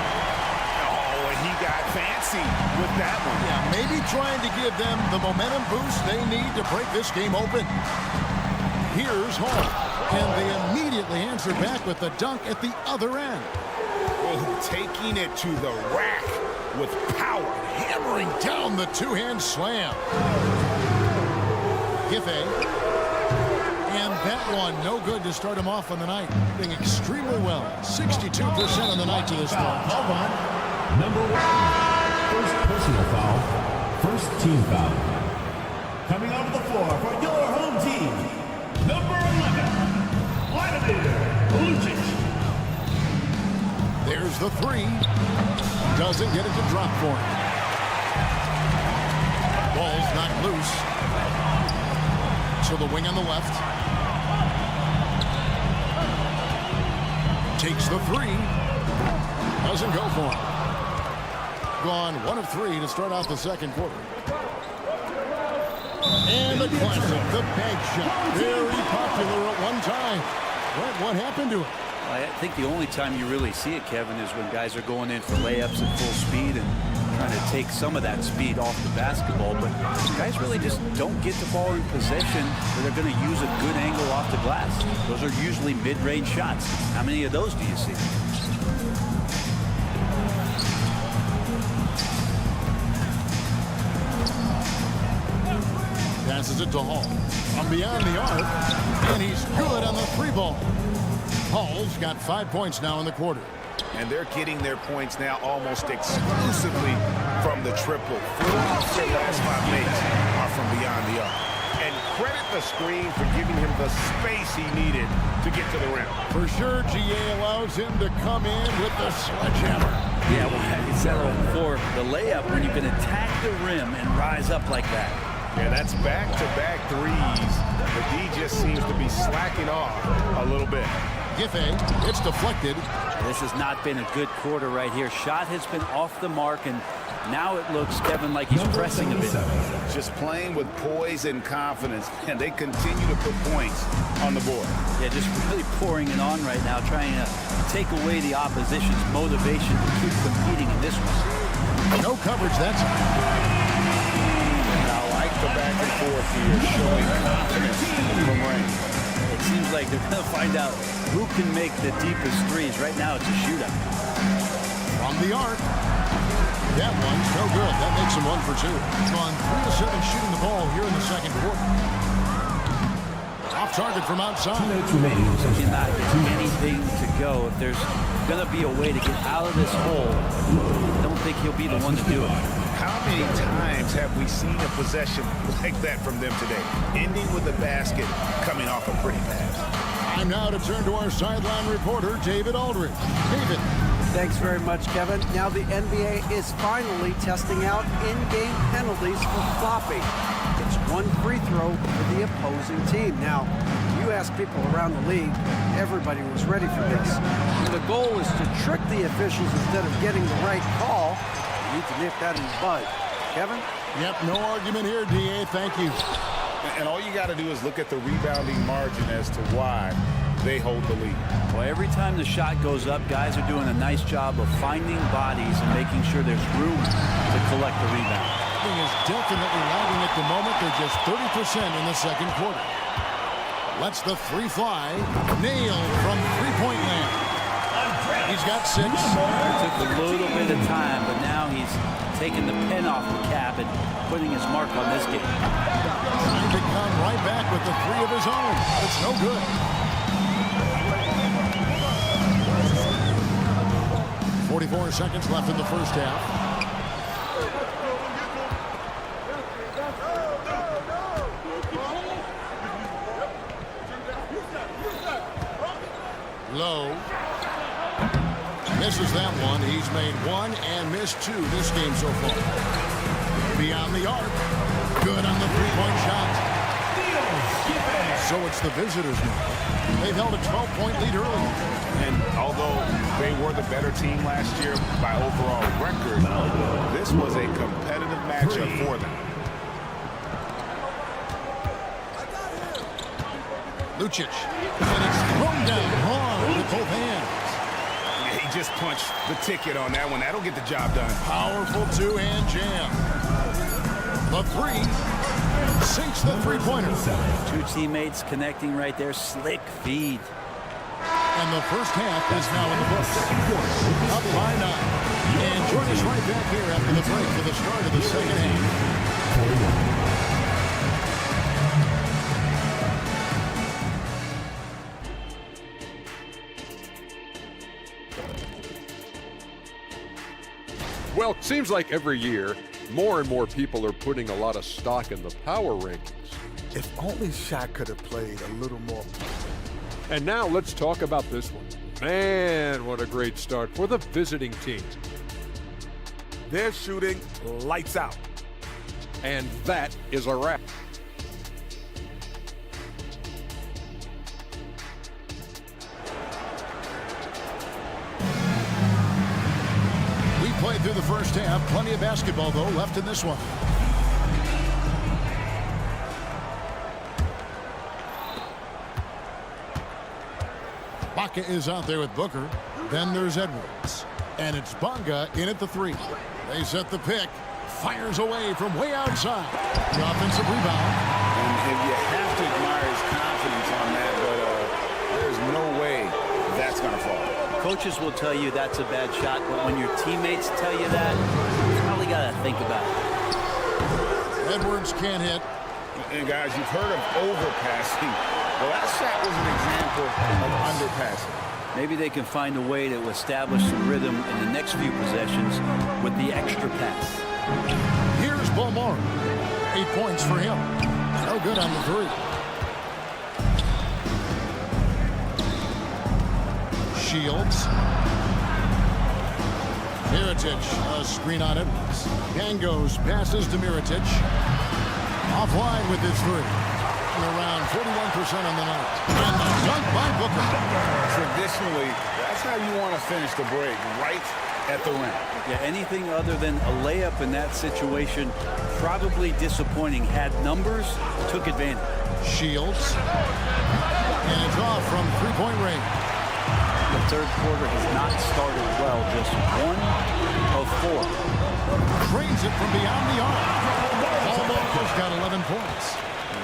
Oh, and he got fancy with that one. Yeah, maybe trying to give them the momentum boost they need to break this game open. Here's Hall, and they immediately answer back with the dunk at the other end. Oh, taking it to the rack with power. Hammering down the two-hand slam. Giffey. And that one, no good to start him off on the night. Doing extremely well. 62% on the night to this point. Hold on. Number 1. First personal foul. First team foul. Coming onto the floor for your home team. Number 11. Vladimir. There's the 3. Doesn't get it to drop for him. Ball's not loose. So the wing on the left. Takes the 3. Doesn't go for him. Gone 1 of 3 to start out the second quarter. And the classic, the bag shot. Very popular at one time. What happened to it? I think the only time you really see it, Kevin, is when guys are going in for layups at full speed and trying to take some of that speed off the basketball. But guys really just don't get the ball in possession where they're going to use a good angle off the glass. Those are usually mid-range shots. How many of those do you see? Passes it to Hall. From beyond the arc. And he's good on the 3 ball. Hall's got 5 points now in the quarter. And they're getting their points now almost exclusively from the triple. 4 of their last 5 makes are from beyond the arc. And credit the screen for giving him the space he needed to get to the rim. For sure, GA allows him to come in with the sledgehammer. Yeah, well, it's for the layup when you can attack the rim and rise up like that. Yeah, that's back-to-back threes. The D just seems to be slacking off a little bit. Giffey, it's deflected. This has not been a good quarter right here. Shot has been off the mark, and Now it looks, Kevin, like he's pressing a bit. Just playing with poise and confidence, and they continue to put points on the board. Yeah, just really pouring it on right now, trying to take away the opposition's motivation to keep competing in this one. No coverage, that's it. I like the back and forth here, showing confidence from Rain. It seems like they're going to find out who can make the deepest threes. Right now, it's a shootout. From the arc. That one's no good. That makes him 1 for 2. On 3 of 7 shooting the ball here in the second quarter. Off target from outside. Cannot get anything to go. If there's going to be a way to get out of this hole, I don't think he'll be the one to do it. How many times have we seen a possession like that from them today? Ending with a basket coming off a pretty pass. Time now to turn to our sideline reporter, David Aldridge. David. Thanks very much, Kevin. Now the NBA is finally testing out in-game penalties for flopping. It's 1 free throw for the opposing team. Now, you ask people around the league, everybody was ready for this. And the goal is to trick the officials instead of getting the right call. You need to nip that in the bud. Kevin? Yep, no argument here, DA. Thank you. And all you got to do is look at the rebounding margin as to why they hold the lead. Well, every time the shot goes up, guys are doing a nice job of finding bodies and making sure there's room to collect the rebound. Thing is definitely lagging at the moment. They're just 30% in the second quarter. Lets the three fly. Nailed from three-point land. He's got 6. It took a little bit of time, but now he's taking the pen off the cap and putting his mark on this game. Trying to come right back with the 3 of his own. It's no good. 44 seconds left in the first half. Low. Misses that one. He's made 1 and missed 2 this game so far. Beyond the arc. Good on the three-point shot. So it's the visitors now. They've held a 12-point lead earlier. And although they were the better team last year by overall record, this was a competitive matchup for them. Lucic. And it's thrown down hard with both hands. Yeah, he just punched the ticket on that one. That'll get the job done. Powerful two-hand jam. The 3 sinks the three-pointer. 2 teammates connecting right there. Slick feed. And the first half is now in the books. Up by 9. And join us right back here after the break for the start of the second half. Well, it seems like every year, more and more people are putting a lot of stock in the power rankings. If only Shaq could have played a little more. And now let's talk about this one. Man, what a great start for the visiting team. They're shooting lights out. And that is a wrap. We played through the first half. Plenty of basketball, though, left in this one. Baca is out there with Booker. Then there's Edwards. And it's Bonga in at the 3. They set the pick. Fires away from way outside. The offensive rebound. And you have to admire his confidence on that, but there's no way that's going to fall. Coaches will tell you that's a bad shot, but when your teammates tell you that, you probably got to think about it. Edwards can't hit. And guys, you've heard of overpassing. Well, that shot was an example of underpassing. Maybe they can find a way to establish some rhythm in the next few possessions with the extra pass. Here's Beaumont. 8 points for him. No good on the 3. Shields. Mirotic, a screen on Edwards. Dangos passes to Mirotic. Offline with his 3. Around 41% on the night. And the dunk by Booker. Traditionally, that's how you want to finish the break, right at the rim. Yeah, anything other than a layup in that situation, probably disappointing. Had numbers, took advantage. Shields. And it's off from three-point range. The third quarter has not started well, just 1 of 4. Trains it from beyond the arc. Almost got 11 points.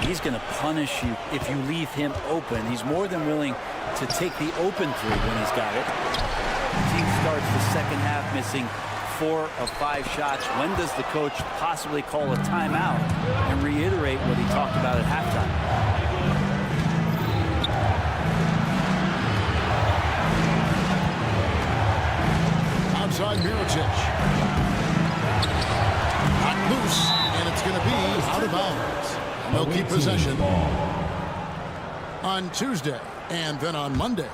He's going to punish you if you leave him open. He's more than willing to take the open three when he's got it. The team starts the second half missing 4 of 5 shots. When does the coach possibly call a timeout and reiterate what he talked about at halftime? Outside Mirotic. Not loose, and it's going to be out of bounds. They'll keep possession on Tuesday and then on Monday.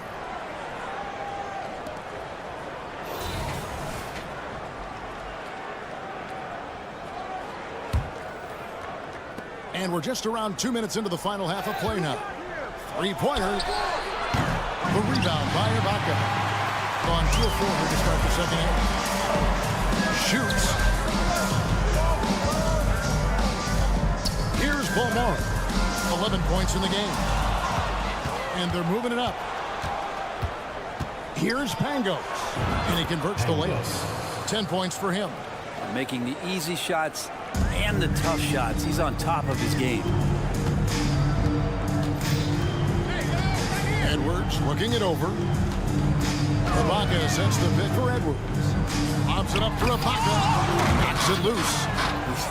And we're just around 2 minutes into the final half of play now. Three-pointer. The rebound by Ibaka. On 2 of 4 here to start the second half. Shoots. Here's Beaumont. 11 points in the game. And they're moving it up. Here's Pangos. And he converts the layup. 10 points for him. Making the easy shots and the tough shots. He's on top of his game. Edwards looking it over. Ibaka sets the pick for Edwards. Lobs it up for Ibaka. Knocks it loose.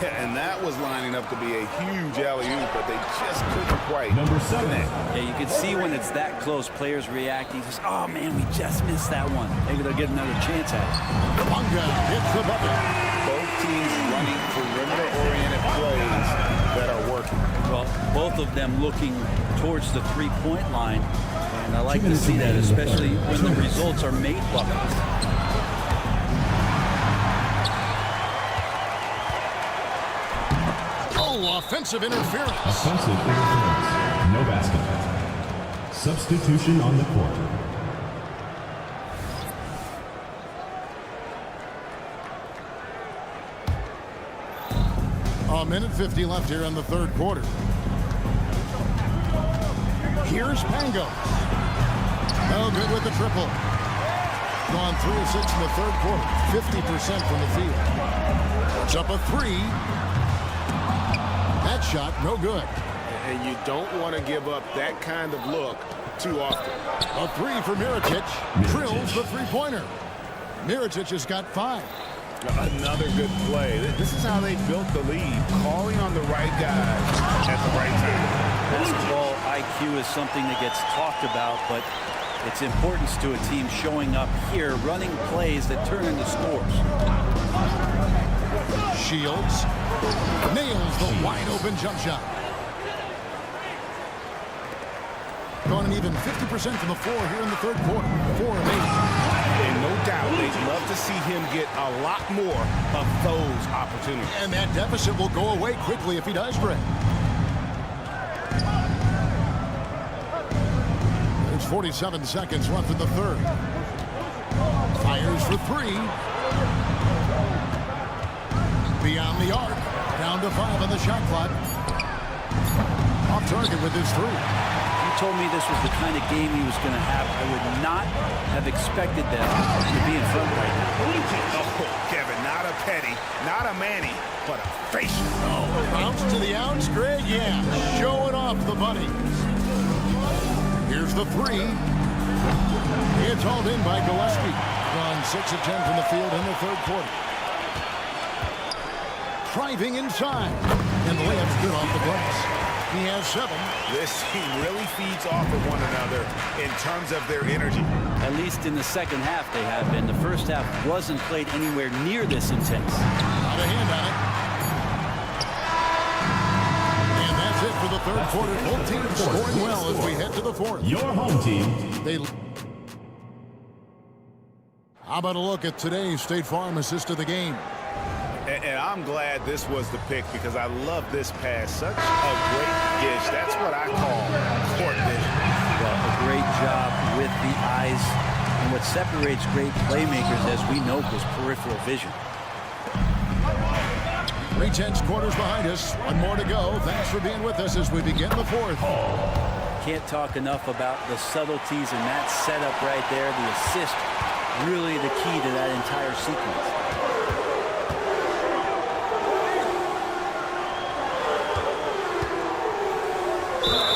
Yeah, and that was lining up to be a huge alley-oop, but they just couldn't quite. Number 7. Yeah, you can see when it's that close, players reacting. Just, oh man, we just missed that one. Maybe they'll get another chance at it. Ibaka hits the bucket. Both teams running perimeter-oriented plays that are working. Well, both of them looking towards the three-point line. And I like to see that, especially when the results are made buckets. Oh, offensive interference. Offensive interference. No basket. Substitution on the court. A minute 50 left here in the third quarter. Here's Pango. No good with the triple. Gone 3 of 6 in the third quarter. 50% from the field. It's up a 3. That shot, no good. And you don't want to give up that kind of look too often. A 3 for Mirotic. Drills the three-pointer. Mirotic has got 5. Another good play. This is how they built the lead. Calling on the right guys at the right time. Basketball IQ is something that gets talked about, but its importance to a team showing up here, running plays that turn into scores. Shields nails the wide-open jump shot. Going an even 50% from the floor here in the third quarter. 4 of 8. And no doubt, they'd love to see him get a lot more of those opportunities. And that deficit will go away quickly if he does, Greg. There's 47 seconds left in the third. Fires for 3. Beyond the arc. Down to 5 on the shot clock. Off target with his 3. Told me this was the kind of game he was going to have. I would not have expected them to be in front right now. Oh, Kevin, not a Petty, not a Manny, but a facial. Oh, bounce to the ounce, Greg. Yeah, showing off the bunny. Here's the 3. It's hauled in by Gillespie. Gone 6 of 10 from the field in the third quarter. Driving inside, and the layup's good off the glass. He has 7. This team really feeds off of one another in terms of their energy. At least in the second half they have been. The first half wasn't played anywhere near this intense. Not a hand on it. And that's it for the third quarter. Both teams scoring well as we head to the fourth. Your home team. How about a look at today's State Farm assist of the game? And I'm glad this was the pick because I love this pass. Such a great dish. That's what I call court vision. Well, a great job with the eyes And what separates great playmakers, as we know, is peripheral vision. 3/10 quarters behind us. One more to go. Thanks for being with us as we begin the fourth. Can't talk enough about the subtleties in that setup right there. The assist, really the key to that entire sequence.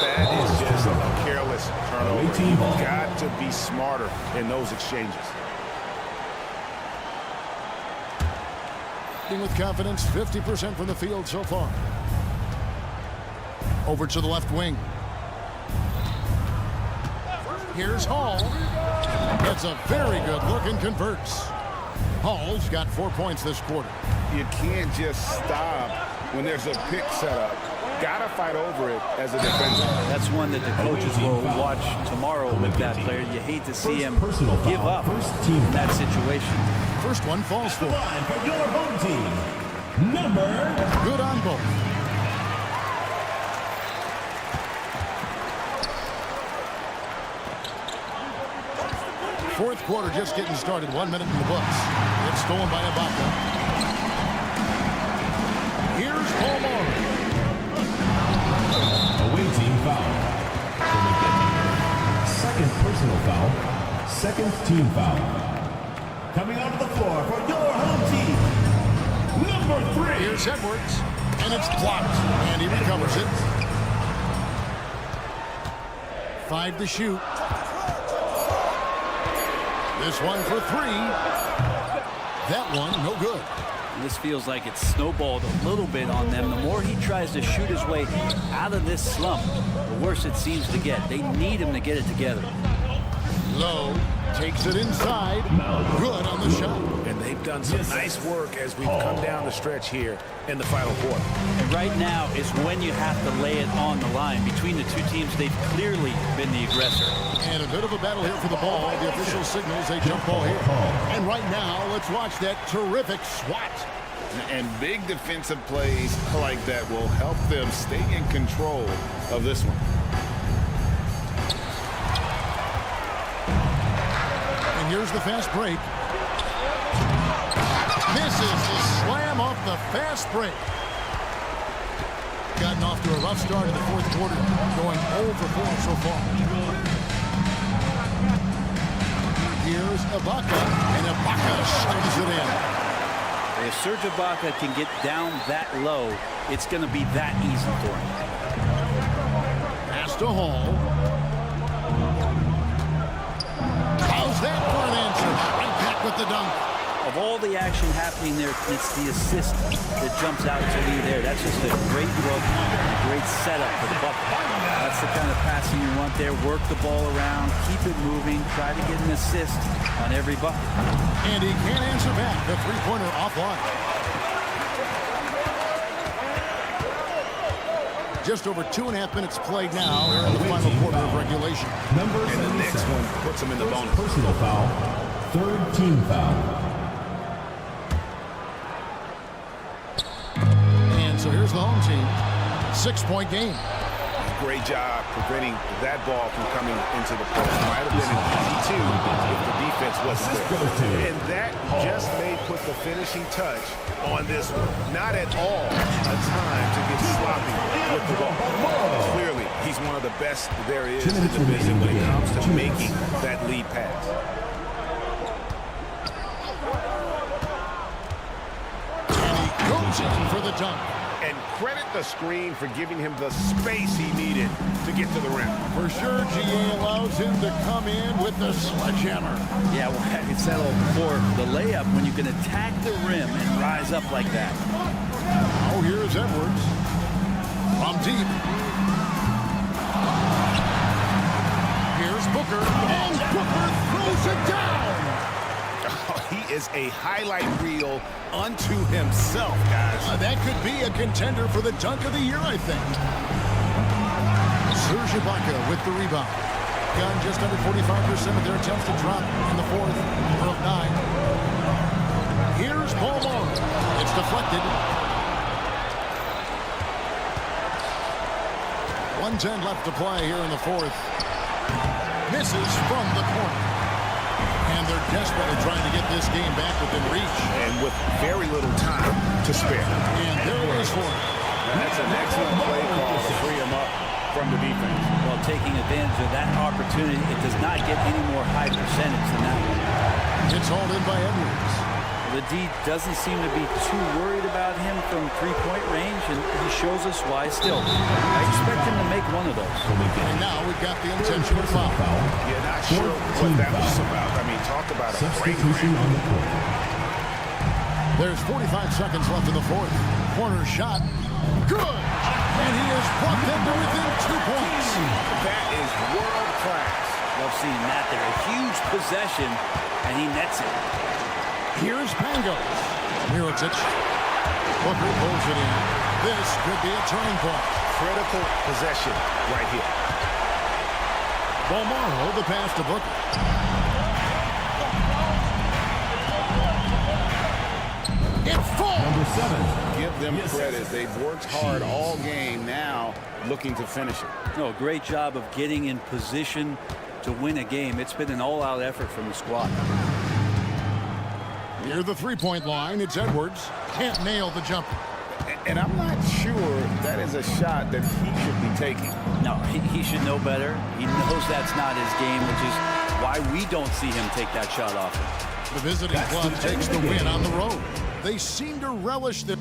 That is just a careless turnover. You've got to be smarter in those exchanges. With confidence, 50% from the field so far. Over to the left wing. Here's Hall. Gets a very good look and converts. Hall's got 4 points this quarter. You can't just stop when there's a pick set up. Gotta fight over it as a defender. That's one that the coaches will watch tomorrow with that player. You hate to see him give up in that situation. First one falls for. For your home team, number. Good on both. Fourth quarter just getting started. 1 minute in the books. It's stolen by Ibaka. Here's Paul. Away team foul. Second personal foul. Second team foul. Coming onto the floor for your home team, number 3. Here's Edwards, and it's blocked, and he recovers it. 5 to shoot. This one for 3. That one, no good. This feels like it's snowballed a little bit on them. The more he tries to shoot his way out of this slump, the worse it seems to get. They need him to get it together. Low takes it inside. Good on the shot. And they've done some nice work as we've come down the stretch here in the final quarter. And right now is when you have to lay it on the line. Between the two teams, they've clearly been the aggressor. And a bit of a battle here for the ball. The official signals a jump ball here. And right now, let's watch that terrific swat. And big defensive plays like that will help them stay in control of this one. And here's the fast break. This is the slam off the fast break. Gotten off to a rough start in the fourth quarter, going 0 for 4 so far. Here's Ibaka, and Ibaka slams it in. If Serge Ibaka can get down that low, it's going to be that easy for him. Pass to Hall. How's that for an answer? Right back with the dunk. Of all the action happening there, it's the assist that jumps out to me there. That's just a great look, a great setup for the bucket. That's the kind of passing you want there. Work the ball around, keep it moving, try to get an assist on every bucket. And he can't answer back. The three-pointer offline. Just over 2.5 minutes played now here in the final quarter of regulation. And the next one puts him in the bonus. Personal foul. Third team foul. So here's the home team. 6-point game. Great job preventing that ball from coming into the post. Might have been an easy 2 if the defense wasn't there. And that just may put the finishing touch on this one. Not at all a time to get sloppy with the ball. Clearly, he's one of the best there is in the division when it comes to making that lead pass. And he goes in for the dunk. And credit the screen for giving him the space he needed to get to the rim. For sure, GA allows him to come in with the sledgehammer. Yeah, well, I settled for the layup when you can attack the rim and rise up like that. Oh, here's Edwards. From deep. Here's Booker. And Booker throws it down. He is a highlight reel unto himself, guys. That could be a contender for the dunk of the year, I think. Serge Ibaka with the rebound. Gun just under 45% of their attempts to drop in the fourth of 9. Here's Paul. It's deflected. 1:10 left to play here in the fourth. Misses from the corner. And they're desperately trying to get this game back within reach. And with very little time to spare. And there it is for him. That's an excellent play call to free him up from the defense. Well, taking advantage of that opportunity, it does not get any more high percentage than that one. It's hauled in by Edwards. The D doesn't seem to be too worried about him from three-point range, and he shows us why still. I expect him to make one of those. And now we've got the intentional foul. You're not sure what that was about. I mean, talk about a Substitution on the court. There's 45 seconds left in the fourth. Corner shot. Good. And he has brought them to within 2 points. That is world class. Love seeing that there. A huge possession, and he nets it. Here's Pangos. Mirotic. Booker pulls it in. This could be a turning point. Critical possession right here. Balmaro, the pass to Booker. It's full. Number 7. Give them credit. They've worked hard all game, now looking to finish it. No, great job of getting in position to win a game. It's been an all-out effort from the squad. Near the three-point line, it's Edwards. Can't nail the jumper. And I'm not sure that is a shot that he should be taking. No, he should know better. He knows that's not his game, which is why we don't see him take that shot often. The visiting club takes the win on the road. They seem to relish the...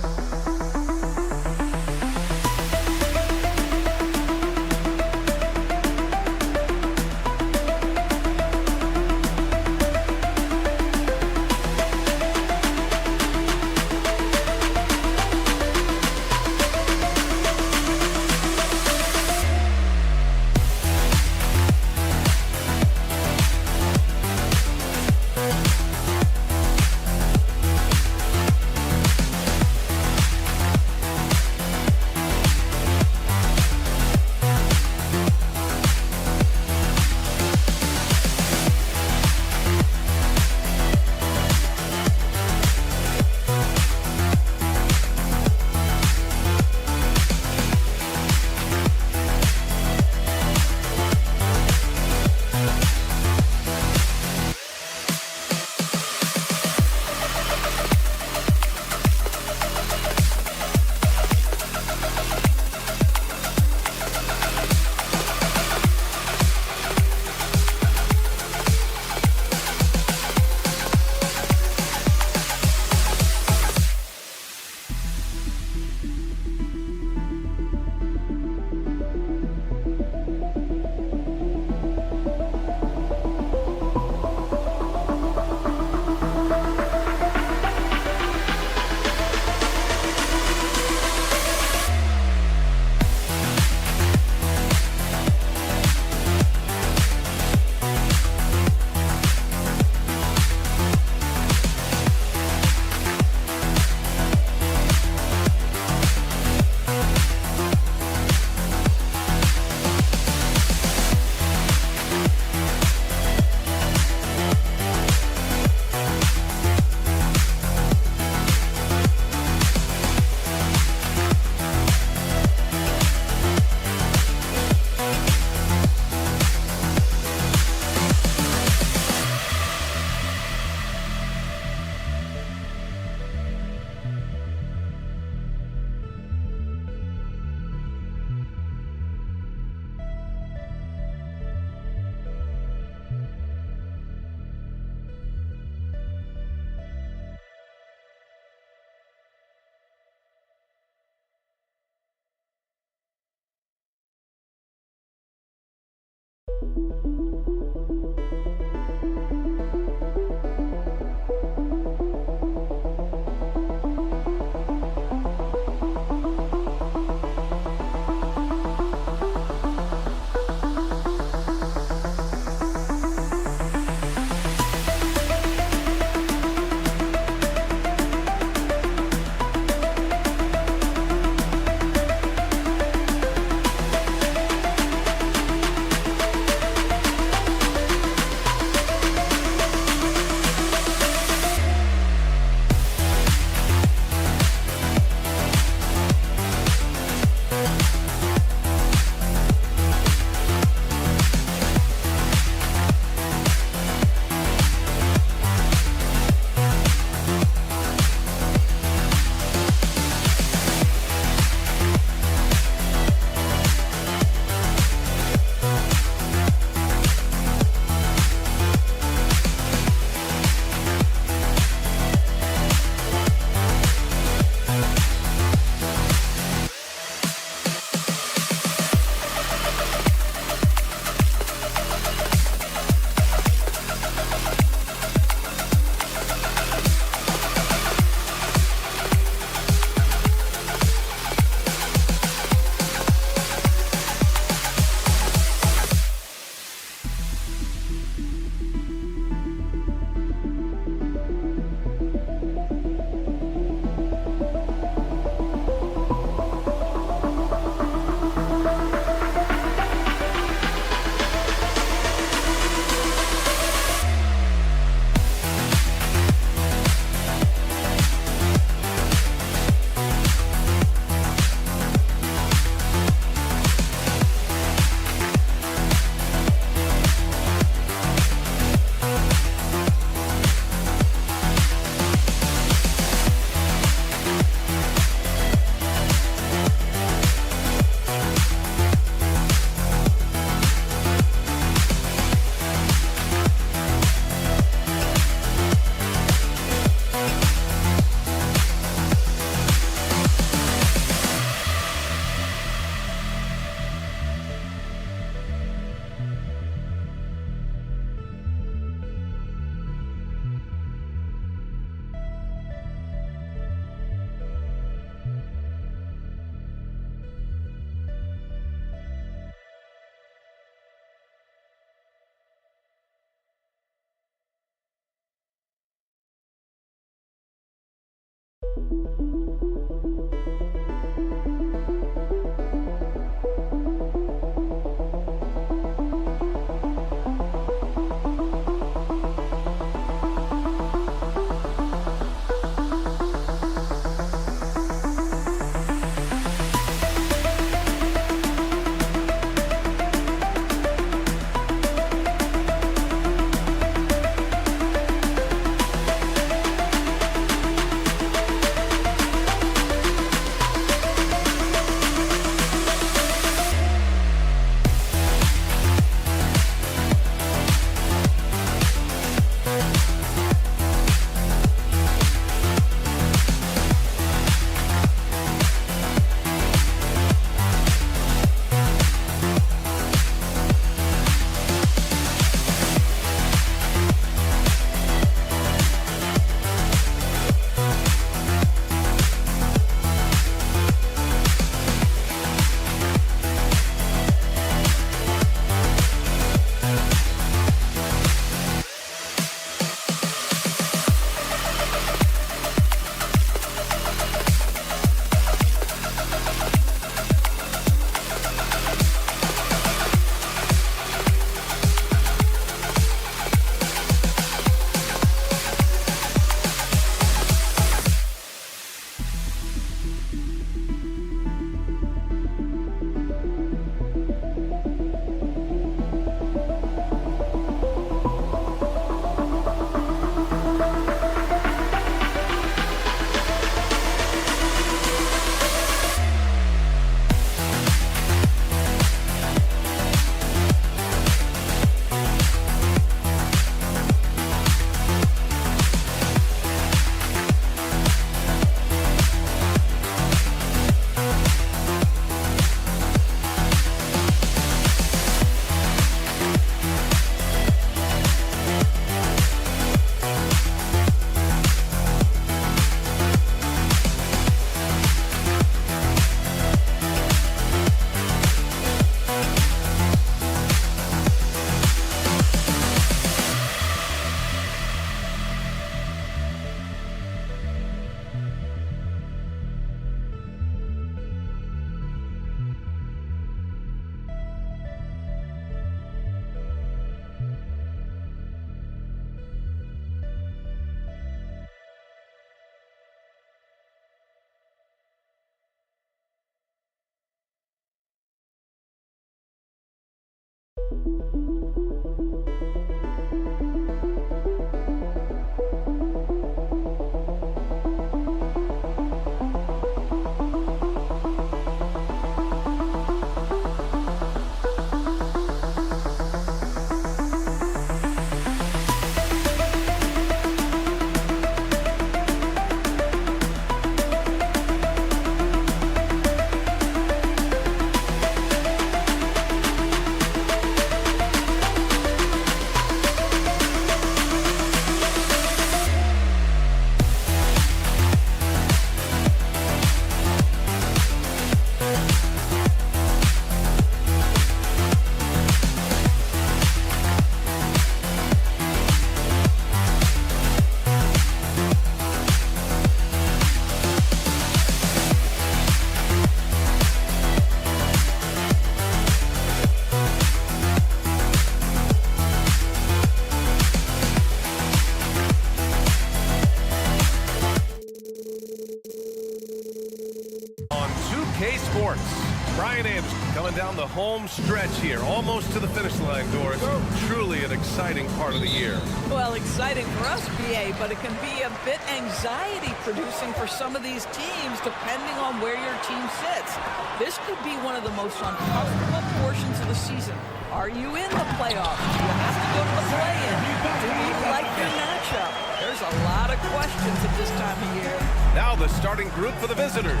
Coming down the home stretch here, almost to the finish line, Doris. Truly an exciting part of the year. Well, exciting for us, BA, but it can be a bit anxiety-producing for some of these teams, depending on where your team sits. This could be one of the most uncomfortable portions of the season. Are you in the playoffs? Do you have to go to the play-in? Do you like your matchup? There's a lot of questions at this time of year. Now the starting group for the visitors.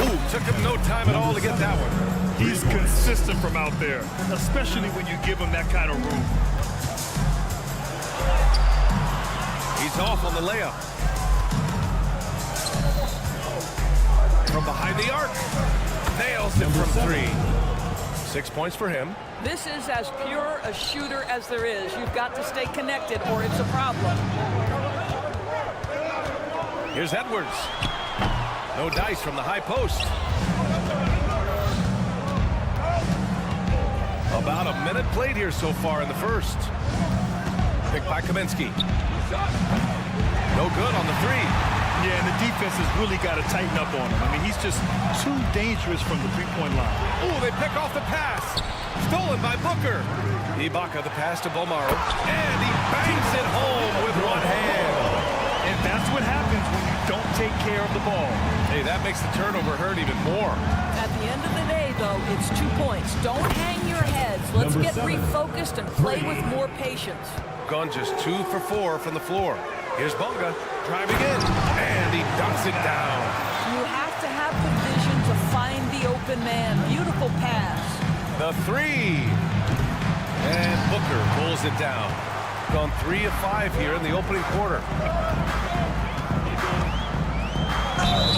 Ooh, took him no time at all to get that one. He's consistent from out there, especially when you give him that kind of room. He's off on the layup. From behind the arc. Nails it from 3. 6 points for him. This is as pure a shooter as there is. You've got to stay connected or it's a problem. Here's Edwards. No dice from the high post. About a minute played here so far in the first. Picked by Kaminsky. No good on the three. Yeah, and the defense has really got to tighten up on him. I mean, he's just too dangerous from the three-point line. Ooh, they pick off the pass. Stolen by Booker. Ibaka the pass to Bolmaro. And he bangs it home with one hand. And that's what happens when you don't take care of the ball. Hey, that makes the turnover hurt even more. At the end of the day, though, it's 2 points. Don't hang your heads. Let's get refocused and play with more patience. Gone just 2 for 4 from the floor. Here's Bunga driving in, and he dunks it down. You have to have the vision to find the open man. Beautiful pass. The three. And Booker pulls it down. Gone 3 of 5 here in the opening quarter.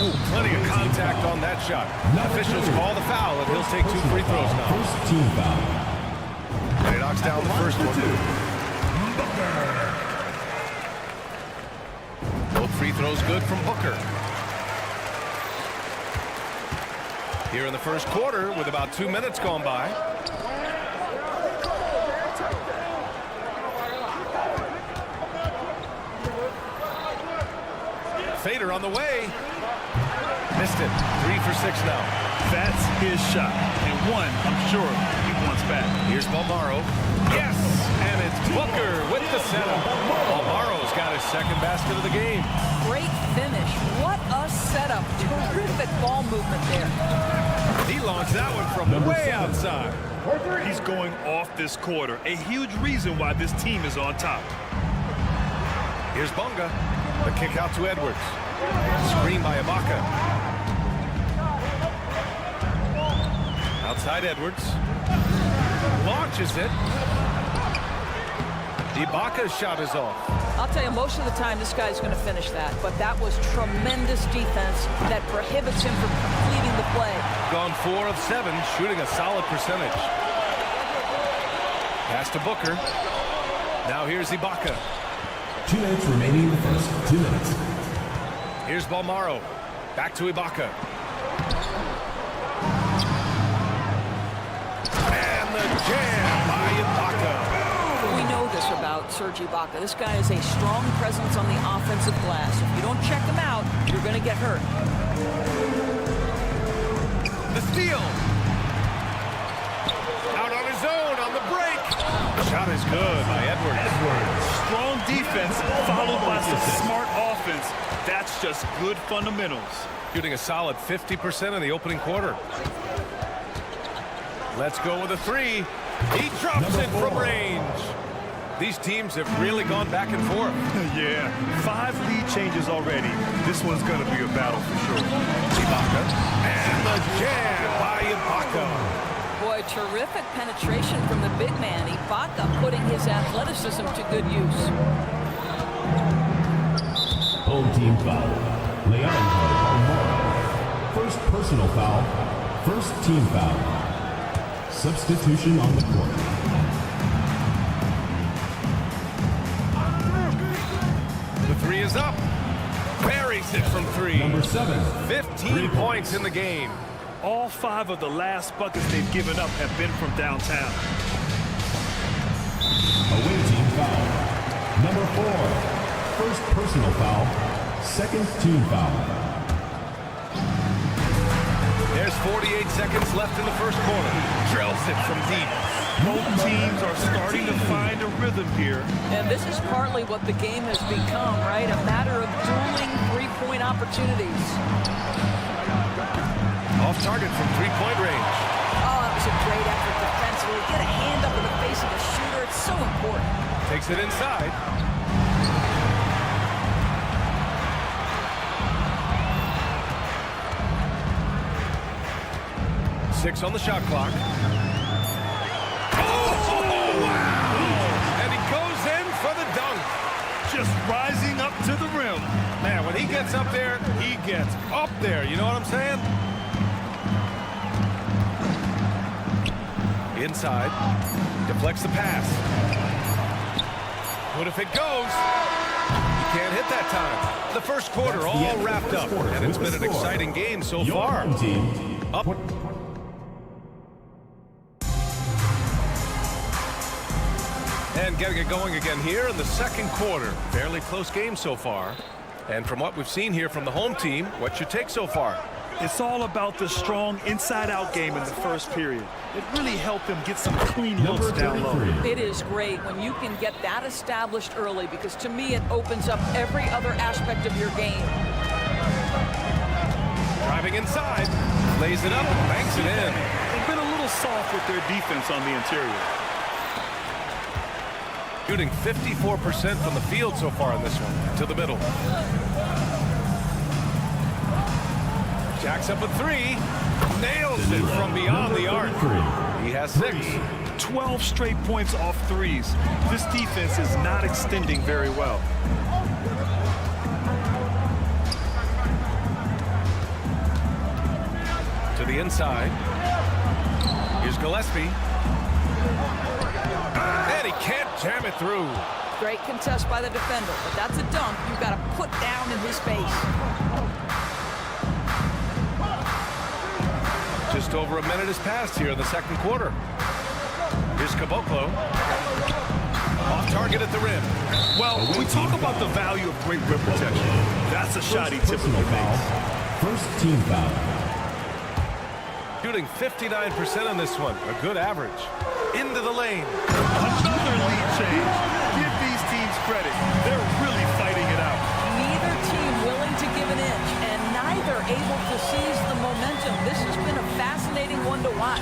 Ooh, plenty of contact on that shot. Officials call the foul, and he'll take 2 free throws now. First team foul. And he knocks down the first one. Both free throws good from Booker. Here in the first quarter with about 2 minutes gone by. Fader on the way. Missed it. 3 for 6 now. That's his shot. And one, I'm sure, he wants back. Here's Bolmaro. Yes! And it's Booker with the setup. Bolmaro's got his second basket of the game. Great finish. What a setup. Terrific ball movement there. He launched that one from way outside. He's going off this quarter. A huge reason why this team is on top. Here's Bunga. The kick out to Edwards. Screen by Ibaka. Outside Edwards. Launches it. Ibaka's shot is off. I'll tell you, most of the time this guy's going to finish that, but that was tremendous defense that prohibits him from completing the play. Gone 4 of 7, shooting a solid percentage. Pass to Booker. Now here's Ibaka. 2 minutes remaining in the first. 2 minutes. Here's Bolmaro. Back to Ibaka. And the jam by Ibaka. We know this about Serge Ibaka. This guy is a strong presence on the offensive glass. If you don't check him out, you're going to get hurt. The steal. Out on his own on the break. Shot is good by Edwards. Strong defense followed by some smart offense. That's just good fundamentals. Shooting a solid 50% in the opening quarter. Let's go with a three. He drops it from range. These teams have really gone back and forth. Yeah, 5 lead changes already. This one's going to be a battle for sure. Ibaka. And the jam by Ibaka. Boy, terrific penetration from the big man. Ibaka putting his athleticism to good use. Home team foul. Leandro Bolmaro. First personal foul. First team foul. Substitution on the court. The three is up. Buries it from 3. Number 7. 15 points in the game. All 5 of the last buckets they've given up have been from downtown. Away team foul. Number 4. First personal foul. Second team foul. There's 48 seconds left in the first quarter. Drills it from deep. Both teams are starting to find a rhythm here. And this is partly what the game has become, right? A matter of dueling three-point opportunities. Off target from 3-point range. Oh, that was a great effort defensively. Get a hand up in the face of the shooter. It's so important. Takes it inside. Six on the shot clock. Oh, wow! And he goes in for the dunk. Just rising up to the rim. Man, when he gets up there, he gets up there. You know what I'm saying? Inside. Deflects the pass. What if it goes? He Can't hit that time. The first quarter all wrapped up, and it's been an exciting game so far. Up. And getting it going again here in the second quarter. Fairly close game so far. And from what we've seen here from the home team, what's your take so far? It's all about the strong inside-out game in the first period. It really helped them get some clean looks down low. It is great when you can get that established early, because to me it opens up every other aspect of your game. Driving inside, lays it up and banks it in. They've been a little soft with their defense on the interior. Shooting 54% from the field so far in this one. To the middle. Jacks up a three. Nails it from beyond the arc. He has 6. 12 straight points off threes. This defense is not extending very well. To the inside. Here's Gillespie. And he can't jam it through. Great contest by the defender, but that's a dunk you've got to put down in his face. Just over a minute has passed here in the second quarter. Here's Caboclo. Off target at the rim. Well, we talk about the value of great rim protection. That's a shot he typically makes. First team foul. Shooting 59% on this one. A good average. Into the lane. Another lead change. Give these teams credit. They're really fighting it out. Neither team willing to give an inch, and neither able to seize the momentum. This has been a fascinating one to watch.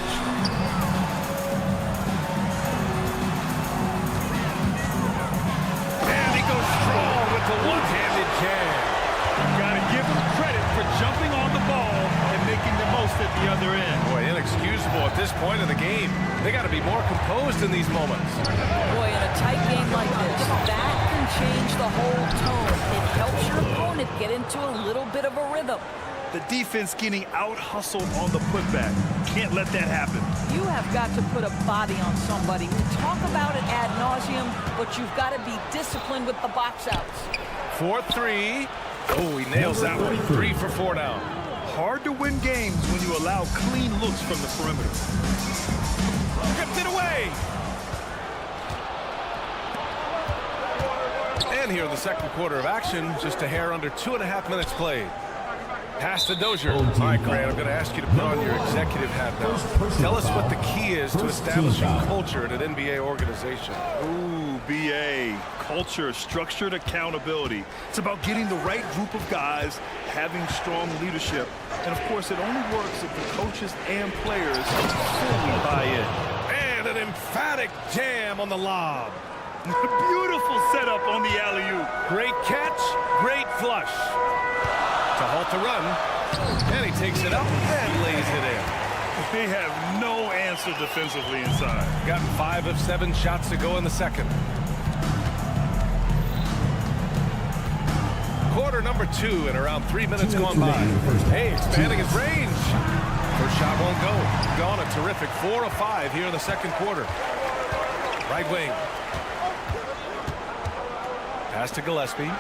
And he goes strong with the one-handed jam. Gotta give him credit for jumping on the ball and making the most at the other end. Boy, inexcusable at this point of the game. They got to be more composed in these moments. Boy, in a tight game like this, that can change the whole tone. It helps your opponent get into a little bit of a rhythm. The defense getting out-hustled on the putback. Can't let that happen. You have got to put a body on somebody. We talk about it ad nauseum, but you've got to be disciplined with the box outs. 4-3. Oh, he nails that one. 3 for 4 now. Hard to win games when you allow clean looks from the perimeter. Ripped it away. And here in the second quarter of action, just a hair under 2.5 minutes played. Pass to Dozier. All right, Grant, I'm going to ask you to put on your executive hat now. Tell us what the key is to establishing culture at an NBA organization. Ooh, BA. Culture, structured accountability. It's about getting the right group of guys, having strong leadership. And, of course, it only works if the coaches and players fully buy in. And an emphatic jam on the lob. Beautiful setup on the alley-oop. Great catch, great flush. To halt the run, and he takes it up and lays it in. They have no answer defensively inside. Got 5 of 7 shots to go in the second. Quarter number 2 and around 3 minutes gone by. Hey, expanding his range. First shot won't go. Gone. A terrific 4 of 5 here in the second quarter. Right wing. Pass to Gillespie.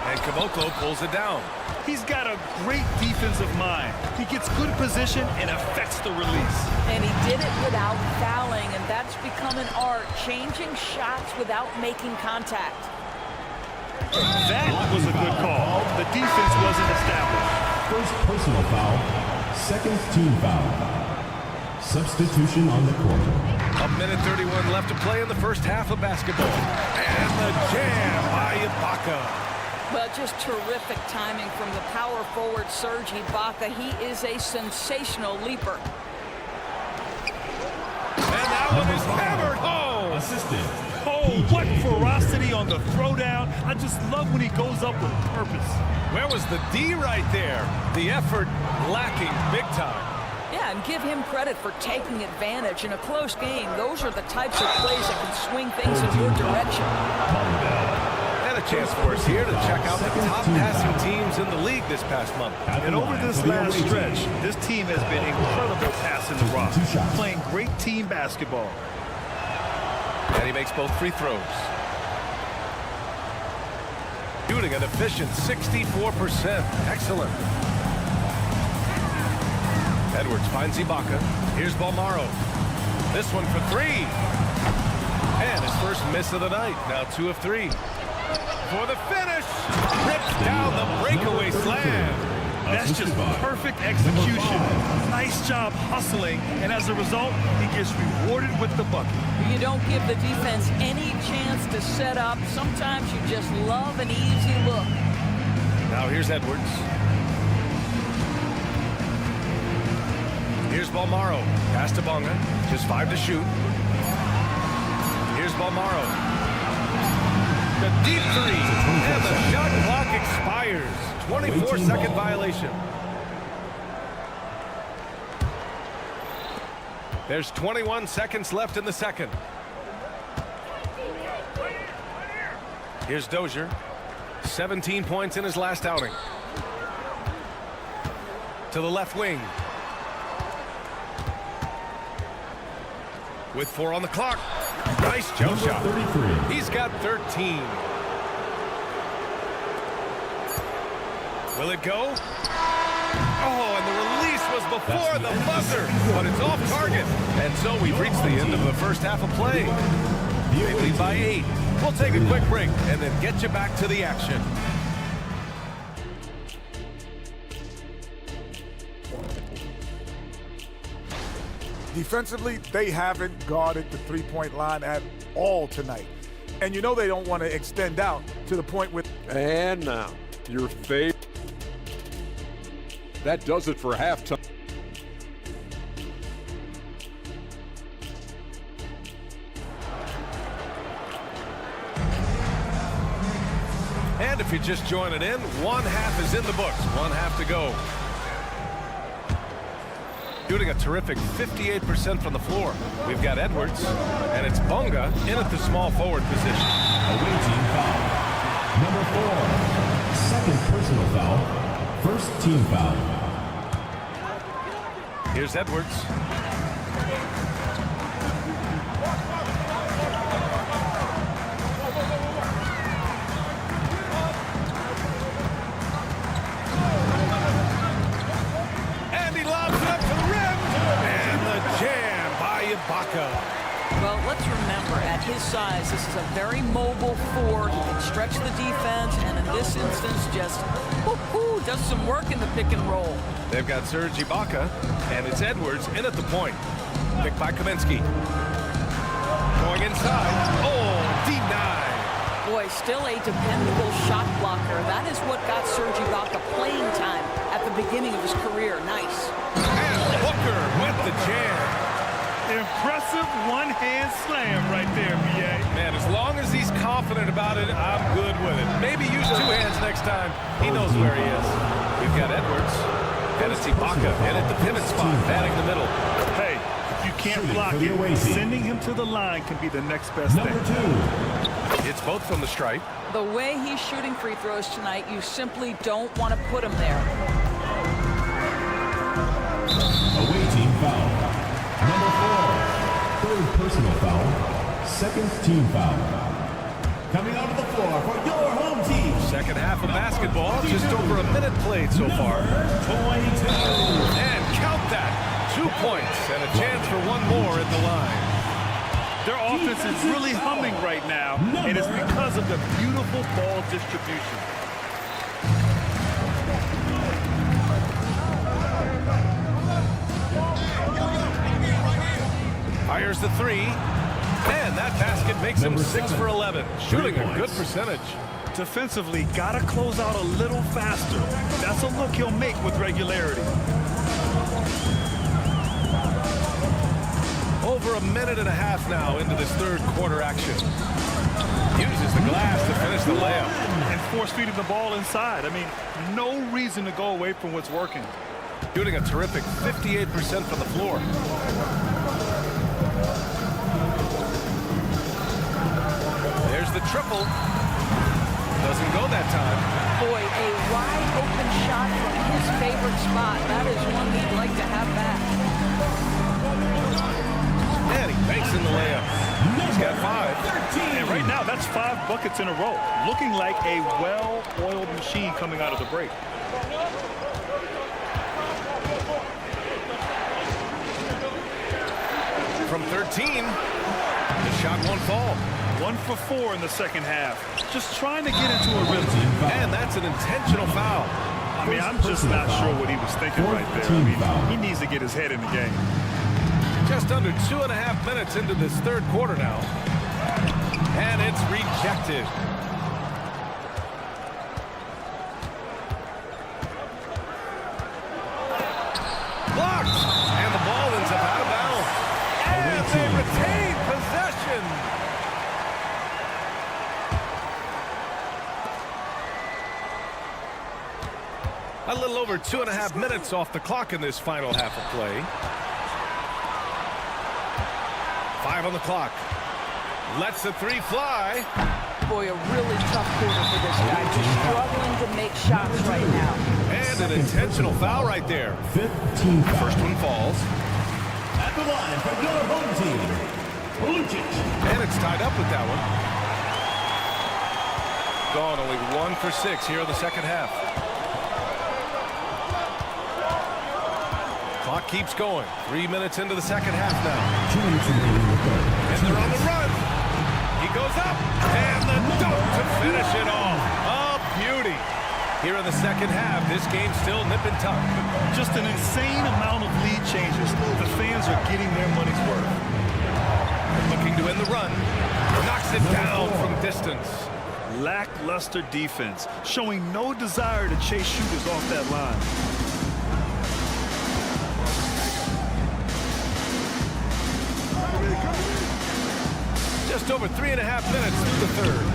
And Caboclo pulls it down. He's got a great defensive mind. He gets good position and affects the release. And he did it without fouling, and that's become an art, changing shots without making contact. That was a good call. The defense wasn't established. First personal foul, second team foul. Substitution on the court. A minute 31 left to play in the first half of basketball. And the jam by Ibaka. Well, just terrific timing from the power forward Serge Ibaka. He is a sensational leaper. And that one is hammered home. Assistant. Oh, what ferocity on the throwdown. I just love when he goes up with purpose. Where was the D right there? The effort lacking big time. Yeah, and give him credit for taking advantage in a close game. Those are the types of plays that can swing things in your direction. And a chance for us here to check out the top passing teams in the league this past month. And over this last stretch, this team has been incredible passing the rock, playing great team basketball. And he makes both free throws. Shooting an efficient 64%. Excellent. Edwards finds Ibaka. Here's Balmaro. This one for three. And his first miss of the night. Now 2 of 3. For the finish. Rips down the breakaway slam. That's just perfect execution. Nice job hustling, and as a result, he gets rewarded with the bucket. You don't give the defense any chance to set up. Sometimes you just love an easy look. Now here's Edwards. Here's Balmaro. Pass to Bonga. Just 5 to shoot. Here's Balmaro. The deep three. And the shot clock expires. 24-second violation. There's 21 seconds left in the second. Here's Dozier. 17 points in his last outing. To the left wing. With 4 on the clock. Nice jump shot. 33. He's got 13. Will it go? Oh, and the release was before the buzzer, but it's off target. And so we've reached the end of the first half of play. They lead by 8. We'll take a quick break and then get you back to the action. Defensively, they haven't guarded the three-point line at all tonight. And you know they don't want to extend out to the point with... And now, your favorite. That does it for halftime. And if you're just joining in, 1 half is in the books. 1 half to go. Shooting a terrific 58% from the floor. We've got Edwards, and it's Bonga in at the small forward position. Away team foul. Number 4. Second personal foul. First team foul. Here's Edwards. And he lobs it up to the rim. And the jam by Ibaka. Well, let's remember, at his size, this is a very mobile 4. He can stretch the defense, and in this instance, just does some work in the pick and roll. They've got Serge Ibaka, and it's Edwards in at the point. Picked by Kaminsky. Going inside. Oh, denied. Boy, still a dependable shot blocker. That is what got Serge Ibaka playing time at the beginning of his career. Nice. And Booker with the jam. Impressive one-hand slam right there, B.A. Man, as long as he's confident about it, I'm good with it. Maybe use 2 hands next time. He knows where he is. We've got Edwards. And it's Ibaka in at the pivot spot, batting the middle. Hey, if you can't block it, sending him to the line can be the next best thing. Number 2. It's both from the stripe. The way he's shooting free throws tonight, you simply don't want to put him there. Away team foul. Number 4. Third personal foul. Second team foul. Coming onto the floor for your home team. Second half of basketball, just over a minute played so far. 22. And count that. 2 points and a chance for 1 more at the line. Their offense is really humming right now, and it's because of the beautiful ball distribution. Fires the 3, and that basket makes him 6 for 11. Shooting a good percentage. Defensively, gotta close out a little faster. That's a look he'll make with regularity. Over a minute and a half now into this third quarter action. Uses the glass to finish the layup. And force-feeding the ball inside. I mean, no reason to go away from what's working. Shooting a terrific 58% from the floor. There's the triple. Doesn't go that time. Boy, a wide open shot from his favorite spot. That is one he'd like to have back. And he banks in the layup. He's got 5. And right now, that's 5 buckets in a row. Looking like a well-oiled machine coming out of the break. From 13, the shot won't fall. 1 for 4 in the second half. Just trying to get into a rhythm. And that's an intentional foul. I mean, I'm just not sure what he was thinking right there. I mean, he needs to get his head in the game. Just under 2.5 minutes into this third quarter now. And it's rejected. Blocked. And the ball ends up out of bounds. And they retain possession. A little over 2.5 minutes off the clock in this final half of play. 5 on the clock. Lets the 3 fly. Boy, a really tough quarter for this guy. Just struggling to make shots right now. And an intentional foul right there. 15 foul. First one falls. At the line for your home team, Lucic. And it's tied up with that one. Gone only 1 for 6 here in the second half. Clock keeps going. 3 minutes into the second half now. 2 minutes remaining in the third. And they're on the run. He goes up. And the dunk to finish it off. A beauty. Here in the second half, this game's still nip and tuck. Just an insane amount of lead changes. The fans are getting their money's worth. Looking to end the run. Knocks it down from distance. Lackluster defense, showing no desire to chase shooters off that line. Just over 3.5 minutes through the third.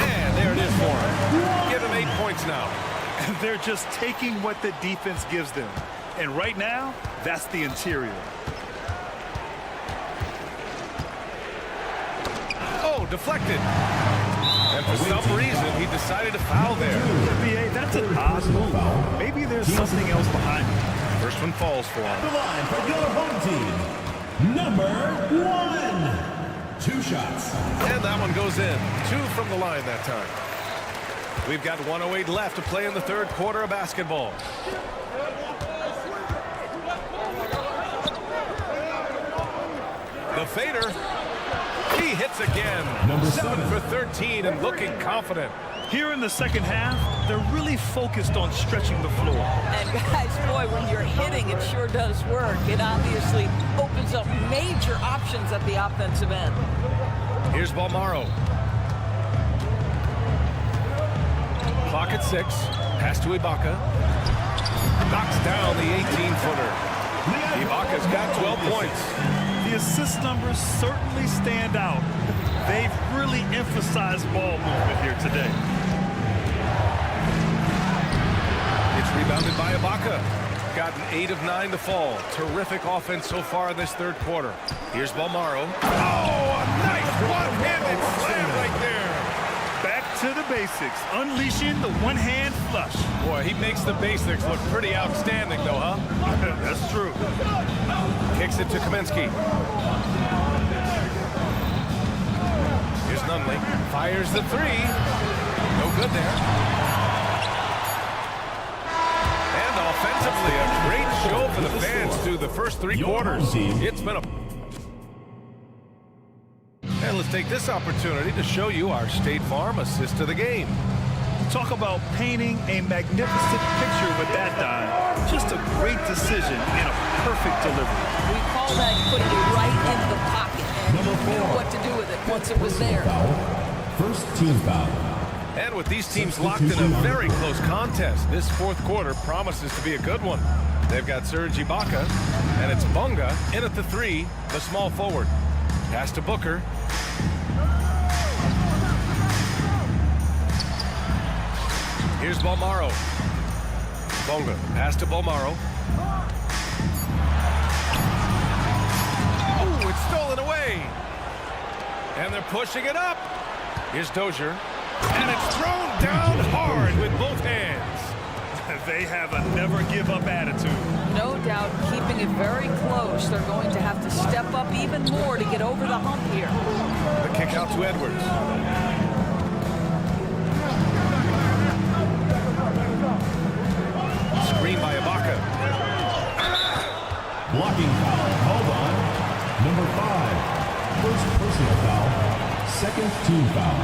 And there it is for him. Give him 8 points now. And they're just taking what the defense gives them. And right now, that's the interior. Oh, deflected. And for some reason, he decided to foul there. BA, that's an odd move. Maybe there's something else behind it. First one falls for him. The line for your home team, number 1. 2 shots. And that one goes in. 2 from the line that time. We've got 1:08 left to play in the third quarter of basketball. The fader. He hits again. Number 7 7 for 13 and looking confident. Here in the second half, they're really focused on stretching the floor. And guys, boy, when you're hitting, it sure does work. It obviously opens up major options at the offensive end. Here's Balmaro. Clock at 6. Pass to Ibaka. Knocks down the 18-footer. Ibaka's got 12 points. The assist numbers certainly stand out. They've really emphasized ball movement here today. It's rebounded by Ibaka. Gotten 8 of 9 to fall. Terrific offense so far in this third quarter. Here's Balmaro. Oh, a nice one-handed slam right there. Back to the basics, unleashing the one-hand flush. Boy, he makes the basics look pretty outstanding, though, huh? That's true. Kicks it to Kaminsky. Here's Nunley. Fires the 3. No good there. And offensively, a great show for the fans through the first 3 quarters. It's been a... And let's take this opportunity to show you our State Farm assist to the game. Talk about painting a magnificent picture with that dime. Just a great decision and a perfect delivery. We call that putting it right in the pocket. And he knew what to do with it once it was there. First team foul. And with these teams locked in a very close contest, this fourth quarter promises to be a good one. They've got Serge Ibaka, and it's Bunga in at the 3, the small forward. Pass to Booker. Here's Balmaro. Bunga, pass to Balmaro. Oh, it's stolen away. And they're pushing it up. Here's Dozier. And it's thrown down hard with both hands. They have a never-give-up attitude. No out, keeping it very close. They're going to have to step up even more to get over the hump here. The kick out to Edwards. Screen by Ibaka. Blocking foul. Hold on. Number 5. First personal foul. Second team foul.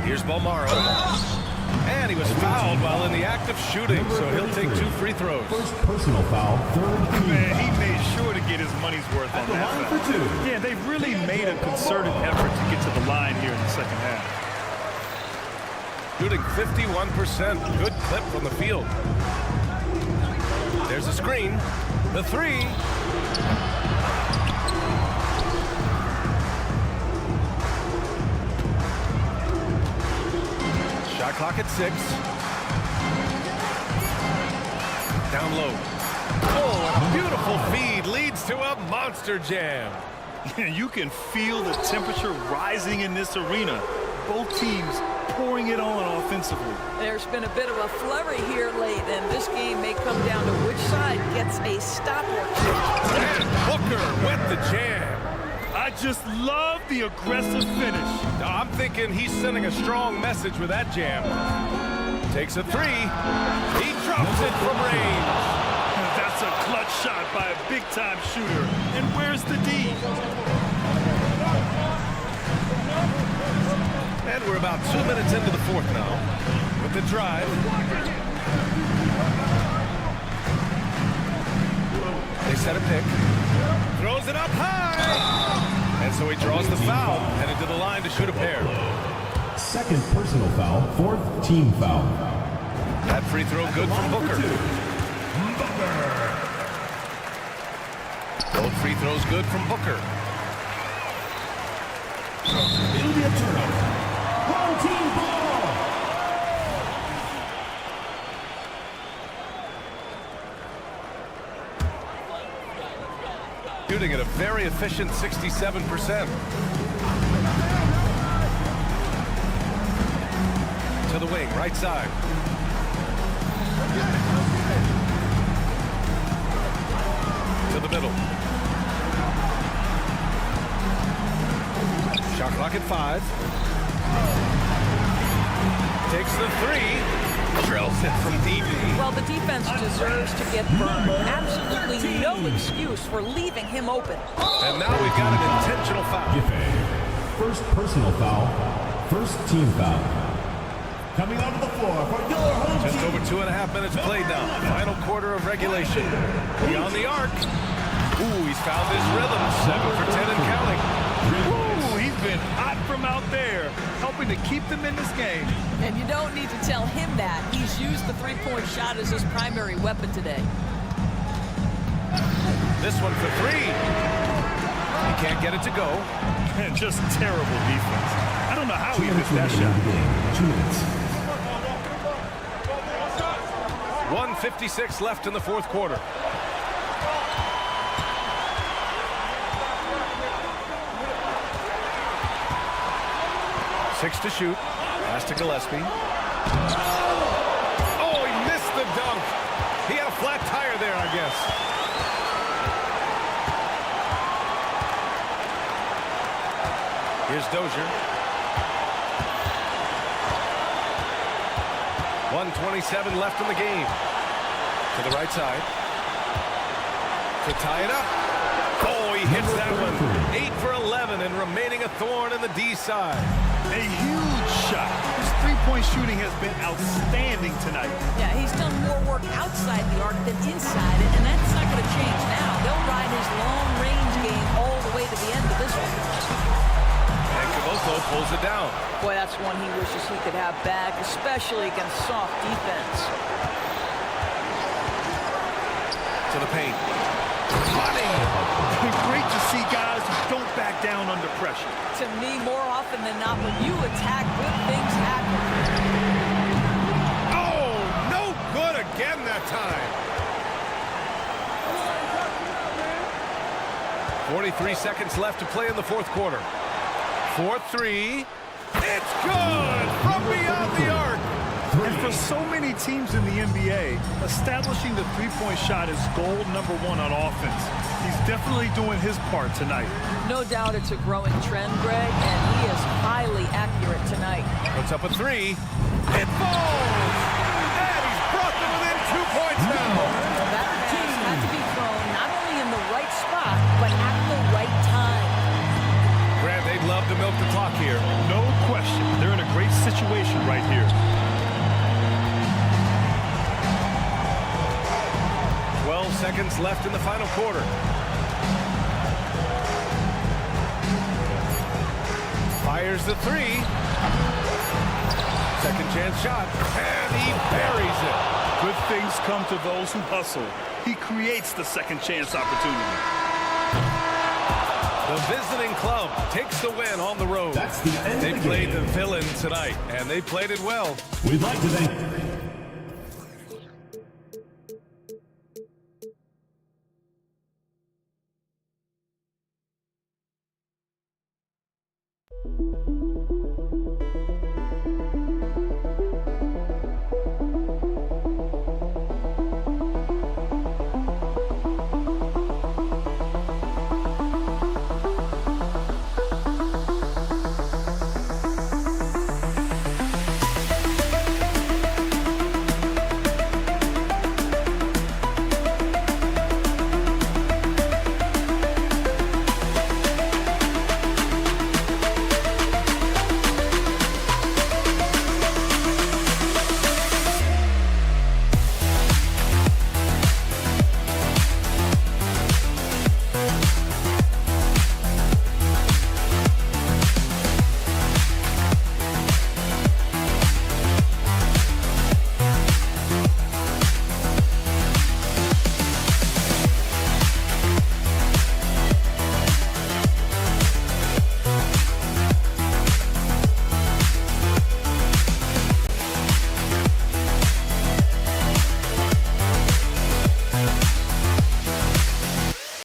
Here's Bomaro. And he was fouled while in the act of shooting, so he'll take 2 free throws. First personal foul. Third team Man, he foul. made sure to get his money's worth on that line foul. for 2. Yeah, they really made a concerted effort to get to the line here in the second half. Shooting 51%. Good clip from the field. There's a screen. The 3. Shot clock at 6. Down low. Oh, a beautiful feed leads to a monster jam. You can feel the temperature rising in this arena. Both teams pouring it on offensively. There's been a bit of a flurry here late, and this game may come down to which side gets a stop or two. And Booker with the jam. I just love the aggressive finish. I'm thinking he's sending a strong message with that jam. Takes a 3. He drops it from range. That's a clutch shot by a big-time shooter. And where's the D? And we're about 2 minutes into the fourth now. With the drive. They set a pick. Throws it up high. And so he draws the foul. Headed to the line to shoot a pair. Second personal foul. Fourth team foul. That free throw good from Booker. Both free throws good from Booker. It'll be a turnover. Home team ball. Shooting at a very efficient 67%. To the wing, right side. To the middle. Shot clock at 5. Takes the 3. Drills it from deep. Well, the defense deserves to get burned. Absolutely no excuse for leaving him open. And now we've got an intentional foul. First personal foul. First team foul. Coming onto the floor for your home Just team. over 2.5 minutes played now. Final quarter of regulation. Beyond the arc. Ooh, he's found his rhythm. 7 for 10 and counting. Ooh, he's been hot from out there, helping to keep them in this game. And you don't need to tell him that. He's used the three-point shot as his primary weapon today. This one for 3. He can't get it to go. And just terrible defense. I don't know how he missed that shot. 2 minutes. 1:56 left in the fourth quarter. Six to shoot. Pass to Gillespie. Oh, he missed the dunk. He had a flat tire there, I guess. Here's Dozier. 1:27 left in the game. To the right side. To tie it up. Oh, he hits that one. 8 for 11 and remaining a thorn in the D side. A huge shot. His three-point shooting has been outstanding tonight. Yeah, he's done more work outside the arc than inside it, and that's not going to change now. They'll ride his long-range game all the way to the end of this one. And Caboclo pulls it down. Boy, that's one he wishes he could have back, especially against soft defense. To the paint. Money. Great to see guys who don't back down under pressure. To me, more often than not, when you attack, good things happen. Oh, no good again that time. 43 seconds left to play in the fourth quarter. 4-3. It's good from beyond the arc. And for so many teams in the NBA, establishing the three-point shot is goal number one on offense. He's definitely doing his part tonight. No doubt it's a growing trend, Greg, and he is highly accurate tonight. Puts up a three. It falls! And he's brought them within 2 points now. That pass had to be thrown not only in the right spot, but at the right time. Grant, they'd love to milk the clock here. No question. They're in a great situation right here. 12 seconds left in the final quarter. Fires the three. Second chance shot. And he buries it. Good things come to those who hustle. He creates the second chance opportunity. The visiting club takes the win on the road. That's the end They of the played game. the villain tonight, and they played it well. We'd like to thank